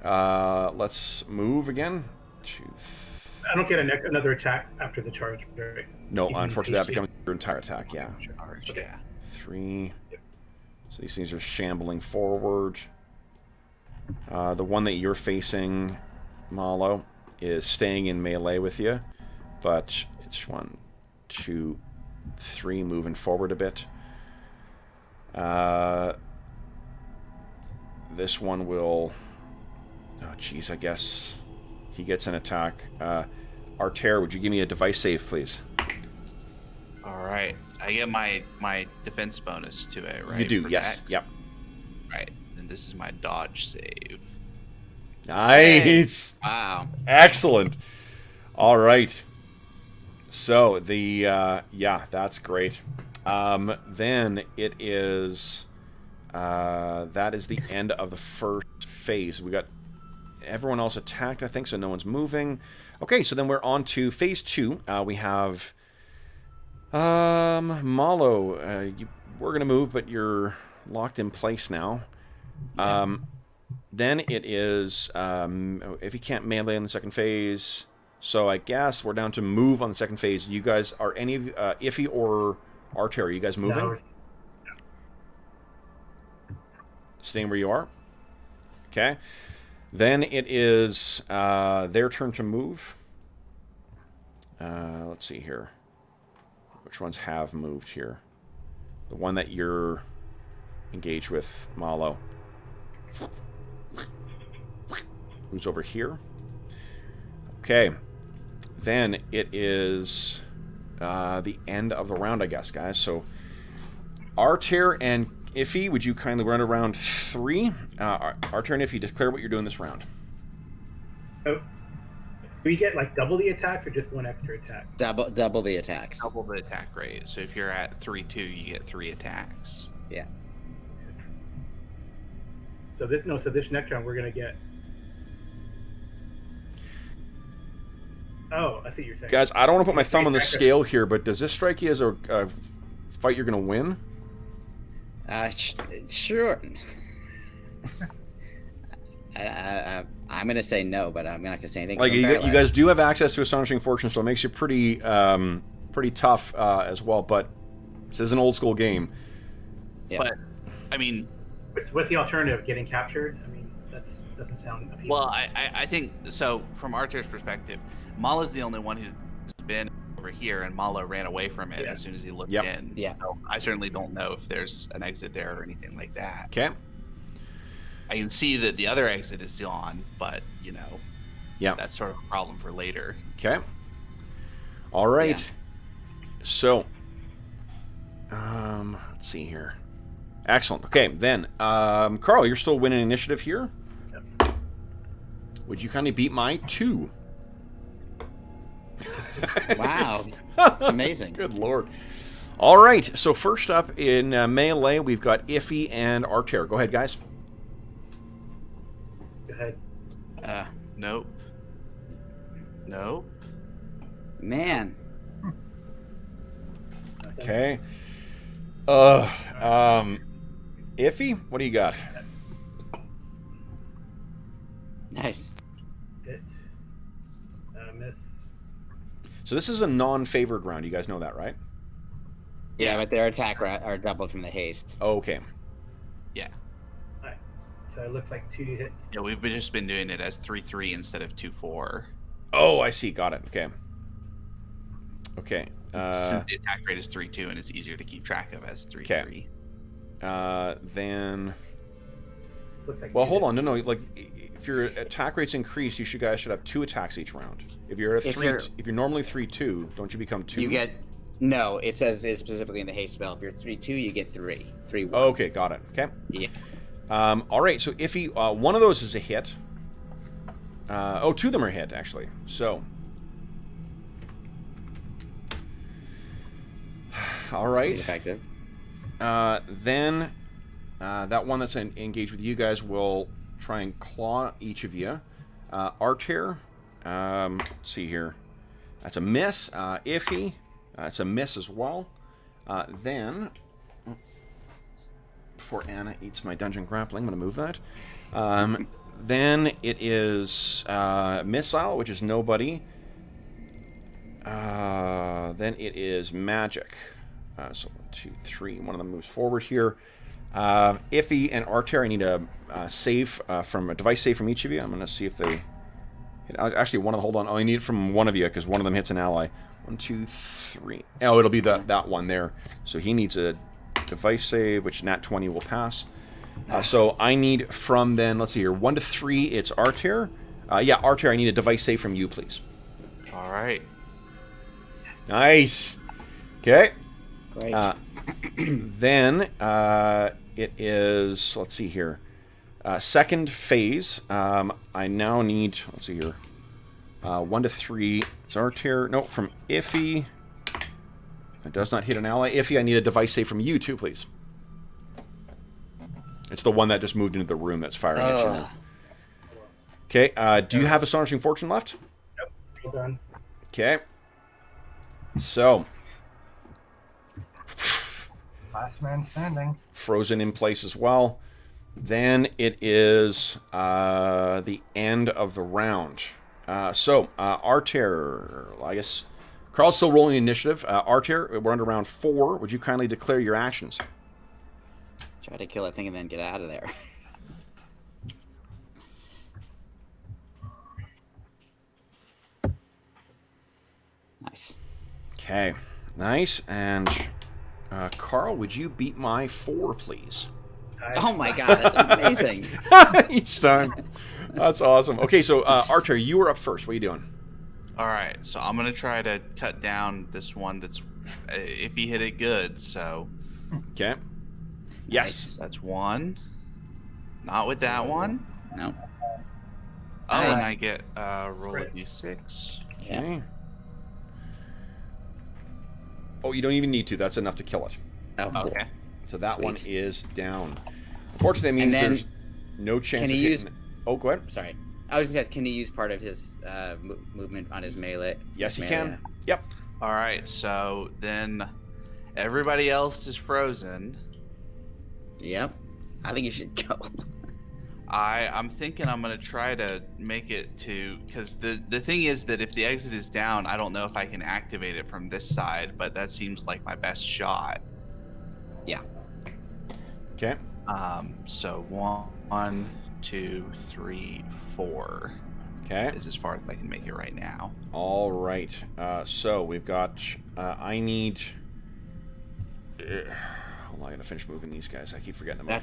[SPEAKER 1] Let's move again.
[SPEAKER 5] I don't get another attack after the charge, right?
[SPEAKER 1] No,
[SPEAKER 5] Even
[SPEAKER 1] unfortunately, that
[SPEAKER 5] PC.
[SPEAKER 1] becomes your entire attack, yeah.
[SPEAKER 2] Charge,
[SPEAKER 5] Okay.
[SPEAKER 2] yeah.
[SPEAKER 1] 3. So these things are shambling forward. The one that you're facing, Malo, is staying in melee with you, but it's 1, 2, 3 moving forward a bit. This one will... Oh, jeez, I guess he gets an attack. Arter, would you give me a device save, please?
[SPEAKER 2] All right, I get my defense bonus to it, right?
[SPEAKER 1] You do,
[SPEAKER 2] for
[SPEAKER 1] yes.
[SPEAKER 2] dex?
[SPEAKER 1] Yep.
[SPEAKER 2] Right, and this is my dodge save.
[SPEAKER 1] Nice!
[SPEAKER 6] Wow.
[SPEAKER 1] Excellent. All right. So the yeah, that's great. Then it is that is the end of the first phase. We got everyone else attacked, I think, so no one's moving. Okay, so then we're on to phase 2. We have Malo. We're gonna move, but you're locked in place now. Then it is if you can't melee in the second phase. So I guess we're down to move on the second phase. You guys are any of Iffy or Arter? Are you guys moving?
[SPEAKER 5] No.
[SPEAKER 1] Staying where you are. Okay. Then it is their turn to move. Let's see here. Which ones have moved here? The one that you're engaged with, Malo. Who's over here? Okay. Then it is the end of the round, I guess, guys. So Arter and Iffy, would you kindly run around 3? Arter and Iffy, declare what you're doing this round.
[SPEAKER 5] Oh. Do we get like double the attacks or just one extra attack?
[SPEAKER 6] Double the attacks.
[SPEAKER 2] Double the attack rate. So if you're at 3-2, you get 3 attacks.
[SPEAKER 6] Yeah.
[SPEAKER 5] So this next round we're gonna get. Oh, I see what you're saying.
[SPEAKER 1] Guys, I don't want to put my thumb on the scale here, but does this strike you as a fight you're going to win?
[SPEAKER 6] Sure. I'm gonna say no, but I'm not gonna say anything.
[SPEAKER 1] Like you guys do have access to Astonishing Fortune, so it makes you pretty tough as well. But this is an old school game.
[SPEAKER 6] Yeah.
[SPEAKER 2] But I mean,
[SPEAKER 5] what's the alternative? Getting captured? I mean, that doesn't sound appealing.
[SPEAKER 2] well, I think so. From Archer's perspective, Mala's the only one who's been over here, and Mala ran away from it as soon as he looked in.
[SPEAKER 6] Yeah.
[SPEAKER 2] So I certainly don't know if there's an exit there or anything like that.
[SPEAKER 1] Okay.
[SPEAKER 2] I can see that the other exit is still on, but
[SPEAKER 1] Yeah.
[SPEAKER 2] that's sort of a problem for later.
[SPEAKER 1] Okay. All right.
[SPEAKER 6] Yeah.
[SPEAKER 1] So, let's see here. Excellent. Okay, then, Carl, you're still winning initiative here.
[SPEAKER 5] Yep.
[SPEAKER 1] Would you kindly beat my 2?
[SPEAKER 6] Wow, that's amazing.
[SPEAKER 1] Good lord. All right. So first up in melee, we've got Iffy and Arter. Go ahead, guys.
[SPEAKER 5] Go ahead.
[SPEAKER 2] Nope. Nope.
[SPEAKER 6] Man.
[SPEAKER 1] Okay. Iffy, what do you got?
[SPEAKER 6] Nice.
[SPEAKER 5] Hit. Miss.
[SPEAKER 1] So this is a non-favored round. You guys know that, right?
[SPEAKER 6] Yeah, but their attack are doubled from the haste.
[SPEAKER 1] Okay.
[SPEAKER 2] Yeah.
[SPEAKER 5] Alright. So it looks like 2 hits.
[SPEAKER 2] Yeah, we've just been doing it as 3-3 instead of 2-4.
[SPEAKER 1] Oh, I see. Got it. Okay. Okay.
[SPEAKER 2] Since the attack rate is 3-2 and it's easier to keep track of as 3-3.
[SPEAKER 1] Then.
[SPEAKER 5] Looks like
[SPEAKER 1] Well,
[SPEAKER 5] 2
[SPEAKER 1] hold
[SPEAKER 5] hits.
[SPEAKER 1] on. No. Like, if your attack rates increase, you guys should have 2 attacks each round. If you're
[SPEAKER 6] If you're-
[SPEAKER 1] if you're normally 3-2, don't you become 2?
[SPEAKER 6] You get no. It says it's specifically in the haste spell. If you're 3-2, you get 3. 3-1.
[SPEAKER 1] Okay, got it. Okay.
[SPEAKER 6] Yeah.
[SPEAKER 1] All right. So Iffy, one of those is a hit. 2 of them are hit actually. So. All right.
[SPEAKER 6] Pretty effective.
[SPEAKER 1] Then that one that's engaged with you guys will try and claw each of you. Arter, let's see here. That's a miss. Iffy, that's a miss as well. Then, before Anna eats my dungeon grappling, I'm going to move that. Then it is Missile, which is nobody. Then it is Magic. So 1, 2, 3. One of them moves forward here. Iffy and Arter, I need a save from a device save from each of you. I'm going to see if they. Actually, one of them. Hold on. Oh, I need it from one of you because one of them hits an ally. 1, 2, 3. Oh, it'll be that one there. So he needs a device save, which nat 20 will pass. So I need from then. Let's see here. 1 to 3. It's Arter. Yeah, Arter. I need a device save from you, please.
[SPEAKER 2] All right.
[SPEAKER 1] Nice. Okay.
[SPEAKER 6] Great.
[SPEAKER 1] Then it is, let's see here, second phase. I now need, let's see here, 1 to 3. It's Arter. No, from Iffy. It does not hit an ally. Iffy, I need a device save from you too, please. It's the one that just moved into the room that's firing at you now. Okay, do you have Astonishing Fortune left?
[SPEAKER 5] Nope. Well done.
[SPEAKER 1] Okay. So,
[SPEAKER 4] Last man standing.
[SPEAKER 1] frozen in place as well. Then it is the end of the round. So, Arter, I guess Carl's still rolling initiative. Arter, we're under round 4. Would you kindly declare your actions?
[SPEAKER 6] Try to kill that thing and then get out of there. Nice.
[SPEAKER 1] Okay, nice. And Carl, would you beat my 4, please?
[SPEAKER 6] Oh my god, that's amazing.
[SPEAKER 1] Each time. That's awesome. Okay, so Arter, you were up first. What are you doing?
[SPEAKER 2] All right. So I'm gonna try to cut down this one. That's if he hit it good. So
[SPEAKER 1] Okay. Yes.
[SPEAKER 2] that's 1. Not with that one.
[SPEAKER 6] No.
[SPEAKER 2] Oh, and
[SPEAKER 6] Nice.
[SPEAKER 2] I get roll a d6.
[SPEAKER 1] Okay. Oh, you don't even need to. That's enough to kill it.
[SPEAKER 6] Oh, cool.
[SPEAKER 2] Okay.
[SPEAKER 1] So that
[SPEAKER 6] Sweet.
[SPEAKER 1] one is down. Unfortunately, that means
[SPEAKER 6] then
[SPEAKER 1] there's no chance
[SPEAKER 6] can
[SPEAKER 1] of
[SPEAKER 6] he
[SPEAKER 1] hitting
[SPEAKER 6] use-
[SPEAKER 1] it. Oh, go ahead.
[SPEAKER 6] Sorry. I was just asking, can he use part of his movement on his melee?
[SPEAKER 1] Yes, he
[SPEAKER 6] melee?
[SPEAKER 1] can. Yep.
[SPEAKER 2] All right. So then everybody else is frozen.
[SPEAKER 6] Yep. I think you should go.
[SPEAKER 2] I'm thinking I'm gonna try to make it to, because the thing is that if the exit is down, I don't know if I can activate it from this side, but that seems like my best shot.
[SPEAKER 6] Yeah.
[SPEAKER 1] Okay.
[SPEAKER 2] So 1, 2, 3, 4
[SPEAKER 1] Okay.
[SPEAKER 2] is as far as I can make it right now.
[SPEAKER 1] All right. So we've got. I need. Hold on, I gotta finish moving these guys. I keep forgetting them.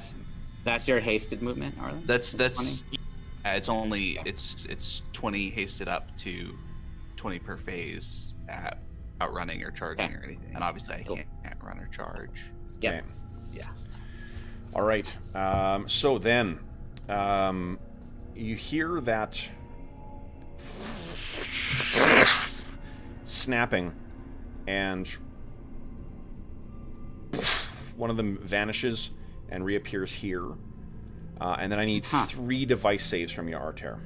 [SPEAKER 6] That's your hasted movement, Arlen?
[SPEAKER 2] That's
[SPEAKER 6] 20?
[SPEAKER 2] it's only it's 20 hasted up to 20 per phase at outrunning or charging
[SPEAKER 6] Okay.
[SPEAKER 2] or anything. And obviously I
[SPEAKER 6] Cool.
[SPEAKER 2] can't run or charge.
[SPEAKER 6] Yep.
[SPEAKER 1] Okay.
[SPEAKER 2] Yeah.
[SPEAKER 1] All right. So then, you hear that snapping, and one of them vanishes and reappears here. And then I need 3 device saves from you, Arter.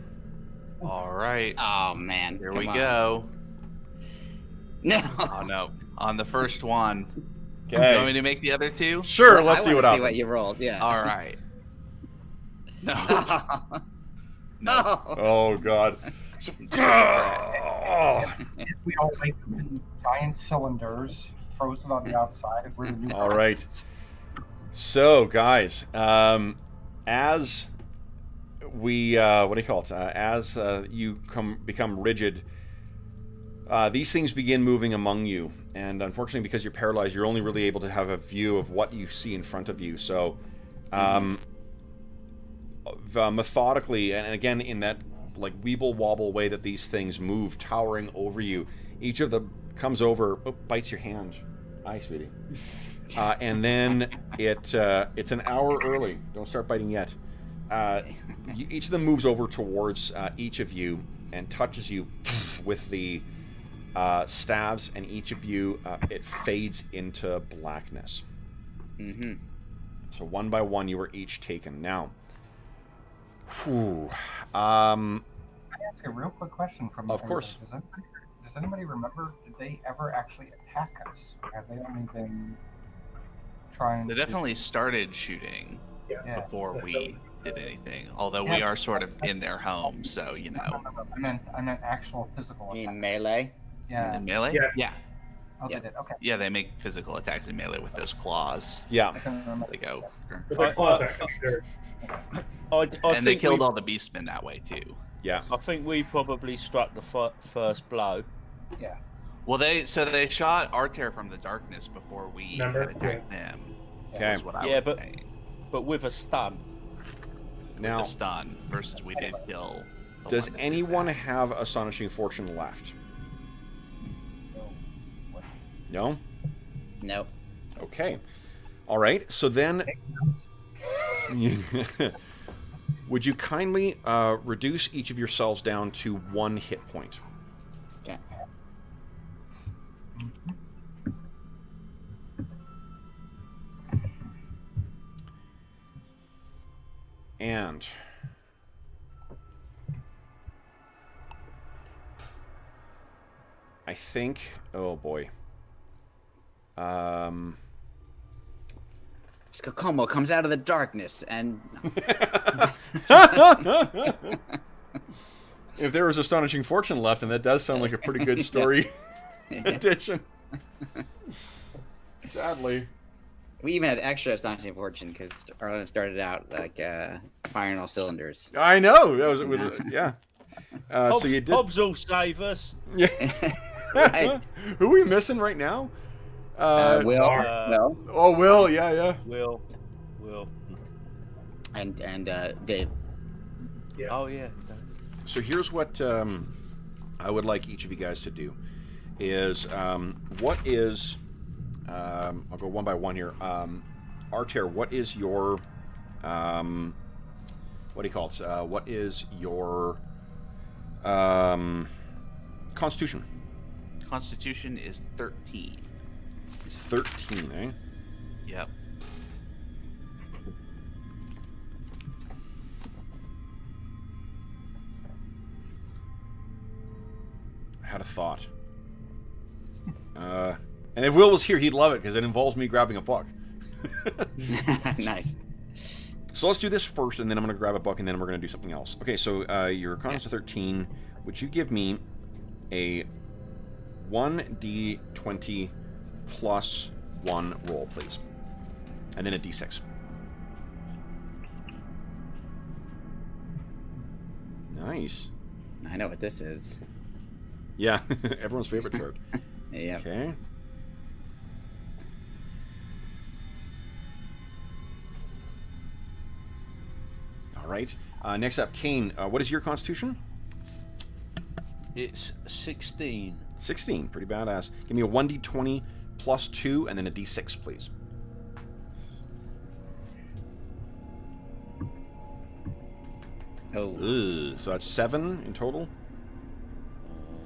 [SPEAKER 2] All right.
[SPEAKER 6] Oh, man.
[SPEAKER 2] Here
[SPEAKER 6] Come
[SPEAKER 2] we
[SPEAKER 6] on.
[SPEAKER 2] go.
[SPEAKER 6] No.
[SPEAKER 2] Oh no. On the first one. You
[SPEAKER 1] Okay.
[SPEAKER 2] want me to make the other 2?
[SPEAKER 1] Sure. Let's see
[SPEAKER 6] I
[SPEAKER 1] what
[SPEAKER 6] wanna
[SPEAKER 1] happens.
[SPEAKER 6] see what you rolled. Yeah.
[SPEAKER 2] All right. No.
[SPEAKER 6] No.
[SPEAKER 1] Oh God. So,
[SPEAKER 4] We all make them in giant cylinders, frozen on the outside. If we're the new
[SPEAKER 1] all right. So, guys, as we what do you call it? As you become rigid, these things begin moving among you, and unfortunately, because you're paralyzed, you're only really able to have a view of what you see in front of you. So, methodically, and again in that like weeble wobble way that these things move, towering over you, each of them comes over, bites your hand. Hi, sweetie. And then it's an hour early. Don't start biting yet. Each of them moves over towards each of you and touches you with the staves, and each of you it fades into blackness.
[SPEAKER 6] Mm-hmm.
[SPEAKER 1] So one by one, you were each taken. Now,
[SPEAKER 4] Can I ask a real quick question from
[SPEAKER 1] Of course.
[SPEAKER 4] Does anybody remember, did they ever actually attack us? Or have they only been trying
[SPEAKER 2] They definitely started shooting
[SPEAKER 4] Yeah.
[SPEAKER 2] before we did anything. Although
[SPEAKER 4] Yeah.
[SPEAKER 2] we are sort of in their home, so you know.
[SPEAKER 4] I meant actual physical attack.
[SPEAKER 6] In melee?
[SPEAKER 4] Yeah.
[SPEAKER 2] In melee?
[SPEAKER 5] Yes.
[SPEAKER 2] Yeah.
[SPEAKER 4] Oh,
[SPEAKER 6] Yeah.
[SPEAKER 4] they did. Okay.
[SPEAKER 2] Yeah, they make physical attacks in melee with those claws.
[SPEAKER 1] yeah.
[SPEAKER 4] I can remember.
[SPEAKER 2] They go.
[SPEAKER 5] With their claws, actually. Sure.
[SPEAKER 3] I
[SPEAKER 2] And they
[SPEAKER 3] think
[SPEAKER 2] killed
[SPEAKER 3] we,
[SPEAKER 2] all the beastmen that way too.
[SPEAKER 1] Yeah.
[SPEAKER 3] I think we probably struck the first blow.
[SPEAKER 4] Yeah.
[SPEAKER 2] Well, they shot Arter from the darkness before we
[SPEAKER 5] Remember?
[SPEAKER 2] had attacked them.
[SPEAKER 1] Okay.
[SPEAKER 2] That's what I
[SPEAKER 3] Yeah,
[SPEAKER 2] was
[SPEAKER 3] but-
[SPEAKER 2] saying.
[SPEAKER 3] But with a stun.
[SPEAKER 1] Now,
[SPEAKER 2] The stun versus we did kill. the
[SPEAKER 1] does
[SPEAKER 2] one that did
[SPEAKER 1] anyone
[SPEAKER 2] that.
[SPEAKER 1] have Astonishing Fortune left?
[SPEAKER 4] So, what-
[SPEAKER 1] No?
[SPEAKER 6] Nope.
[SPEAKER 1] Okay. All right. So then, would you kindly reduce each of yourselves down to 1 hit point?
[SPEAKER 6] Okay.
[SPEAKER 1] And I think, oh boy.
[SPEAKER 6] Kokomo comes out of the darkness and
[SPEAKER 1] If there was Astonishing Fortune left, then that does sound like a pretty good story addition. Sadly.
[SPEAKER 6] we even had extra astonishing fortune because Arlen started out like firing all cylinders.
[SPEAKER 1] I know. That was with yeah.
[SPEAKER 3] Hobbs,
[SPEAKER 1] So you did.
[SPEAKER 3] Hobbs will save us.
[SPEAKER 1] Yeah.
[SPEAKER 6] Right.
[SPEAKER 1] Who are we missing right now?
[SPEAKER 6] Will,
[SPEAKER 3] uh,
[SPEAKER 1] Oh, Will. Yeah, yeah.
[SPEAKER 3] Will.
[SPEAKER 6] and Dave.
[SPEAKER 3] Oh yeah.
[SPEAKER 1] So here's what I would like each of you guys to do is what is I'll go one by one here. Arter, what is your what do you call it? What is your Constitution.
[SPEAKER 2] Constitution is 13.
[SPEAKER 1] It's 13, eh?
[SPEAKER 2] Yep.
[SPEAKER 1] I had a thought. And if Will was here, he'd love it, because it involves me grabbing a buck.
[SPEAKER 6] Nice.
[SPEAKER 1] So let's do this first, and then I'm going to grab a buck, and then we're going to do something else. Okay, so your con is 13. Would you give me a 1d20 plus 1 roll, please? And then a d6. Nice.
[SPEAKER 6] I know what this is.
[SPEAKER 1] Yeah, everyone's favorite chart.
[SPEAKER 6] Yeah.
[SPEAKER 1] Okay. All right. Next up, Kane. What is your constitution?
[SPEAKER 3] It's 16.
[SPEAKER 1] 16. Pretty badass. Give me a 1d20 plus 2 and then a d6, please.
[SPEAKER 6] Oh.
[SPEAKER 1] Ugh, so that's 7 in total.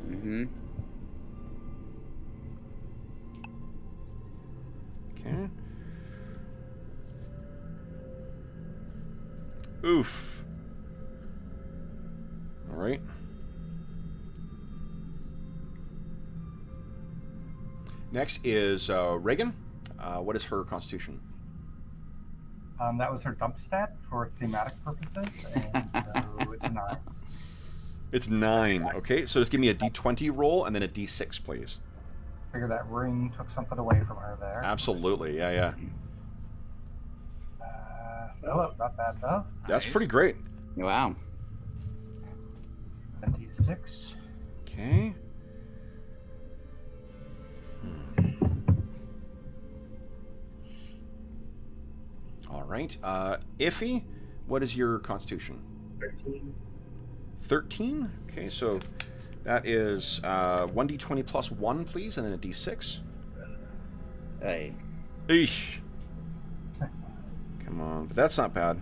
[SPEAKER 6] Mm-hmm.
[SPEAKER 1] Okay. Oof. All right. Next is Reagan. What is her constitution?
[SPEAKER 4] That was her dump stat for thematic purposes, and so it's a 9.
[SPEAKER 1] It's 9. Okay, so just give me a d20 roll and then a d6, please.
[SPEAKER 4] Figure that ring took something away from her there.
[SPEAKER 1] Absolutely, yeah.
[SPEAKER 4] Philip, not bad though.
[SPEAKER 1] That's pretty great.
[SPEAKER 6] Wow.
[SPEAKER 4] And D6.
[SPEAKER 1] Okay. All right. Iffy, what is your constitution?
[SPEAKER 5] 13.
[SPEAKER 1] 13? Okay, so that is 1d20 plus 1, please, and then a d6.
[SPEAKER 6] Hey.
[SPEAKER 1] Eesh. Come on, but that's not bad.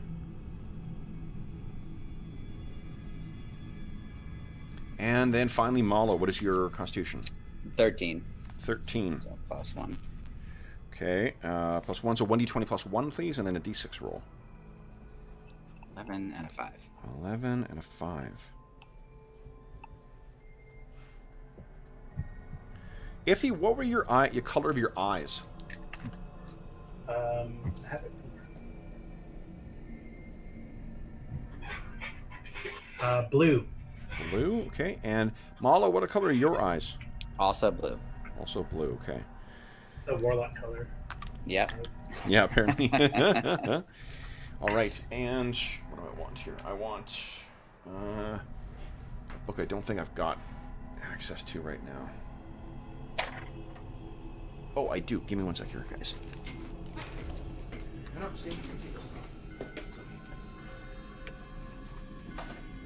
[SPEAKER 1] And then finally, Malo, what is your constitution?
[SPEAKER 6] 13.
[SPEAKER 1] 13.
[SPEAKER 6] So plus 1.
[SPEAKER 1] Okay, plus 1, so 1d20 plus 1, please, and then a d6 roll.
[SPEAKER 6] 11 and a 5.
[SPEAKER 1] 11 and a 5. Iffy, what were your color of your eyes?
[SPEAKER 5] Have it somewhere. Blue.
[SPEAKER 1] Blue, okay. And Malo, what color are your eyes?
[SPEAKER 6] Also blue.
[SPEAKER 1] Also blue, okay.
[SPEAKER 5] The warlock color.
[SPEAKER 6] Yep.
[SPEAKER 1] Yeah, apparently. All right, and what do I want here? I want a book I don't think I've got access to right now. Oh, I do. Give me 1 sec here, guys.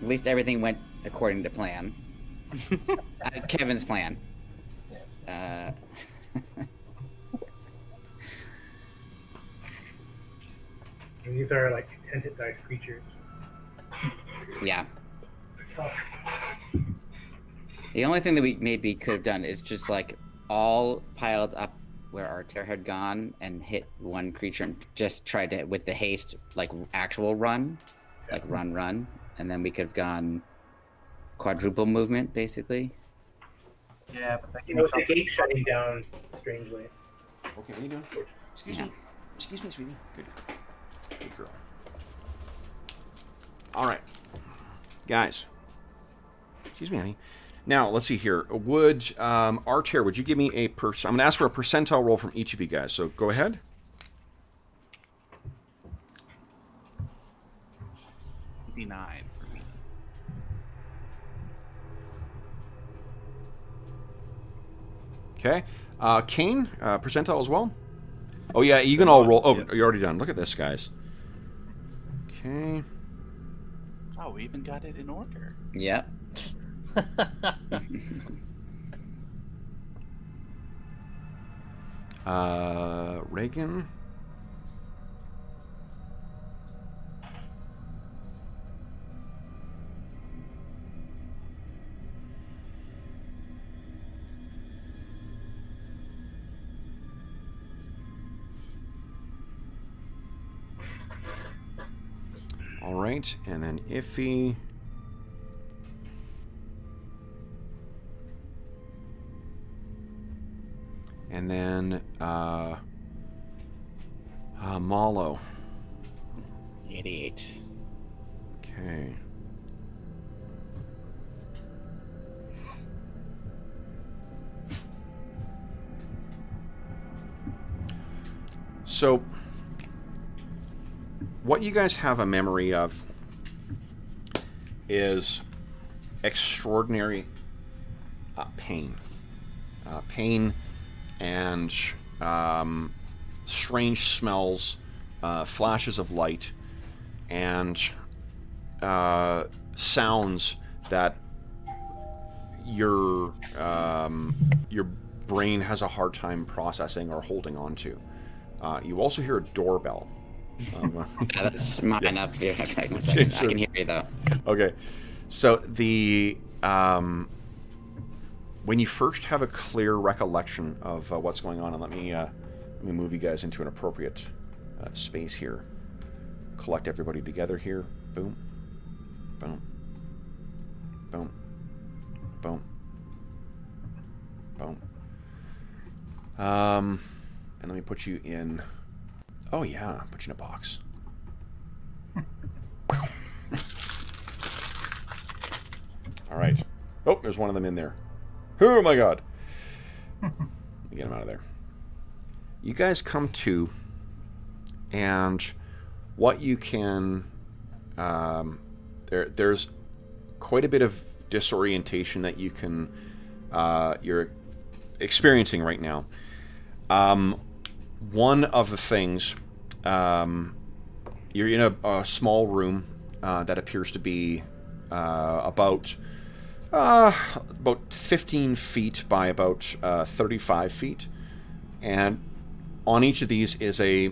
[SPEAKER 6] At least everything went according to plan. Kevin's plan.
[SPEAKER 5] And these are like 10 hit dice creatures.
[SPEAKER 6] Yeah. The only thing that we maybe could have done is just like all piled up where our tear had gone and hit one creature and just tried to, with the haste, like actual run, like run, and then we could have gone quadruple movement basically.
[SPEAKER 4] Yeah, but
[SPEAKER 5] You know, the gate shutting down strangely.
[SPEAKER 1] Okay, what are you doing? Excuse me. Excuse me, sweetie. Good girl. All right. Guys. Excuse me, honey. Now, let's see here. Would, Artair, would you give me a I'm going to ask for a percentile roll from each of you guys, so go ahead.
[SPEAKER 2] $59 for me.
[SPEAKER 1] Okay. Kane, percentile as well? Oh, yeah, you can all roll. Oh, you're already done. Look at this, guys. Okay.
[SPEAKER 2] Oh, we even got it in order.
[SPEAKER 6] Yep.
[SPEAKER 1] Reagan. All right, and then Iffy. And then Malo.
[SPEAKER 6] 88.
[SPEAKER 1] Okay. So, what you guys have a memory of is extraordinary pain. Pain and strange smells, flashes of light, and sounds that your brain has a hard time processing or holding on to. You also hear a doorbell.
[SPEAKER 6] That's mine up here. Okay, one second.
[SPEAKER 1] Sure.
[SPEAKER 6] I can hear you though.
[SPEAKER 1] Okay, so the when you first have a clear recollection of what's going on, and let me move you guys into an appropriate space here. Collect everybody together here. Boom, boom, boom, boom, boom. And let me put you in. Oh yeah, put you in a box. All right. Oh, there's one of them in there. Oh my god. Get him out of there. You guys come to, and what you can, there's quite a bit of disorientation that you can, you're experiencing right now. One of the things, you're in a small room that appears to be about 15 feet by about 35 feet, and on each of these is a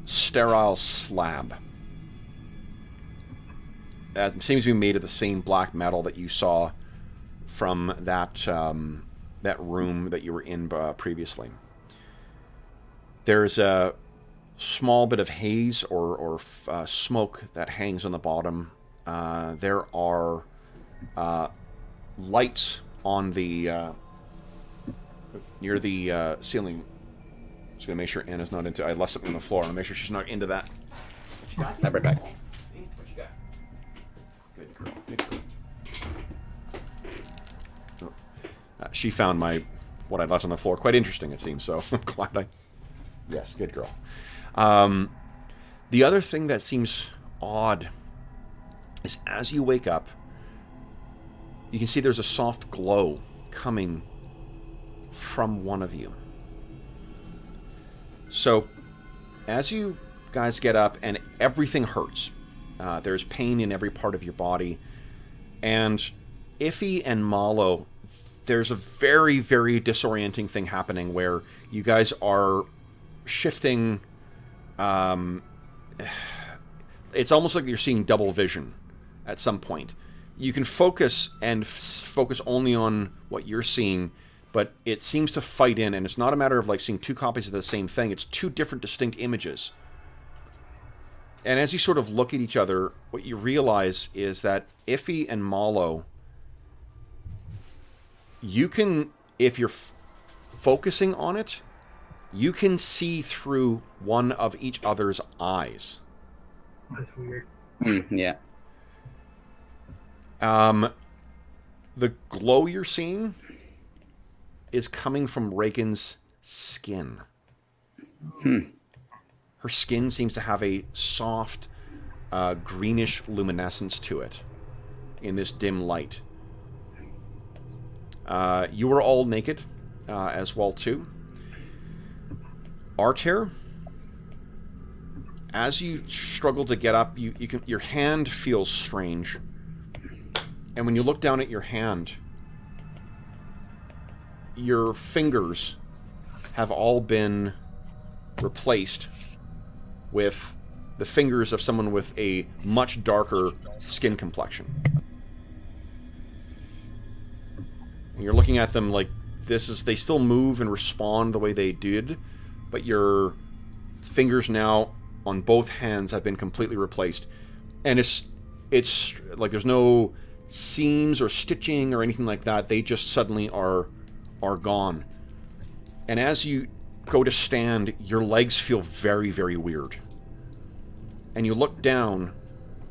[SPEAKER 1] sterile slab that seems to be made of the same black metal that you saw from that that room that you were in previously. There's a small bit of haze or smoke that hangs on the bottom. There are lights on the near the ceiling. Just gonna make sure Anna's not into. I left something on the floor. I want to make sure she's not into that. What you got?
[SPEAKER 6] Step right back.
[SPEAKER 1] What you got? Good girl. Good girl. Oh. She found what I left on the floor quite interesting. It seems so. I'm glad I. Yes, good girl. The other thing that seems odd is as you wake up, you can see there's a soft glow coming from one of you. So, as you guys get up, and everything hurts, there's pain in every part of your body, and Iffy and Malo, there's a very, very disorienting thing happening where you guys are shifting. It's almost like you're seeing double vision at some point. You can focus and focus only on what you're seeing, but it seems to fight in, and it's not a matter of like seeing two copies of the same thing. It's two different distinct images. And as you sort of look at each other, what you realize is that Iffy and Malo, you can, if you're focusing on it, you can see through one of each other's eyes.
[SPEAKER 5] That's weird.
[SPEAKER 6] Yeah.
[SPEAKER 1] The glow you're seeing is coming from Reagan's skin. Her skin seems to have a soft, greenish luminescence to it in this dim light. You are all naked as well, too. Artair, as you struggle to get up, your hand feels strange. And when you look down at your hand, your fingers have all been replaced with the fingers of someone with a much darker skin complexion. And you're looking at them like they still move and respond the way they did, but your fingers now on both hands have been completely replaced. And it's like there's no seams or stitching or anything like that. They just suddenly are gone. And as you go to stand, your legs feel very, very weird. And you look down,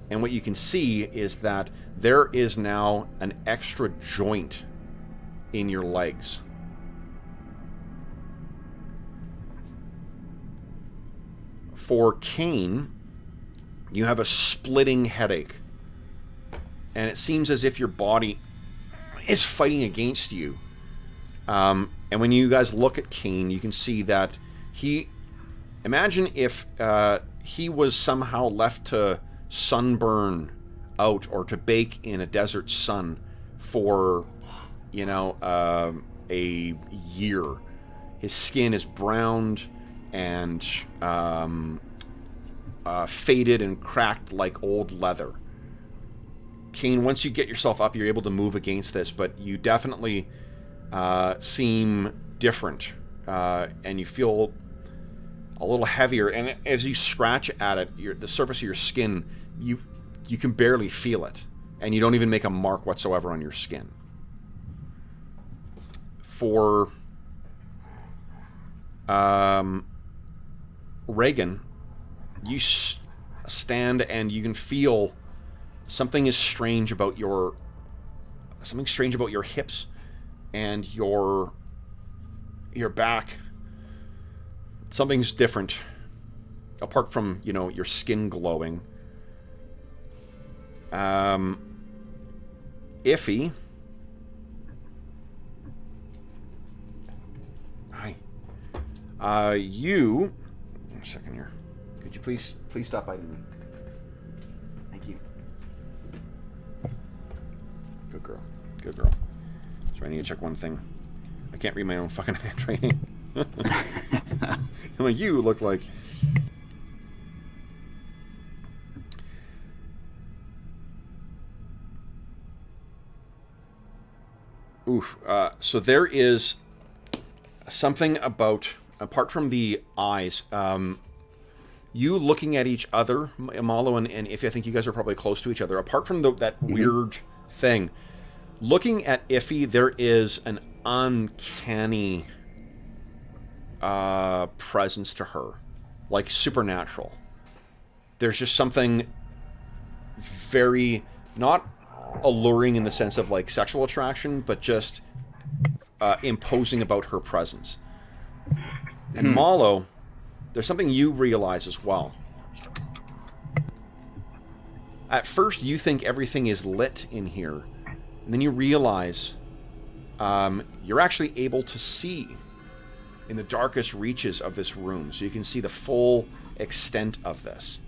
[SPEAKER 1] and what you can see is that there is now an extra joint in your legs. For Kane, you have a splitting headache. And it seems as if your body is fighting against you. And when you guys look at Kane, you can see that he... Imagine if he was somehow left to sunburn out or to bake in a desert sun for, you know, a year. His skin is browned and faded and cracked like old leather. Kane, once you get yourself up, you're able to move against this, but you definitely seem different, and you feel a little heavier. And as you scratch at it, the surface of your skin, you can barely feel it, and you don't even make a mark whatsoever on your skin. For Reagan, you stand and you can feel something is strange about your hips and your back. Something's different, apart from, you know, your skin glowing. Iffy. Hi. You... One second here. Could you please stop biting me? Thank you. Good girl. Good girl. So I need to check one thing. I can't read my own fucking handwriting. I'm like, you look like... Oof. So there is something about, apart from the eyes, you looking at each other, Malo and Iffy, I think you guys are probably close to each other. Apart from that weird thing, looking at Iffy, there is an uncanny presence to her, like supernatural. There's just something very, not alluring in the sense of like sexual attraction, but just imposing about her presence. And Malo, there's something you realize as well. At first, you think everything is lit in here, and then you realize you're actually able to see in the darkest reaches of this room, so you can see the full extent of this.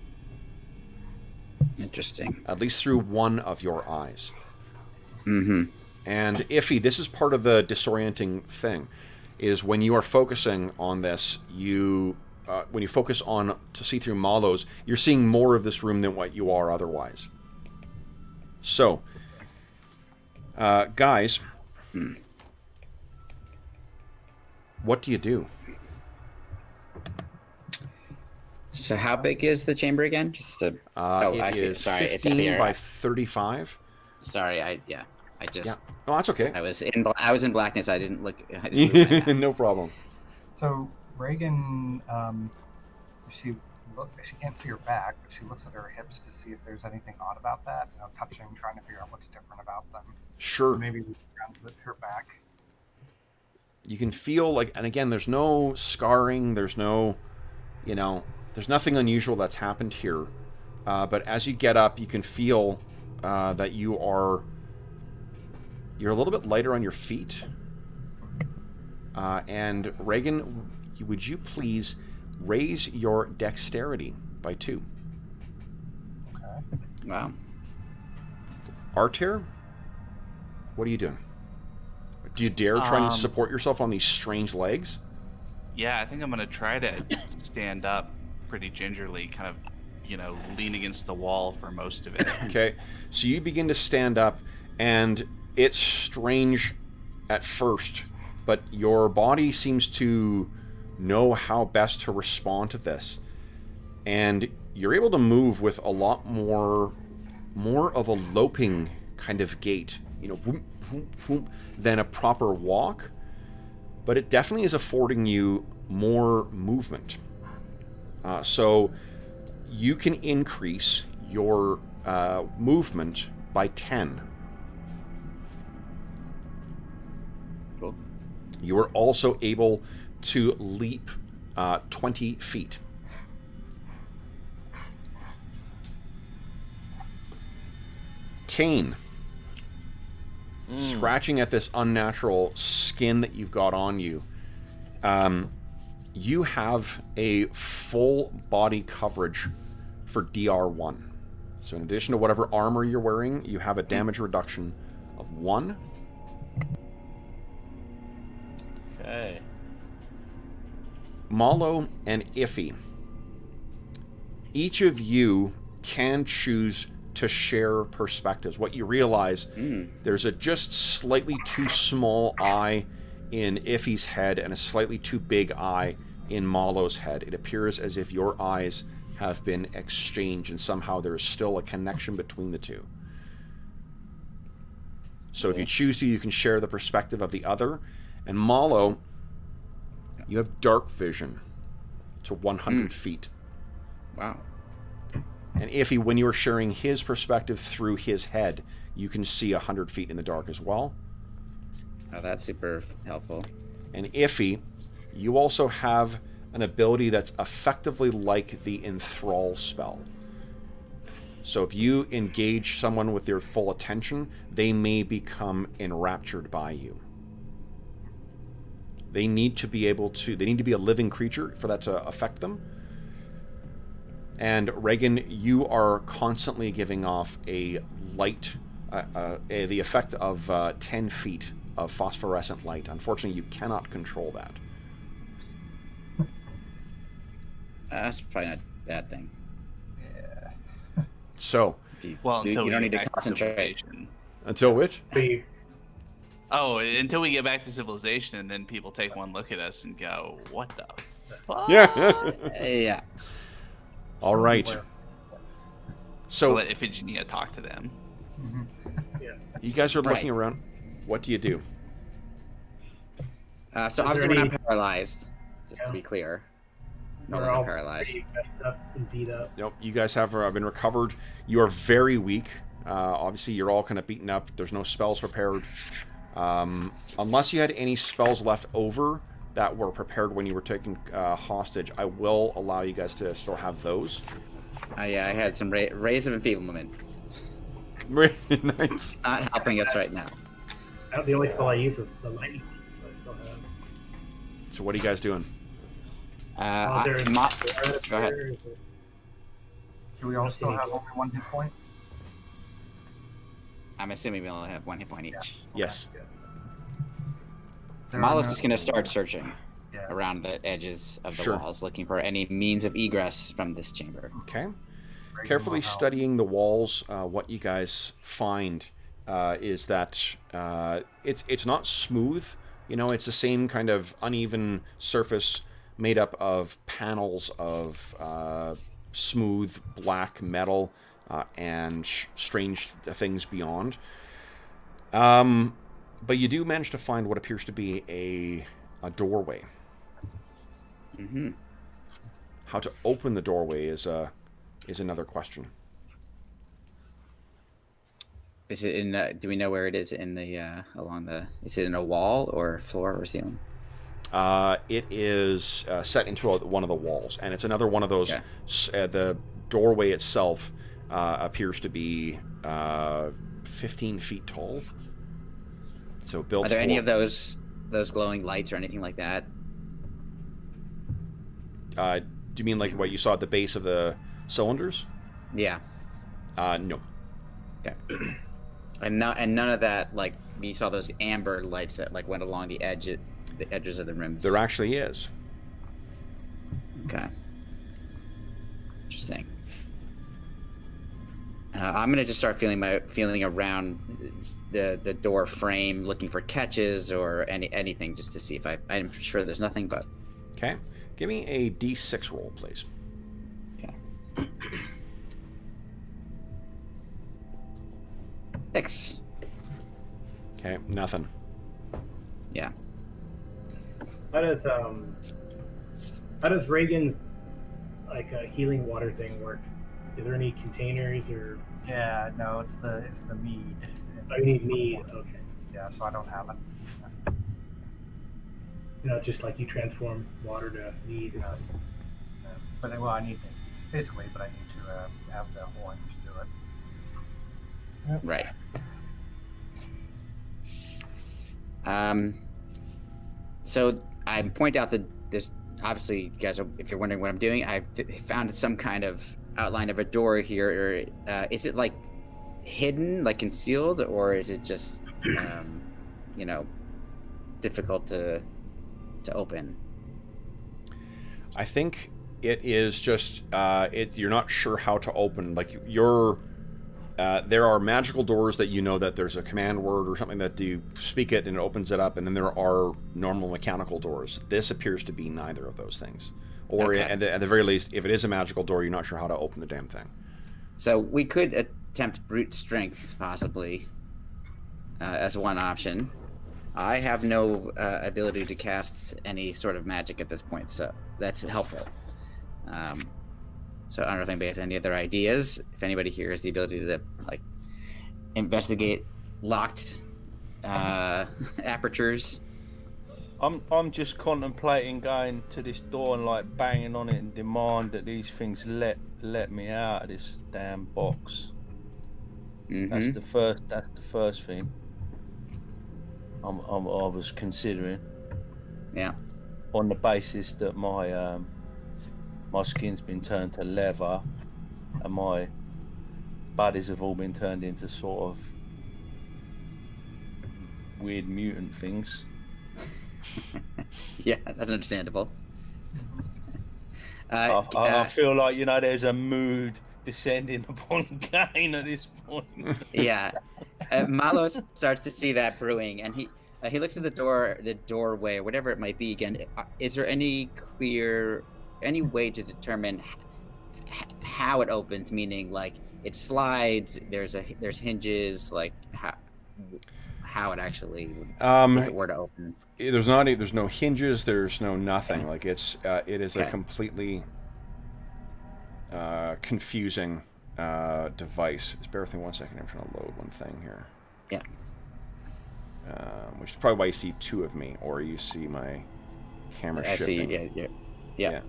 [SPEAKER 6] Interesting.
[SPEAKER 1] At least through one of your eyes.
[SPEAKER 6] Mm-hmm.
[SPEAKER 1] And Iffy, this is part of the disorienting thing, is when you are focusing on this, when you focus on to see through Malo's, you're seeing more of this room than what you are otherwise. So, guys, what do you do?
[SPEAKER 6] So how big is the chamber again? Just to...
[SPEAKER 1] it is 15 by 35.
[SPEAKER 6] Sorry, I just...
[SPEAKER 1] Yeah. Oh, that's okay.
[SPEAKER 6] I was in blackness. I didn't look...
[SPEAKER 1] No problem.
[SPEAKER 4] So Reagan, she can't see her back, but she looks at her hips to see if there's anything odd about that. You know, touching, trying to figure out what's different about them.
[SPEAKER 1] Sure.
[SPEAKER 4] Maybe around her back.
[SPEAKER 1] You can feel like, and again, there's no scarring. There's no, there's nothing unusual that's happened here. But as you get up, you can feel that you're a little bit lighter on your feet. And Reagan, would you please raise your dexterity by 2?
[SPEAKER 4] Okay.
[SPEAKER 6] Wow.
[SPEAKER 1] Artair, what are you doing? Do you dare try and support yourself on these strange legs?
[SPEAKER 2] Yeah, I think I'm gonna try to stand up pretty gingerly, kind of, lean against the wall for most of it.
[SPEAKER 1] Okay, so you begin to stand up, and it's strange at first, but your body seems to know how best to respond to this. And you're able to move with a lot more of a loping kind of gait, you know, whoop, whoop, whoop, than a proper walk, but it definitely is affording you more movement. So you can increase your movement by 10.
[SPEAKER 6] Cool.
[SPEAKER 1] You are also able to leap 20 feet. Kane, scratching at this unnatural skin that you've got on you, you have a full body coverage for DR1. So in addition to whatever armor you're wearing, you have a damage reduction of 1.
[SPEAKER 3] Okay.
[SPEAKER 1] Malo and Iffy, each of you can choose to share perspectives. What you realize, there's a just slightly too small eye in Iffy's head and a slightly too big eye in Malo's head. It appears as if your eyes have been exchanged and somehow there is still a connection between the two. So if you choose to, you can share the perspective of the other. And Malo, you have dark vision to 100 feet.
[SPEAKER 6] Wow.
[SPEAKER 1] And Iffy, when you're sharing his perspective through his head, you can see 100 feet in the dark as well.
[SPEAKER 6] Oh, that's super helpful.
[SPEAKER 1] And Iffy, you also have an ability that's effectively like the Enthrall spell. So if you engage someone with their full attention, they may become enraptured by you. They need to be a living creature for that to affect them. And Reagan, you are constantly giving off a light, the effect of 10 feet of phosphorescent light. Unfortunately, you cannot control that.
[SPEAKER 6] That's probably not a bad thing.
[SPEAKER 4] Yeah.
[SPEAKER 1] So,
[SPEAKER 2] Well, until
[SPEAKER 6] you don't
[SPEAKER 2] we
[SPEAKER 6] need
[SPEAKER 2] get
[SPEAKER 6] to
[SPEAKER 2] back
[SPEAKER 6] concentrate.
[SPEAKER 2] civilization.
[SPEAKER 1] until which?
[SPEAKER 2] Oh, until we get back to civilization, and then people take one look at us and go, "What the fuck?"
[SPEAKER 1] Yeah.
[SPEAKER 6] Yeah.
[SPEAKER 1] All right.
[SPEAKER 2] So
[SPEAKER 1] So
[SPEAKER 2] let Iphigenia talk to them.
[SPEAKER 1] you guys are looking
[SPEAKER 6] Right.
[SPEAKER 1] around. What do you do?
[SPEAKER 6] So
[SPEAKER 5] Is
[SPEAKER 6] obviously
[SPEAKER 5] there
[SPEAKER 6] we're
[SPEAKER 5] any-
[SPEAKER 6] not paralyzed, just to be clear. No,
[SPEAKER 5] We're
[SPEAKER 6] we're
[SPEAKER 5] all
[SPEAKER 6] not paralyzed.
[SPEAKER 5] pretty messed up and beat up.
[SPEAKER 1] Nope, you guys have been recovered. You are very weak. Obviously, you're all kind of beaten up. There's no spells prepared. Unless you had any spells left over that were prepared when you were taken hostage, I will allow you guys to still have those.
[SPEAKER 6] Yeah, I had some rays of enfeeblement.
[SPEAKER 1] Nice.
[SPEAKER 6] Not helping us right now.
[SPEAKER 5] The only spell I use is the lightning. So I still have.
[SPEAKER 1] So what are you guys doing?
[SPEAKER 6] Go ahead.
[SPEAKER 4] Do we all still have only 1 hit point?
[SPEAKER 6] I'm assuming we only have 1 hit point each.
[SPEAKER 1] Yes.
[SPEAKER 6] Malo's just gonna start searching
[SPEAKER 4] Yeah.
[SPEAKER 6] around the edges of the
[SPEAKER 1] Sure.
[SPEAKER 6] walls, looking for any means of egress from this chamber.
[SPEAKER 1] Okay.
[SPEAKER 4] Reagan
[SPEAKER 1] Carefully
[SPEAKER 4] will help.
[SPEAKER 1] studying the walls, what you guys find is that it's not smooth. You know, it's the same kind of uneven surface made up of panels of smooth black metal and strange things beyond. But you do manage to find what appears to be a doorway.
[SPEAKER 6] Mm-hmm.
[SPEAKER 1] How to open the doorway is another question.
[SPEAKER 6] Is it in? Do we know where it is in the along the? Is it in a wall or floor or ceiling?
[SPEAKER 1] It is set into one of the walls, and it's another one of those.
[SPEAKER 6] Okay.
[SPEAKER 1] The doorway itself appears to be 15 feet tall. So built.
[SPEAKER 6] Are there any
[SPEAKER 1] for-
[SPEAKER 6] of those glowing lights or anything like that?
[SPEAKER 1] Do you mean like what you saw at the base of the cylinders?
[SPEAKER 6] Yeah.
[SPEAKER 1] No.
[SPEAKER 6] Okay. And none of that, like you saw those amber lights that like went along the edges of the rims.
[SPEAKER 1] There actually is.
[SPEAKER 6] Okay. Interesting. I'm gonna just start feeling around the door frame, looking for catches or anything, just to see if I'm sure there's nothing, but
[SPEAKER 1] Okay. Give me a D6 roll, please.
[SPEAKER 6] okay. 6.
[SPEAKER 1] Okay, nothing.
[SPEAKER 6] Yeah.
[SPEAKER 5] How does Reagan's like a healing water thing work? Is there any containers or?
[SPEAKER 4] Yeah, no, it's the mead.
[SPEAKER 5] I need mead. Okay.
[SPEAKER 4] Yeah, so I don't have it.
[SPEAKER 5] Just like you transform water to mead.
[SPEAKER 4] Yeah. But I need to physically, but I need to have the horn to do it.
[SPEAKER 6] Right. So I point out that this, obviously, you guys are, if you're wondering what I'm doing, I've found some kind of outline of a door here. Or, is it like hidden, like concealed, or is it just, difficult to open?
[SPEAKER 1] I think it is just you're not sure how to open. Like there are magical doors that that there's a command word or something that you speak it and it opens it up, and then there are normal mechanical doors. This appears to be neither of those things. Or
[SPEAKER 6] Okay.
[SPEAKER 1] at the very least, if it is a magical door, you're not sure how to open the damn thing.
[SPEAKER 6] So we could attempt brute strength, possibly, as one option. I have no ability to cast any sort of magic at this point, so that's helpful. So I don't know if anybody has any other ideas. If anybody here has the ability to investigate locked apertures.
[SPEAKER 3] I'm just contemplating going to this door and like banging on it and demand that these things let me out of this damn box.
[SPEAKER 6] Mm-hmm.
[SPEAKER 3] That's the first thing I was considering.
[SPEAKER 6] Yeah.
[SPEAKER 3] On the basis that my skin's been turned to leather and my bodies have all been turned into sort of weird mutant things.
[SPEAKER 6] Yeah, that's understandable.
[SPEAKER 3] I feel like there's a mood descending upon Kane at this point.
[SPEAKER 6] Yeah, Malo starts to see that brewing, and he looks at the doorway, or whatever it might be. Again, is there any way to determine how it opens? Meaning, like it slides. There's hinges. Like how it actually would, if it were to open.
[SPEAKER 1] There's no hinges. There's no nothing. Like it is a completely confusing device. Just bear with me 1 second. I'm trying to load one thing here.
[SPEAKER 6] Yeah.
[SPEAKER 1] Which is probably why you see two of me, or you see my camera shifting.
[SPEAKER 6] I see. Yeah.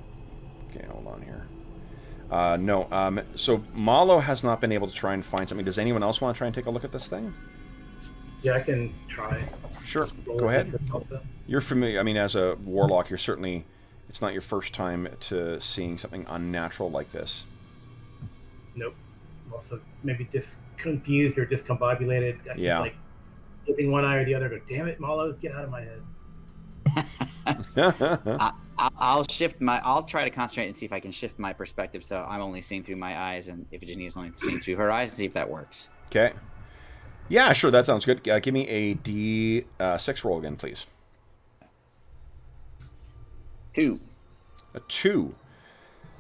[SPEAKER 1] Okay, hold on here. No. So Malo has not been able to try and find something. Does anyone else want to try and take a look at this thing?
[SPEAKER 5] Yeah, I can try.
[SPEAKER 1] Sure. Go ahead. You're familiar. I mean, as a warlock, you're certainly. It's not your first time to seeing something unnatural like this.
[SPEAKER 5] Nope. Also, maybe just confused or discombobulated. I
[SPEAKER 1] Yeah.
[SPEAKER 5] Like flipping one eye or the other. Go, damn it, Malo, get out of my head.
[SPEAKER 6] I'll try to concentrate and see if I can shift my perspective so I'm only seeing through my eyes, and if Virginia's only seeing through her eyes, and see if that works.
[SPEAKER 1] Okay. Yeah, sure. That sounds good. Give me a D6 roll again, please.
[SPEAKER 6] 2.
[SPEAKER 1] A 2.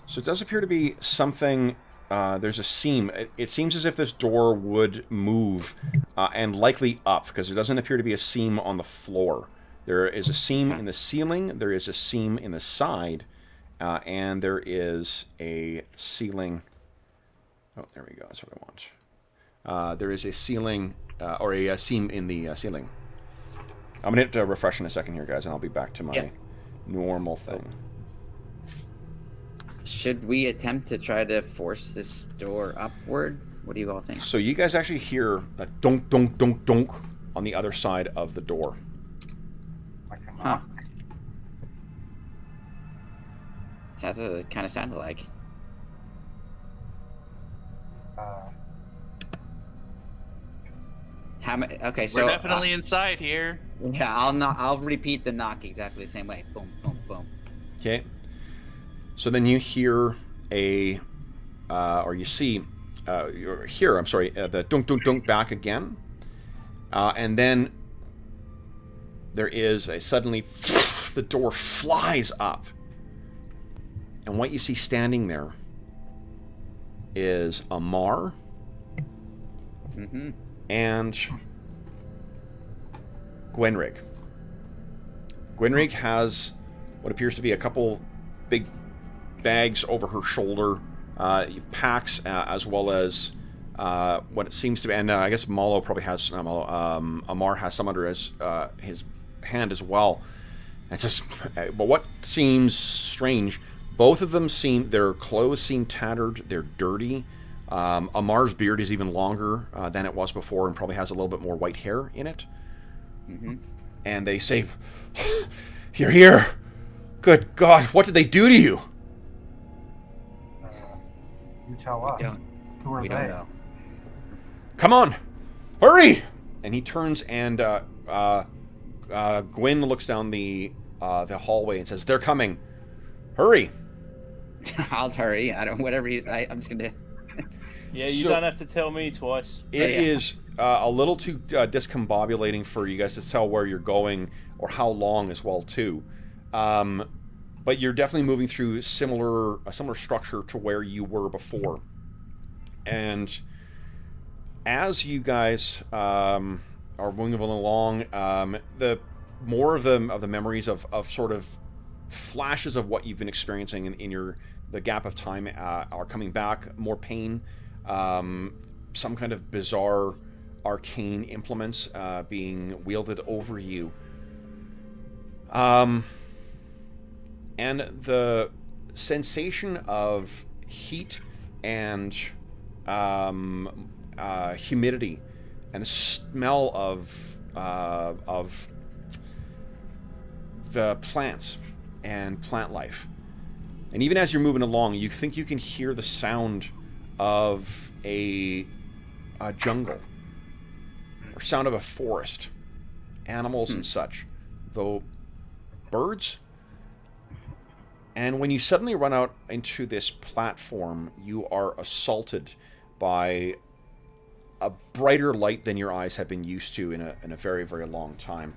[SPEAKER 1] So it does appear to be something. There's a seam. It seems as if this door would move, and likely up, because there doesn't appear to be a seam on the floor. There is a seam in the ceiling. There is a seam in the side, and there is a ceiling. Oh, there we go. That's what I want. There is a ceiling, or a seam in the ceiling. I'm going to hit refresh in a second here, guys, and I'll be back to my normal thing.
[SPEAKER 6] Should we attempt to try to force this door upward? What do you all think?
[SPEAKER 1] So you guys actually hear a donk, donk, donk, donk on the other side of the door.
[SPEAKER 4] Like a
[SPEAKER 6] Huh.
[SPEAKER 4] knock.
[SPEAKER 6] That's what it kind of sounded like. Okay, so
[SPEAKER 2] We're definitely inside here.
[SPEAKER 6] yeah, I'll repeat the knock exactly the same way. Boom, boom, boom.
[SPEAKER 1] Okay. So then you hear or you see, the dunk, dunk, dunk back again. And then there is suddenly, the door flies up. And what you see standing there is Amar,
[SPEAKER 6] Mm-hmm.
[SPEAKER 1] and Gwenrig. Gwenrig has what appears to be a couple big bags over her shoulder, packs, as well as what it seems to be, and I guess Malo probably has, Amar has some under his hand as well. And says, but what seems strange, both of them their clothes seem tattered, they're dirty. Amar's beard is even longer than it was before and probably has a little bit more white hair in it.
[SPEAKER 6] Mm-hmm.
[SPEAKER 1] And they say, "You're here! Good God, what did they do to you?"
[SPEAKER 4] You tell us. Who are
[SPEAKER 6] We
[SPEAKER 4] they?
[SPEAKER 6] don't know.
[SPEAKER 1] "Come on, hurry!" And he turns and Gwen looks down the hallway and says, "They're coming. Hurry!"
[SPEAKER 6] I'll hurry. I don't. Whatever. I'm just gonna.
[SPEAKER 3] Yeah, you
[SPEAKER 1] So-
[SPEAKER 3] don't have to tell me twice.
[SPEAKER 1] It
[SPEAKER 6] Yeah.
[SPEAKER 1] is a little too discombobulating for you guys to tell where you're going or how long as well too. But you're definitely moving through a similar structure to where you were before. And as you guys are moving along, the more of the memories of sort of flashes of what you've been experiencing in the gap of time are coming back. More pain, some kind of bizarre arcane implements being wielded over you. And the sensation of heat and humidity and the smell of the plants and plant life. And even as you're moving along, you think you can hear the sound of a jungle or sound of a forest, animals and such, though birds. And when you suddenly run out into this platform, you are assaulted by a brighter light than your eyes have been used to in a very, very long time.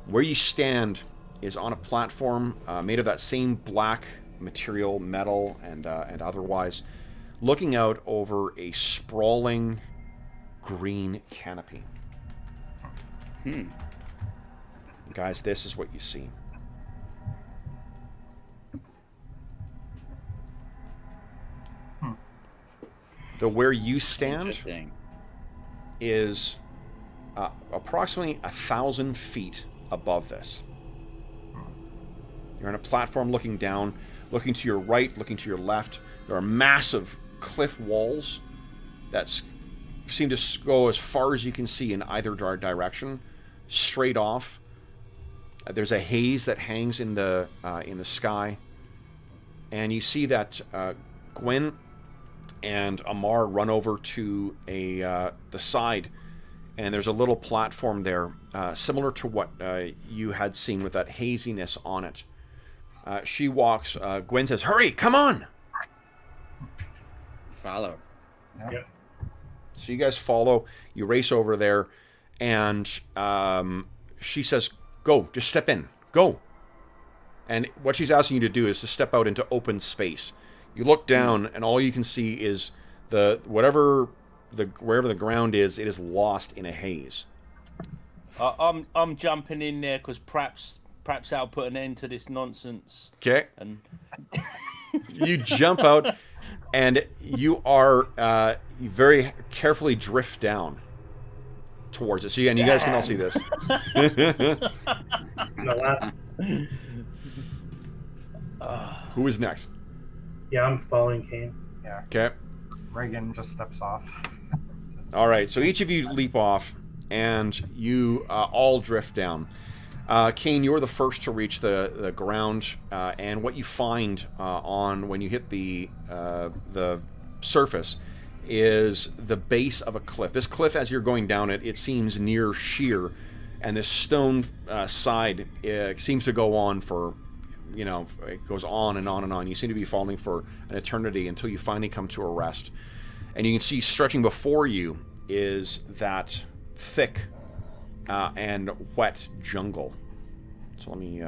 [SPEAKER 1] Where you stand is on a platform made of that same black material, metal and otherwise, looking out over a sprawling green canopy. Guys, this is what you see. The where you stand
[SPEAKER 6] Interesting.
[SPEAKER 1] is approximately 1,000 feet above this. You're on a platform looking down, looking to your right, looking to your left. There are massive cliff walls that seem to go as far as you can see in either direction, straight off. There's a haze that hangs in the sky, and you see that Gwen and Amar run over to the side, and there's a little platform there, similar to what you had seen with that haziness on it. She walks. Gwen says, "Hurry! Come on!"
[SPEAKER 6] Follow.
[SPEAKER 5] Yep.
[SPEAKER 1] So you guys follow. You race over there, and she says, "Go! Just step in. Go!" And what she's asking you to do is to step out into open space. You look down, and all you can see is wherever the ground is, it is lost in a haze.
[SPEAKER 3] I'm jumping in there because perhaps I'll put an end to this nonsense.
[SPEAKER 1] Okay.
[SPEAKER 3] And
[SPEAKER 1] You jump out, and you are you very carefully drift down towards it. So you guys can all see this.
[SPEAKER 5] No,
[SPEAKER 1] Who is next?
[SPEAKER 5] yeah, I'm following Kane.
[SPEAKER 4] Yeah.
[SPEAKER 1] Okay.
[SPEAKER 4] Reagan just steps off.
[SPEAKER 1] All right. So each of you leap off, and you all drift down. Kane, you're the first to reach the ground, and what you find when you hit the surface is the base of a cliff. This cliff, as you're going down it, it seems near sheer, and this stone side seems to go on for, it goes on and on and on. You seem to be falling for an eternity until you finally come to a rest. And you can see stretching before you is that thick and wet jungle. So let me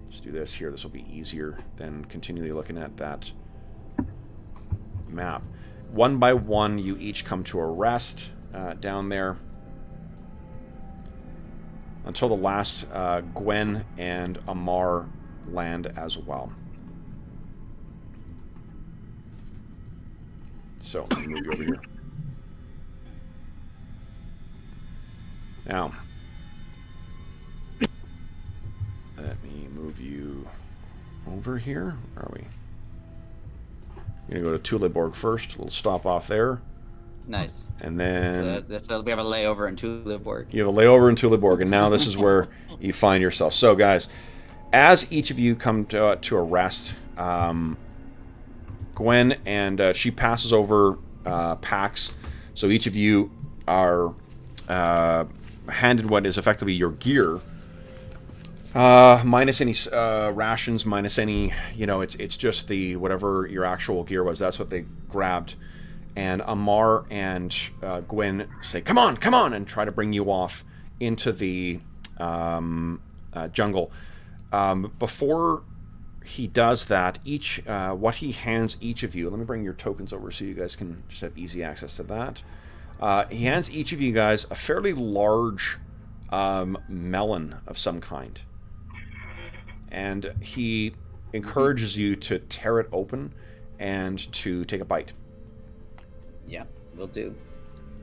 [SPEAKER 1] just do this here. This will be easier than continually looking at that map. one by one, you each come to a rest down there. Until the last Gwen and Amar land as well. So, let me move you over here. Now, let me move you over here. Where are we? We're going to go to Tuleborg first. We'll stop off there.
[SPEAKER 6] Nice.
[SPEAKER 1] And then...
[SPEAKER 6] So we have a layover in Tuleborg.
[SPEAKER 1] You have a layover in Tuleborg, and now this is where you find yourself. So, guys, as each of you come to a rest, Gwen and she passes over packs. So each of you are handed what is effectively your gear, minus any rations, minus any, it's just the whatever your actual gear was. That's what they grabbed. And Amar and Gwen say, "Come on, come on," and try to bring you off into the jungle. Before he does that, what he hands each of you, let me bring your tokens over so you guys can just have easy access to that. He hands each of you guys a fairly large melon of some kind. And he encourages you to tear it open and to take a bite.
[SPEAKER 6] Yeah, will do.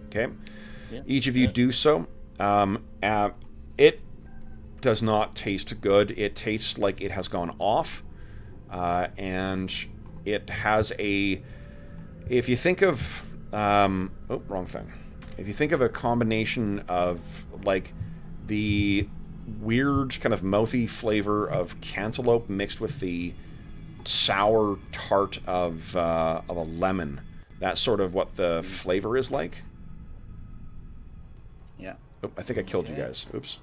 [SPEAKER 1] Okay.
[SPEAKER 3] Yeah.
[SPEAKER 1] Each of you do so. It does not taste good. It tastes like it has gone off. And it has a... If you think of... oh, wrong thing. If you think of a combination of, like, the weird kind of mouthy flavor of cantaloupe mixed with the sour tart of a lemon... That's sort of what the flavor is like.
[SPEAKER 6] Yeah.
[SPEAKER 1] Oh, I think I killed you
[SPEAKER 6] Okay.
[SPEAKER 1] guys. Oops.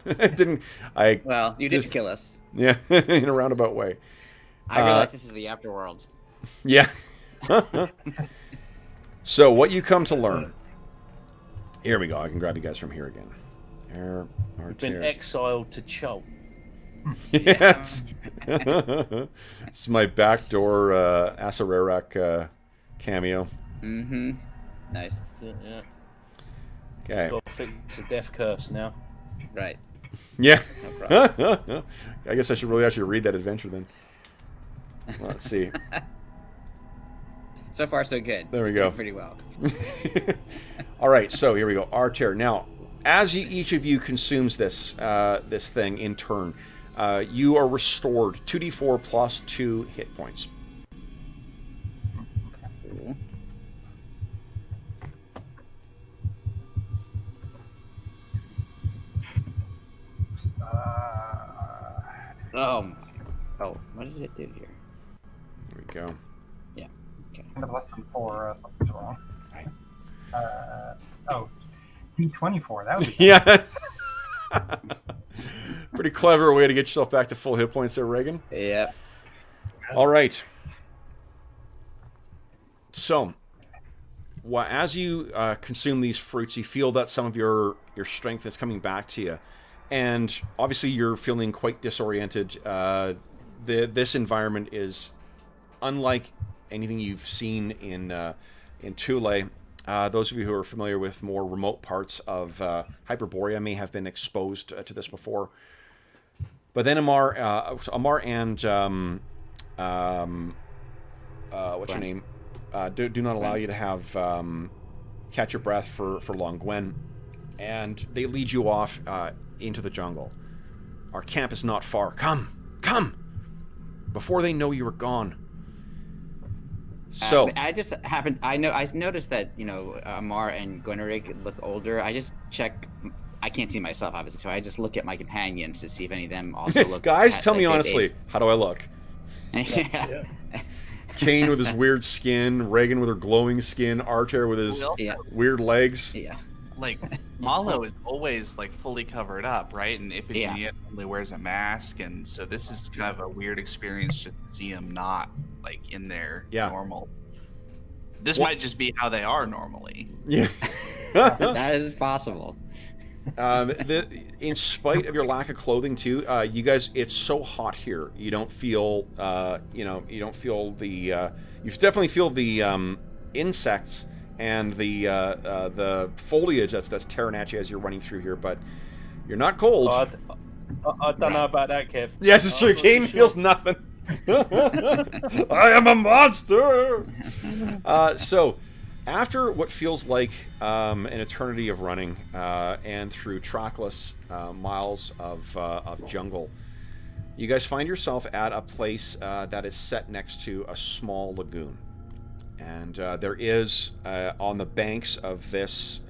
[SPEAKER 1] I didn't.
[SPEAKER 6] Well, you did kill us.
[SPEAKER 1] Yeah, in a roundabout way.
[SPEAKER 6] I realize this is the afterworld.
[SPEAKER 1] Yeah. So, what you come to learn. Here we go. I can grab you guys from here again.
[SPEAKER 3] You've been exiled to Chult.
[SPEAKER 1] Yes. It's my backdoor Asarerak cameo.
[SPEAKER 6] Mm-hmm. Nice.
[SPEAKER 3] That's it, yeah.
[SPEAKER 1] Okay.
[SPEAKER 3] Just got to fix the death curse now.
[SPEAKER 6] Right.
[SPEAKER 1] Yeah.
[SPEAKER 6] No problem.
[SPEAKER 1] I guess I should really actually read that adventure then. Let's see.
[SPEAKER 6] So far, so good.
[SPEAKER 1] There we go.
[SPEAKER 6] Doing pretty well.
[SPEAKER 1] All right, so here we go. Arter. Now, as each of you consumes this this thing in turn, you are restored 2d4 plus 2 hit points.
[SPEAKER 6] Cool. Oh, what did it do here?
[SPEAKER 1] There we go.
[SPEAKER 6] Yeah. Okay.
[SPEAKER 4] Kind of less than 4, something's wrong. D24, that was
[SPEAKER 1] Yeah. Pretty clever way to get yourself back to full hit points there, Reagan.
[SPEAKER 6] Yeah.
[SPEAKER 1] All right. So, as you consume these fruits, you feel that some of your strength is coming back to you. And obviously you're feeling quite disoriented. This environment is unlike anything you've seen in Thule. Those of you who are familiar with more remote parts of Hyperborea may have been exposed to this before. But then Amar and what's your name? Do not allow you to have catch your breath for long, Gwen. And they lead you off into the jungle. Our camp is not far. Come! Before they know you are gone. So
[SPEAKER 6] I noticed that Amar and Gwenrig look older. I just check. I can't see myself obviously, so I just look at my companions to see if any of them also look.
[SPEAKER 1] guys, tell me
[SPEAKER 6] like
[SPEAKER 1] honestly, how do I look?
[SPEAKER 6] Yeah.
[SPEAKER 1] Kane with his weird skin, Reagan with her glowing skin, Arter with his weird legs.
[SPEAKER 6] Yeah.
[SPEAKER 2] Like, Malo is always, like, fully covered up, right? And Iphigenia only wears a mask, and so this is kind of a weird experience to see him not, like, in their normal. This might just be how they are normally.
[SPEAKER 1] Yeah.
[SPEAKER 6] That is possible.
[SPEAKER 1] In spite of your lack of clothing, too, you guys, it's so hot here. You don't feel, you don't feel the, you definitely feel the insects and the foliage that's tearing at you as you're running through here, but you're not cold.
[SPEAKER 3] I don't know about that, Kev.
[SPEAKER 1] Yes, it's true. Kane feels nothing. I am a monster. So, after what feels like an eternity of running and through trackless miles of jungle, you guys find yourself at a place that is set next to a small lagoon. And there is, on the banks of this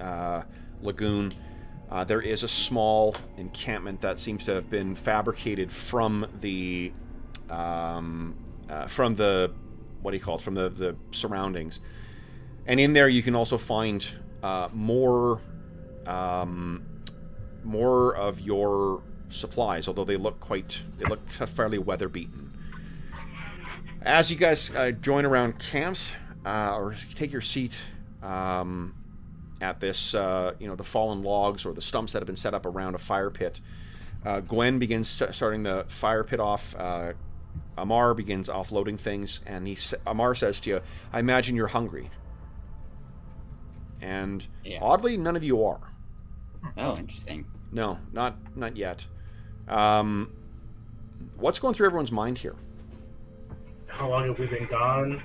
[SPEAKER 1] lagoon, there is a small encampment that seems to have been fabricated from the what do you call it? From the surroundings. And in there, you can also find more of your supplies, although they look fairly weather beaten. As you guys join around camps, or take your seat at this, the fallen logs or the stumps that have been set up around a fire pit, Gwen begins starting the fire pit off. Amar begins offloading things, and Amar says to you, "I imagine you're hungry." And oddly, none of you are.
[SPEAKER 6] Oh, interesting.
[SPEAKER 1] No, not yet. What's going through everyone's mind here?
[SPEAKER 5] How long have we been gone?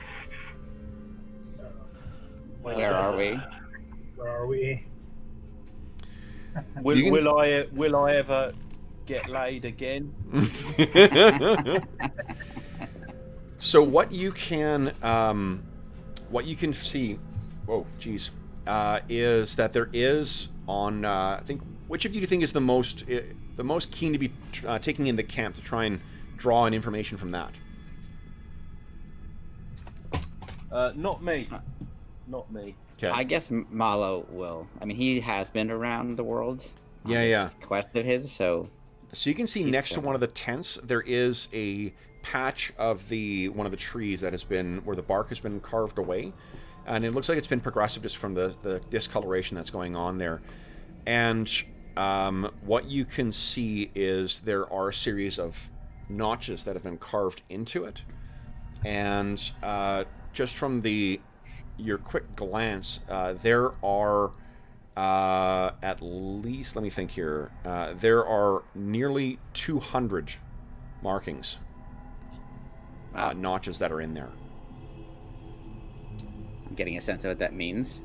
[SPEAKER 6] Where are we?
[SPEAKER 5] Where are we?
[SPEAKER 3] Will I ever get laid again?
[SPEAKER 1] So what you can see, is that there is on. I think, which of you do you think is the most keen to be taking in the camp to try and draw in information from that?
[SPEAKER 3] Not me. Not me.
[SPEAKER 1] Okay.
[SPEAKER 6] I guess Malo will. I mean, he has been around the world. On
[SPEAKER 1] Yeah.
[SPEAKER 6] this quest of his, so.
[SPEAKER 1] So you can see next to one of the tents, there is a patch of one of the trees that has been where the bark has been carved away, and it looks like it's been progressive just from the discoloration that's going on there. And what you can see is there are a series of notches that have been carved into it, and just from your quick glance, there are at least, let me think here, there are nearly 200 markings, notches that are in there.
[SPEAKER 6] I'm getting a sense of what that means.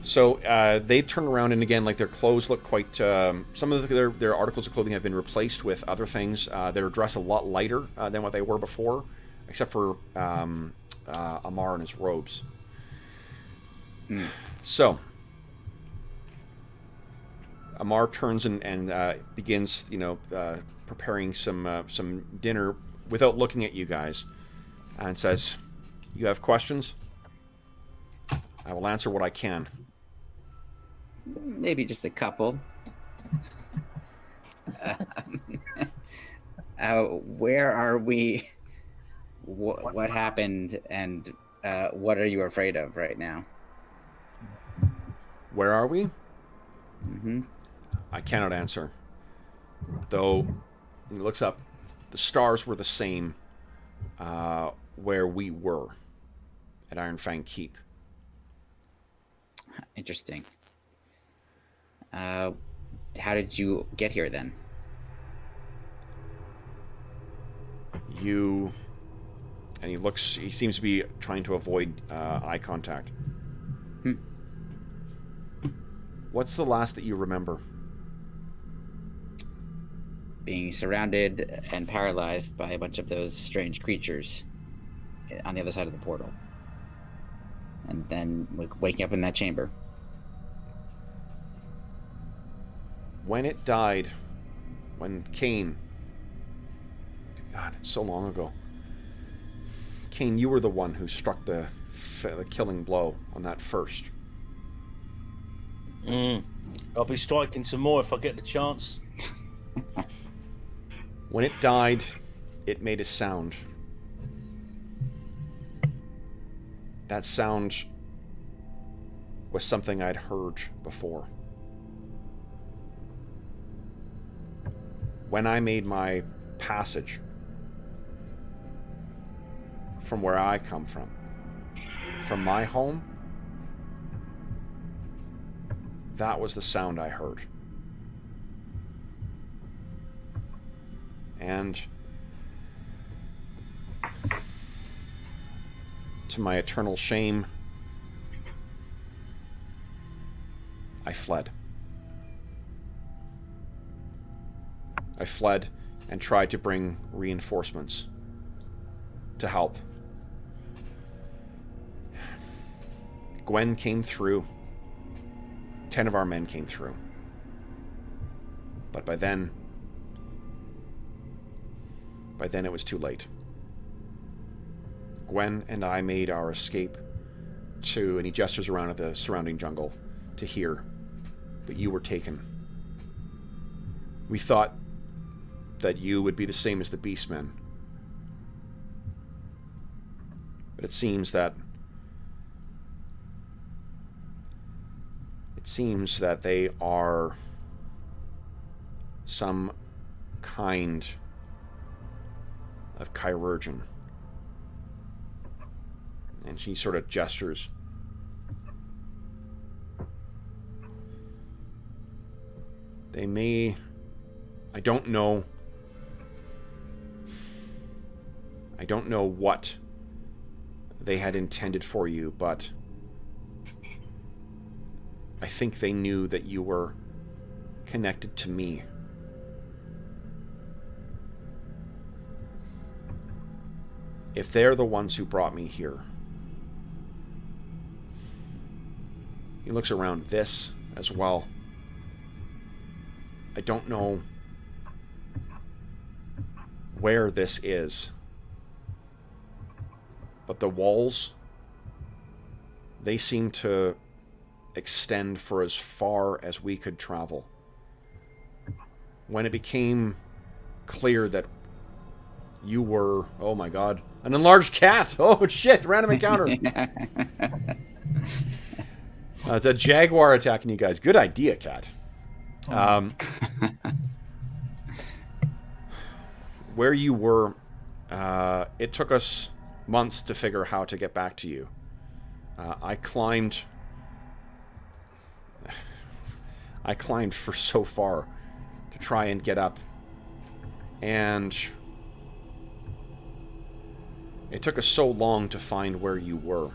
[SPEAKER 1] So they turn around, and again, like, their clothes look quite. Some of their articles of clothing have been replaced with other things. They're dressed a lot lighter than what they were before, except for Amar and his robes. So Amar turns and begins, preparing some dinner without looking at you guys, and says, "You have questions? I will answer what I can."
[SPEAKER 6] Maybe just a couple. Where are we? What happened? And what are you afraid of right now?
[SPEAKER 1] Where are we?
[SPEAKER 6] Mm-hmm.
[SPEAKER 1] I cannot answer. Though, he looks up. The stars were the same where we were, at Iron Fang Keep.
[SPEAKER 6] Interesting. How did you get here then?
[SPEAKER 1] And he seems to be trying to avoid eye contact. What's the last that you remember?
[SPEAKER 6] Being surrounded and paralyzed by a bunch of those strange creatures on the other side of the portal. And then waking up in that chamber.
[SPEAKER 1] When it died, when Cain... God, it's so long ago. Cain, you were the one who struck the killing blow on that first.
[SPEAKER 3] I'll be striking some more if I get the chance.
[SPEAKER 1] When it died, it made a sound. That sound was something I'd heard before. When I made my passage from where I come from, from my home, that was the sound I heard. And to my eternal shame, I fled. I fled and tried to bring reinforcements to help. Gwen came through. 10 of our men came through. But by then it was too late. Gwen and I made our escape to, and he gestures around at the surrounding jungle, to here. But you were taken. We thought that you would be the same as the Beastmen. But it seems that they are some kind of chirurgeon. And she sort of gestures. They may... I don't know what they had intended for you, but I think they knew that you were connected to me. If they're the ones who brought me here... He looks around this as well. I don't know where this is, but the walls, they seem to extend for as far as we could travel. When it became clear that you were, oh my god, an enlarged cat! Oh shit, random encounter! It's a jaguar attacking you guys. Good idea, cat. Where you were, it took us months to figure how to get back to you. I climbed for so far to try and get up, and it took us so long to find where you were.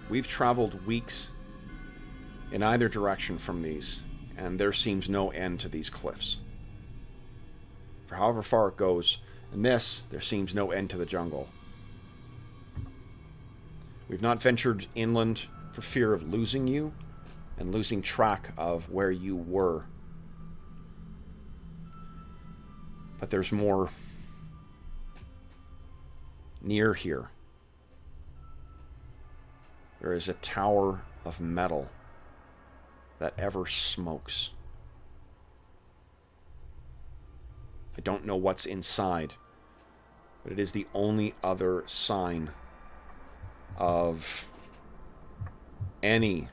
[SPEAKER 1] We've traveled weeks in either direction from these, and there seems no end to these cliffs. For however far it goes, in this, there seems no end to the jungle. We've not ventured inland for fear of losing you and losing track of where you were. But there's more near here. There is a tower of metal that ever smokes. I don't know what's inside, but it is the only other sign of any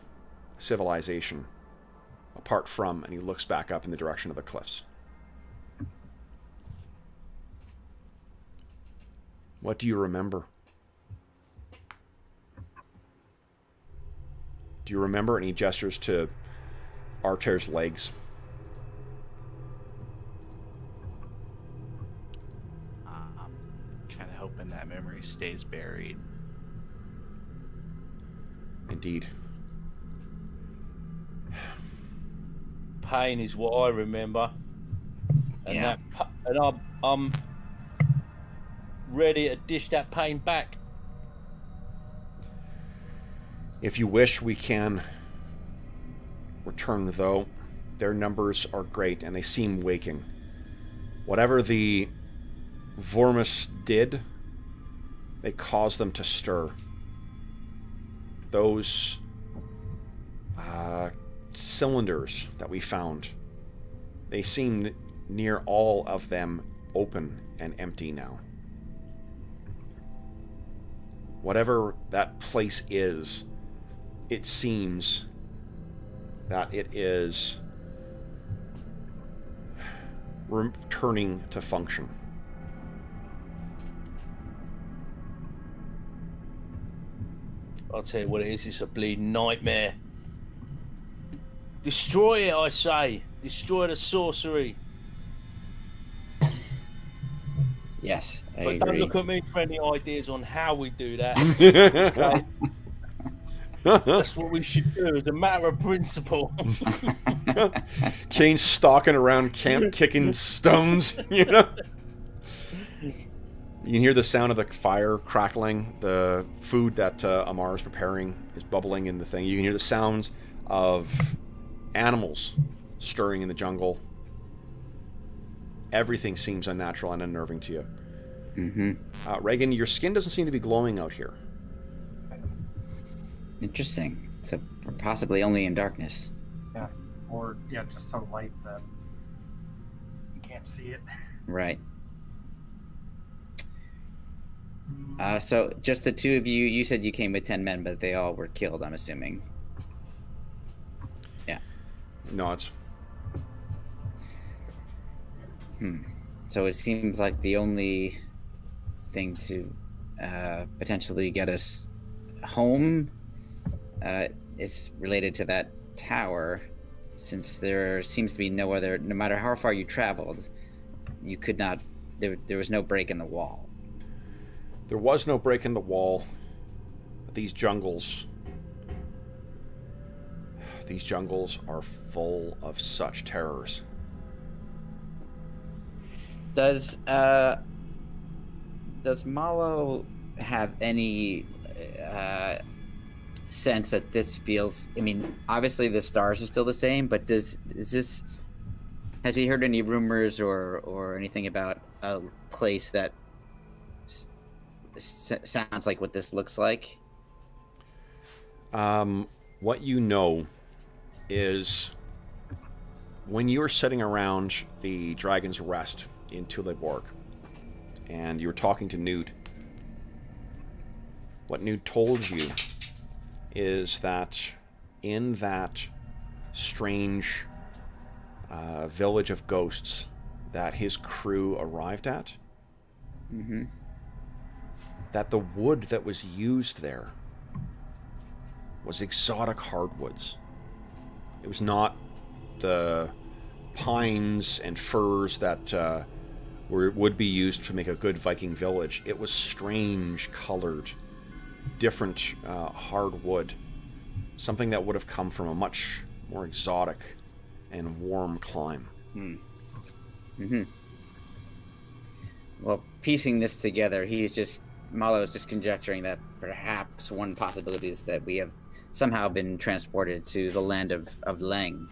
[SPEAKER 1] civilization apart from, and he looks back up in the direction of the cliffs. What do you remember? Do you remember? And he gestures to Arter's legs.
[SPEAKER 2] I'm kind of hoping that memory stays buried.
[SPEAKER 1] Indeed.
[SPEAKER 3] Pain is what I remember, and
[SPEAKER 2] Yeah.
[SPEAKER 3] I'm ready to dish that pain back.
[SPEAKER 1] If you wish, we can return, though. Their numbers are great, and they seem waking. Whatever the Vormus did, they caused them to stir. Those cylinders that we found, they seem near all of them open and empty now. Whatever that place is, it seems that it is returning to function.
[SPEAKER 3] I'll tell you what it is. It's a bleeding nightmare. Destroy it, I say. Destroy the sorcery.
[SPEAKER 6] Yes, I
[SPEAKER 3] But
[SPEAKER 6] agree.
[SPEAKER 3] don't look at me for any ideas on how we do that. Okay? That's what we should do as a matter of principle.
[SPEAKER 1] Kane's stalking around camp kicking stones, you know? You can hear the sound of the fire crackling. The food that Amar is preparing is bubbling in the thing. You can hear the sounds of animals stirring in the jungle. Everything seems unnatural and unnerving to you.
[SPEAKER 6] Mm-hmm.
[SPEAKER 1] Reagan, your skin doesn't seem to be glowing out here.
[SPEAKER 6] Interesting. So possibly only in darkness.
[SPEAKER 4] Yeah. Or, yeah, just so light that you can't see it.
[SPEAKER 6] Right. So just the two of you, you said you came with 10 men, but they all were killed, I'm assuming. Yeah.
[SPEAKER 1] Nods.
[SPEAKER 6] So it seems like the only thing to potentially get us home is related to that tower, since there seems to be no other, no matter how far you traveled, you could not, there was no break in the wall.
[SPEAKER 1] There was no break in the wall. These jungles are full of such terrors.
[SPEAKER 6] Does Malo have any sense that this feels? I mean, obviously the stars are still the same, but has he heard any rumors or anything about a place that sounds like what this looks like?
[SPEAKER 1] What you know is when you were sitting around the Dragon's Rest in Thule, and you were talking to Nude, what Nude told you is that in that strange village of ghosts that his crew arrived at, that the wood that was used there was exotic hardwoods. It was not the pines and firs that would be used to make a good Viking village. It was strange colored, different hardwood, something that would have come from a much more exotic and warm clime.
[SPEAKER 6] Well, piecing this together, Malo is just conjecturing that perhaps one possibility is that we have somehow been transported to the land of Leng.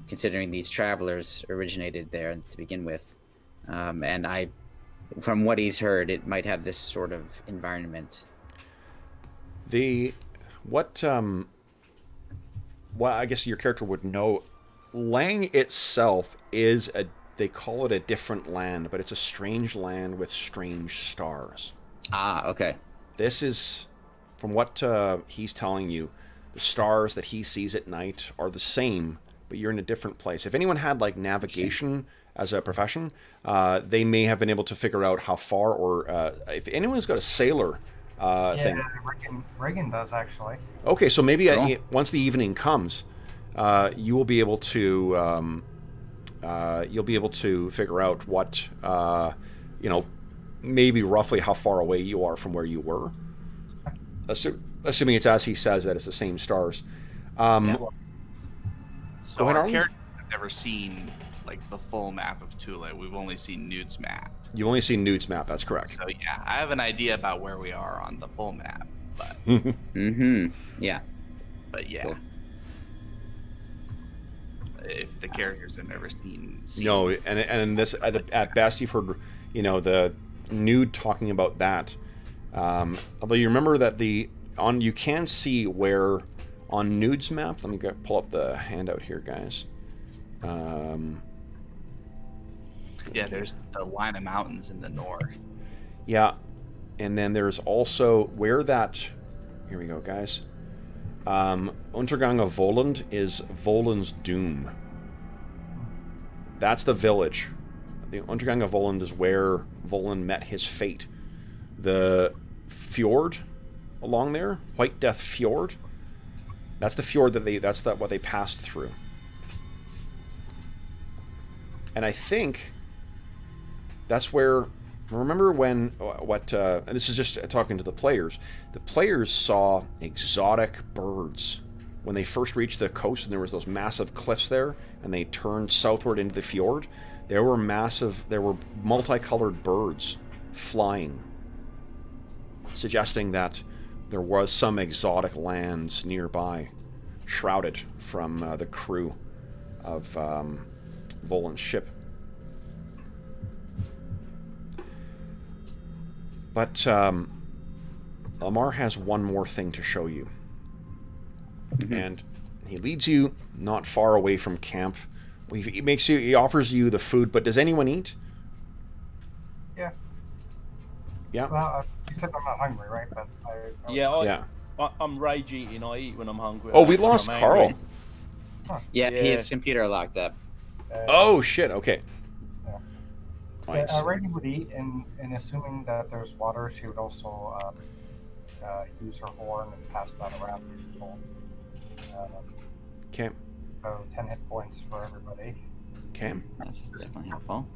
[SPEAKER 6] Considering these travelers originated there to begin with. And from what he's heard, it might have this sort of environment.
[SPEAKER 1] What I guess your character would know, Leng itself is they call it a different land, but it's a strange land with strange stars.
[SPEAKER 6] Ah, okay.
[SPEAKER 1] This is, from what he's telling you, the stars that he sees at night are the same, but you're in a different place. If anyone had like navigation as a profession, they may have been able to figure out how far, or if anyone's got a sailor thing.
[SPEAKER 4] Reagan does actually.
[SPEAKER 1] Okay, so maybe once the evening comes, you will be able to figure out what maybe roughly how far away you are from where you were. Assuming it's as he says, that it's the same stars.
[SPEAKER 2] So
[SPEAKER 1] Go ahead,
[SPEAKER 2] our
[SPEAKER 1] Arlen.
[SPEAKER 2] characters have never seen like the full map of Thule. We've only seen Nude's map.
[SPEAKER 1] You've only seen Nude's map, that's correct.
[SPEAKER 2] So yeah, I have an idea about where we are on the full map, but
[SPEAKER 6] Yeah.
[SPEAKER 2] but yeah.
[SPEAKER 6] Cool.
[SPEAKER 2] If the characters have never seen
[SPEAKER 1] No, and this at best you've heard, the Nude talking about that. Although you remember that you can see where on Nude's map. Let me pull up the handout here, guys.
[SPEAKER 2] Yeah, there's the line of mountains in the north.
[SPEAKER 1] Yeah, and then there's also where that. Here we go, guys. Untergang of Voland is Voland's Doom. That's the village. The Untergang of Voland is where Voland met his fate. The fjord along there, White Death Fjord. That's the fjord that what they passed through. And I think that's where, remember when, and this is just talking to the players saw exotic birds when they first reached the coast, and there was those massive cliffs there, and they turned southward into the fjord. There were multicolored birds flying, suggesting that there was some exotic lands nearby, shrouded from the crew of Volan's ship. But Amar has one more thing to show you. And he leads you not far away from camp. He offers you the food, but does anyone eat?
[SPEAKER 4] Yeah.
[SPEAKER 1] Yeah.
[SPEAKER 4] Well, you said I'm not hungry, right? But
[SPEAKER 3] I'm rage eating. I eat when I'm hungry.
[SPEAKER 1] Oh, we lost Carl.
[SPEAKER 6] Yeah,
[SPEAKER 3] Yeah.
[SPEAKER 6] his computer locked up.
[SPEAKER 1] Oh shit. Okay.
[SPEAKER 4] Yeah.
[SPEAKER 1] Nice.
[SPEAKER 4] Reagan would eat, and assuming that there's water, she would also use her horn and pass that around to people.
[SPEAKER 1] Okay.
[SPEAKER 4] So 10 hit points for everybody.
[SPEAKER 1] Okay.
[SPEAKER 6] That's definitely helpful.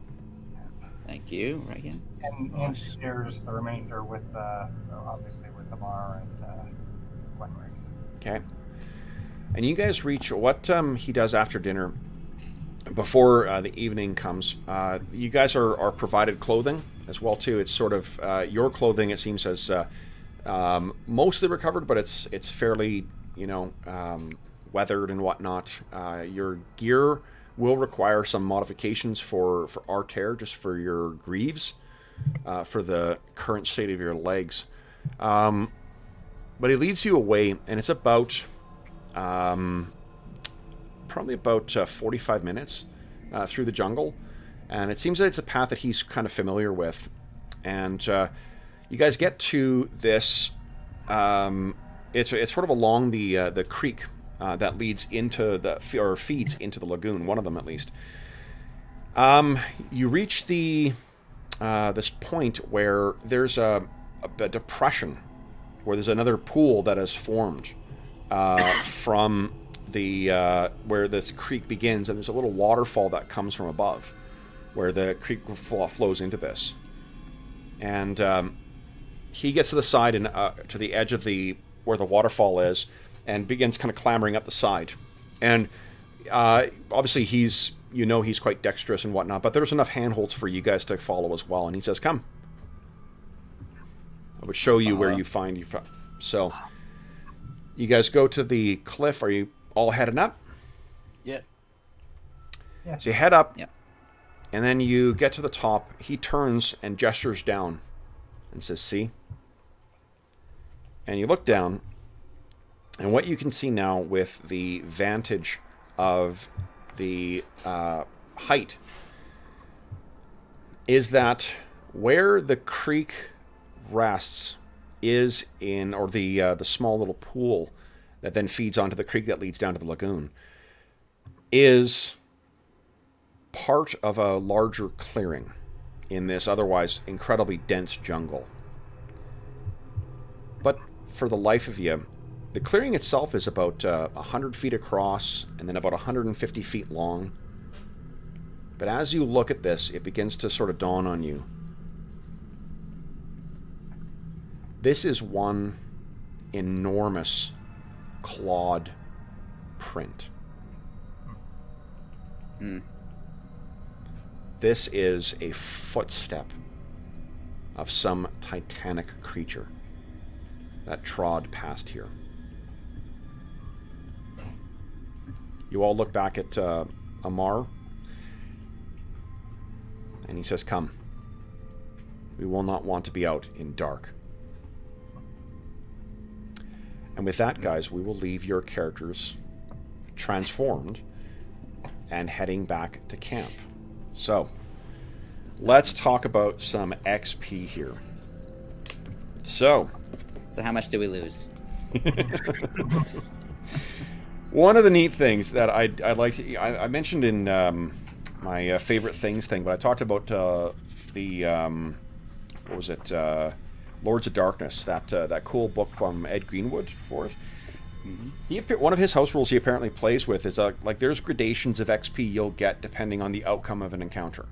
[SPEAKER 6] Thank you, Reagan.
[SPEAKER 4] And shares the remainder with, obviously, with Amar and Glenrick.
[SPEAKER 1] Okay. And you guys reach what he does after dinner. Before the evening comes, you guys are provided clothing as well too. It's sort of your clothing. It seems as mostly recovered, but it's fairly weathered and whatnot. Your gear will require some modifications for Artair, just for your greaves, for the current state of your legs. But he leads you away, and it's about probably about 45 minutes through the jungle, and it seems that it's a path that he's kind of familiar with. And you guys get to this. It's sort of along the creek that leads into or feeds into the lagoon. One of them, at least. You reach this point where there's a depression, where there's another pool that has formed from where this creek begins, and there's a little waterfall that comes from above, where the creek flows into this. And he gets to the side and to the edge of where the waterfall is, and begins kind of clambering up the side. And obviously he's quite dexterous and whatnot, but there's enough handholds for you guys to follow as well. And he says, "Come. I would show you where you find you." So you guys go to the cliff. Are you all heading up?
[SPEAKER 3] Yeah.
[SPEAKER 1] So you head up,
[SPEAKER 6] Yeah.
[SPEAKER 1] and then you get to the top. He turns and gestures down and says, "See?" And you look down, and what you can see now with the vantage of the height is that where the creek rests is the small little pool that then feeds onto the creek that leads down to the lagoon, is part of a larger clearing in this otherwise incredibly dense jungle. But for the life of you, the clearing itself is about 100 feet across and then about 150 feet long. But as you look at this, it begins to sort of dawn on you. This is one enormous clawed print. This is a footstep of some titanic creature that trod past here. You all look back at Amar, and he says, "Come. We will not want to be out in dark." And with that, guys, we will leave your characters transformed and heading back to camp. So, let's talk about some XP here. So
[SPEAKER 6] how much do we lose?
[SPEAKER 1] One of the neat things that I'd like to... I mentioned in my favorite things thing, but I talked about what was it? Lords of Darkness, that cool book from Ed Greenwood for it. One of his house rules he apparently plays with is like there's gradations of XP you'll get depending on the outcome of an encounter.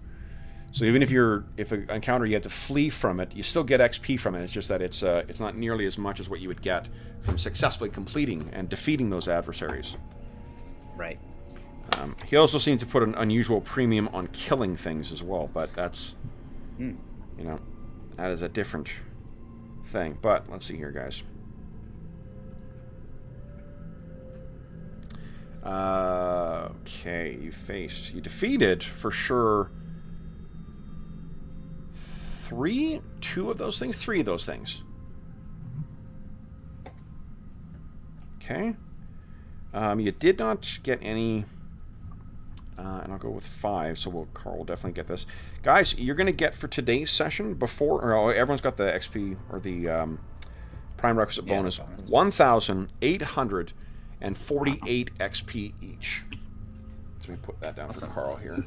[SPEAKER 1] So even if an encounter you have to flee from it, you still get XP from it. It's just that it's not nearly as much as what you would get from successfully completing and defeating those adversaries.
[SPEAKER 6] Right.
[SPEAKER 1] He also seems to put an unusual premium on killing things as well, but that's you know, that is a different thing. But let's see here, guys. Okay, you defeated for sure three of those things. Okay. You did not get any, and I'll go with 5, so Carl will definitely get this. Guys, you're going to get for today's session, everyone's got the XP, or the prime requisite bonus, 1,848 XP each. So let me put that down for Carl here.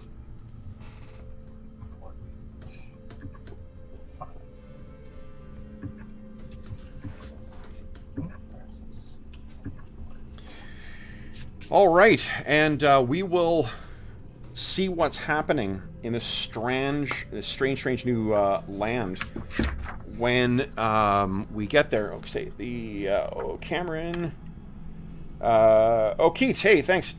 [SPEAKER 1] All right, and we will see what's happening in this strange new land when we get there. Okay, Cameron. Keith, hey, thanks.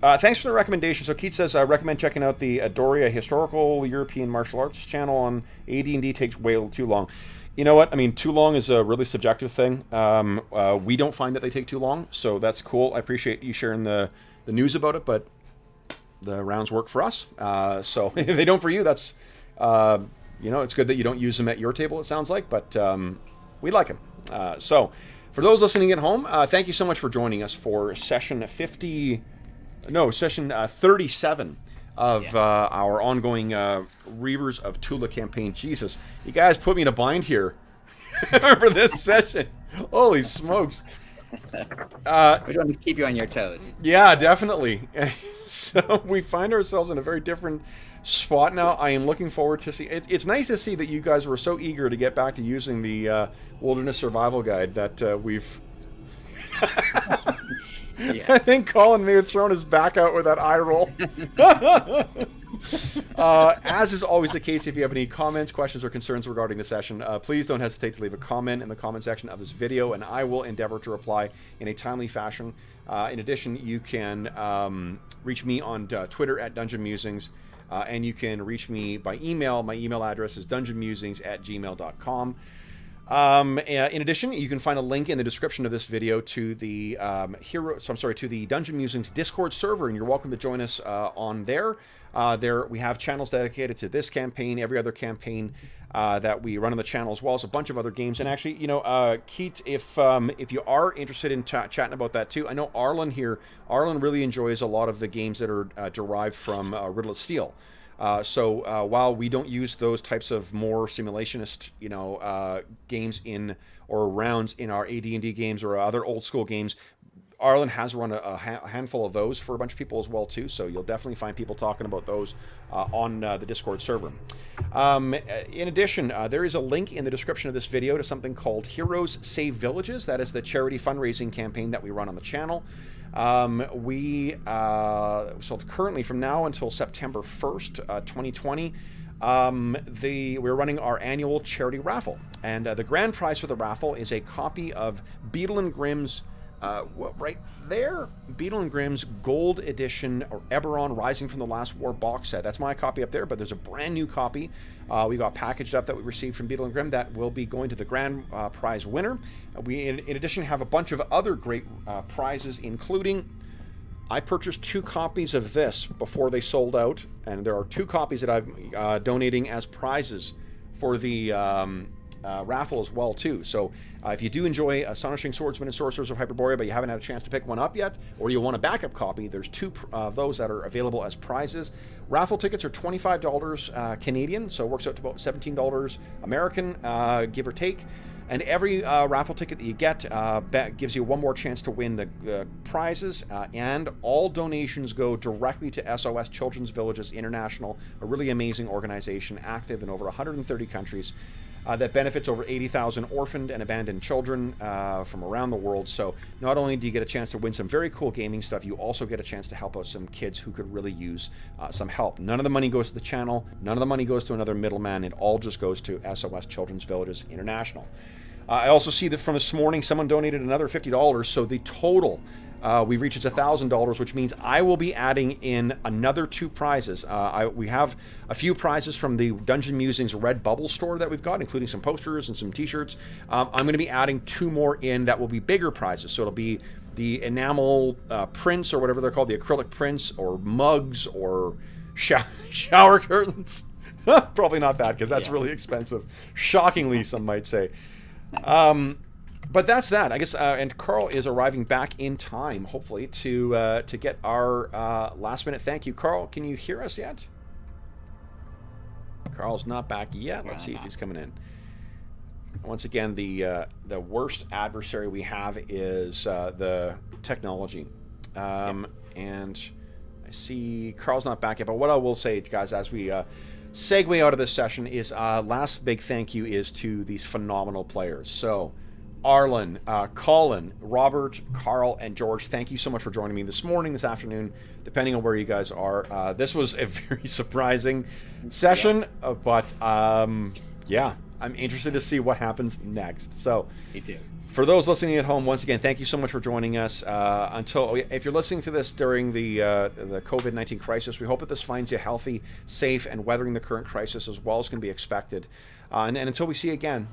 [SPEAKER 1] Thanks for the recommendation. So Keith says, I recommend checking out the Adoria Historical European Martial Arts channel on AD&D. Takes way too long. You know what? I mean, too long is a really subjective thing. We don't find that they take too long, so that's cool. I appreciate you sharing the news about it, but the rounds work for us. So if they don't for you, that's, it's good that you don't use them at your table, it sounds like, but we like them. So for those listening at home, thank you so much for joining us for session 37 of our ongoing Reavers of Thule campaign. Jesus, you guys put me in a bind here for this session. Holy smokes.
[SPEAKER 6] We want to keep you on your toes.
[SPEAKER 1] Yeah, definitely. So we find ourselves in a very different spot now. I am looking forward to see. It's nice to see that you guys were so eager to get back to using the Wilderness Survival Guide that we've...
[SPEAKER 6] Yeah.
[SPEAKER 1] I think Colin may have thrown his back out with that eye roll. As is always the case, if you have any comments, questions, or concerns regarding the session, please don't hesitate to leave a comment in the comment section of this video, and I will endeavor to reply in a timely fashion. In addition, you can reach me on Twitter at Dungeon Musings, and you can reach me by email. My email address is dungeonmusings@gmail.com. In addition, you can find a link in the description of this video to the to the Dungeon Musings Discord server, and you're welcome to join us on there. There we have channels dedicated to this campaign, every other campaign that we run on the channel, as well as a bunch of other games. And actually, Keith, if you are interested in chatting about that too, I know Arlen really enjoys a lot of the games that are derived from Riddle of Steel. So while we don't use those types of more simulationist, games or rounds in our AD&D games or other old school games, Arlen has run a handful of those for a bunch of people as well too. So you'll definitely find people talking about those on the Discord server. In addition, there is a link in the description of this video to something called Heroes Save Villages. That is the charity fundraising campaign that we run on the channel. So currently from now until September 1st, 2020, we're running our annual charity raffle, and the grand prize for the raffle is a copy of Beadle and Grimm's right there, Beadle and Grimm's Gold Edition or Eberron Rising from the Last War box set. That's my copy up there, but there's a brand new copy we got packaged up that we received from Beadle and Grimm that will be going to the grand prize winner. We, in addition, have a bunch of other great prizes, including I purchased 2 copies of this before they sold out, and there are 2 copies that I'm donating as prizes for the raffle as well too. So if you do enjoy Astonishing Swordsmen and Sorcerers of Hyperborea, but you haven't had a chance to pick one up yet, or you want a backup copy, there's 2 of those that are available as prizes. Raffle tickets are $25 Canadian, so it works out to about $17 American, give or take. And every raffle ticket that you get gives you one more chance to win the prizes, and all donations go directly to SOS Children's Villages International, a really amazing organization active in over 130 countries. that benefits over 80,000 orphaned and abandoned children from around the world. So not only do you get a chance to win some very cool gaming stuff, you also get a chance to help out some kids who could really use some help. None of the money goes to the channel. None of the money goes to another middleman. It all just goes to SOS Children's Villages International. I also see that from this morning, someone donated another $50, so the total we've reached $1,000, which means I will be adding in another 2 prizes. We have a few prizes from the Dungeon Musings Red Bubble store that we've got, including some posters and some t-shirts. I'm going to be adding 2 more in that will be bigger prizes. So it'll be the enamel prints, or whatever they're called, the acrylic prints, or mugs, or shower curtains. Probably not that, because that's really expensive. Shockingly, some might say. But that's that, I guess. And Carl is arriving back in time, hopefully, to get our last minute thank you. Carl, can you hear us yet? Carl's not back yet. Let's see if he's coming in. Once again, the worst adversary we have is the technology, and I see Carl's not back yet. But what I will say, guys, as we segue out of this session, is last big thank you is to these phenomenal players. So, Arlen, Colin, Robert, Carl, and George, thank you so much for joining me this morning, this afternoon, depending on where you guys are. This was a very surprising session, but yeah, I'm interested to see what happens next. So,
[SPEAKER 6] Me too.
[SPEAKER 1] for those listening at home, once again, thank you so much for joining us. If you're listening to this during the COVID-19 crisis, we hope that this finds you healthy, safe, and weathering the current crisis as well as can be expected. And until we see you again,